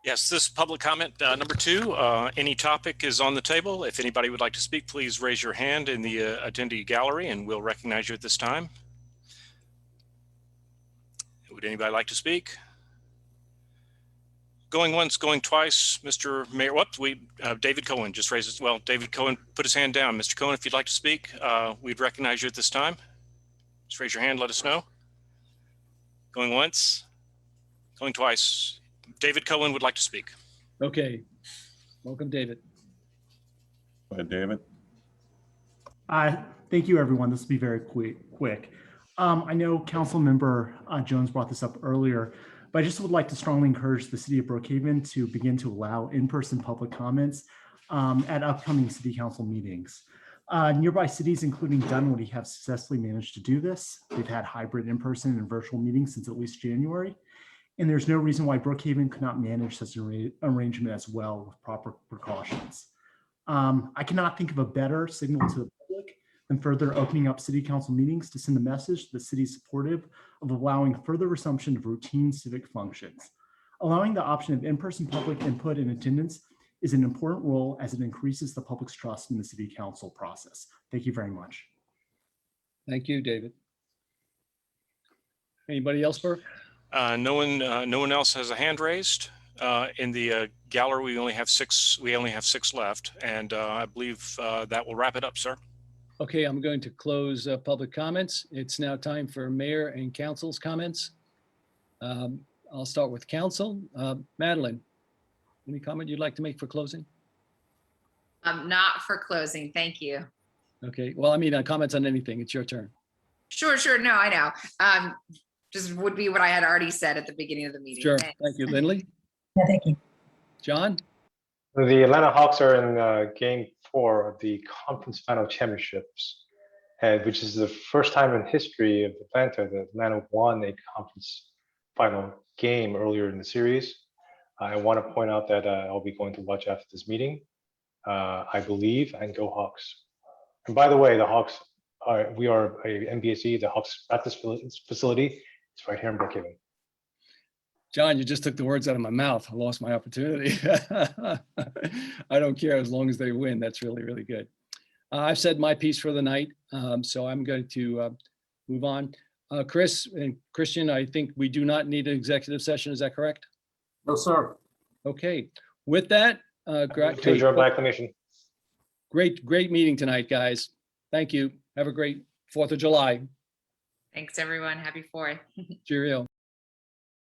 Yes, this is public comment number 2. Any topic is on the table. If anybody would like to speak, please raise your hand in the attendee gallery and we'll recognize you at this time. Would anybody like to speak? Going once, going twice, Mr. Mayor. Whoops, David Cohen just raised his, well, David Cohen put his hand down. Mr. Cohen, if you'd like to speak, we'd recognize you at this time. Just raise your hand, let us know. Going once, going twice. David Cohen would like to speak. Okay. Welcome, David. Go ahead, David. Thank you, everyone. This will be very quick. I know Council Member Jones brought this up earlier, but I just would like to strongly encourage the City of Brookhaven to begin to allow in-person public comments at upcoming City Council meetings. Nearby cities, including Dunwoody, have successfully managed to do this. They've had hybrid in-person and virtual meetings since at least January. And there's no reason why Brookhaven could not manage such an arrangement as well with proper precautions. I cannot think of a better signal to the public than further opening up City Council meetings to send a message that the city is supportive of allowing further resumption of routine civic functions. Allowing the option of in-person public input and attendance is an important role as it increases the public's trust in the City Council process. Thank you very much. Thank you, David. Anybody else, Burke? No one else has a hand raised. In the gallery, we only have 6 left, and I believe that will wrap it up, sir. Okay, I'm going to close public comments. It's now time for mayor and council's comments. I'll start with council. Madeline, any comment you'd like to make for closing? Not for closing, thank you. Okay, well, I mean, comments on anything. It's your turn. Sure, no, I know. Just would be what I had already said at the beginning of the meeting. Sure, Thanks. thank you. Lindley? Yeah, thank you. John? The Atlanta Hawks are in Game 4 of the Conference Final Championships, which is the first time in history of Atlanta that Atlanta won a conference final game earlier in the series. I want to point out that I'll be going to watch after this meeting, I believe, and go Hawks. And by the way, the Hawks we are a NBSE, the Hawks practice facility. It's right here in Brookhaven. John, you just took the words out of my mouth. I lost my opportunity. I don't care as long as they win. That's really, really good. I've said my piece for the night, so I'm going to move on. Chris and Christian, I think we do not need an executive session. Is that correct? No, sir. Okay. With that, To adjourn by acclamation. great meeting tonight, guys. Thank you. Have a great 4th of July. Thanks, everyone. Happy 4th. Cheerio.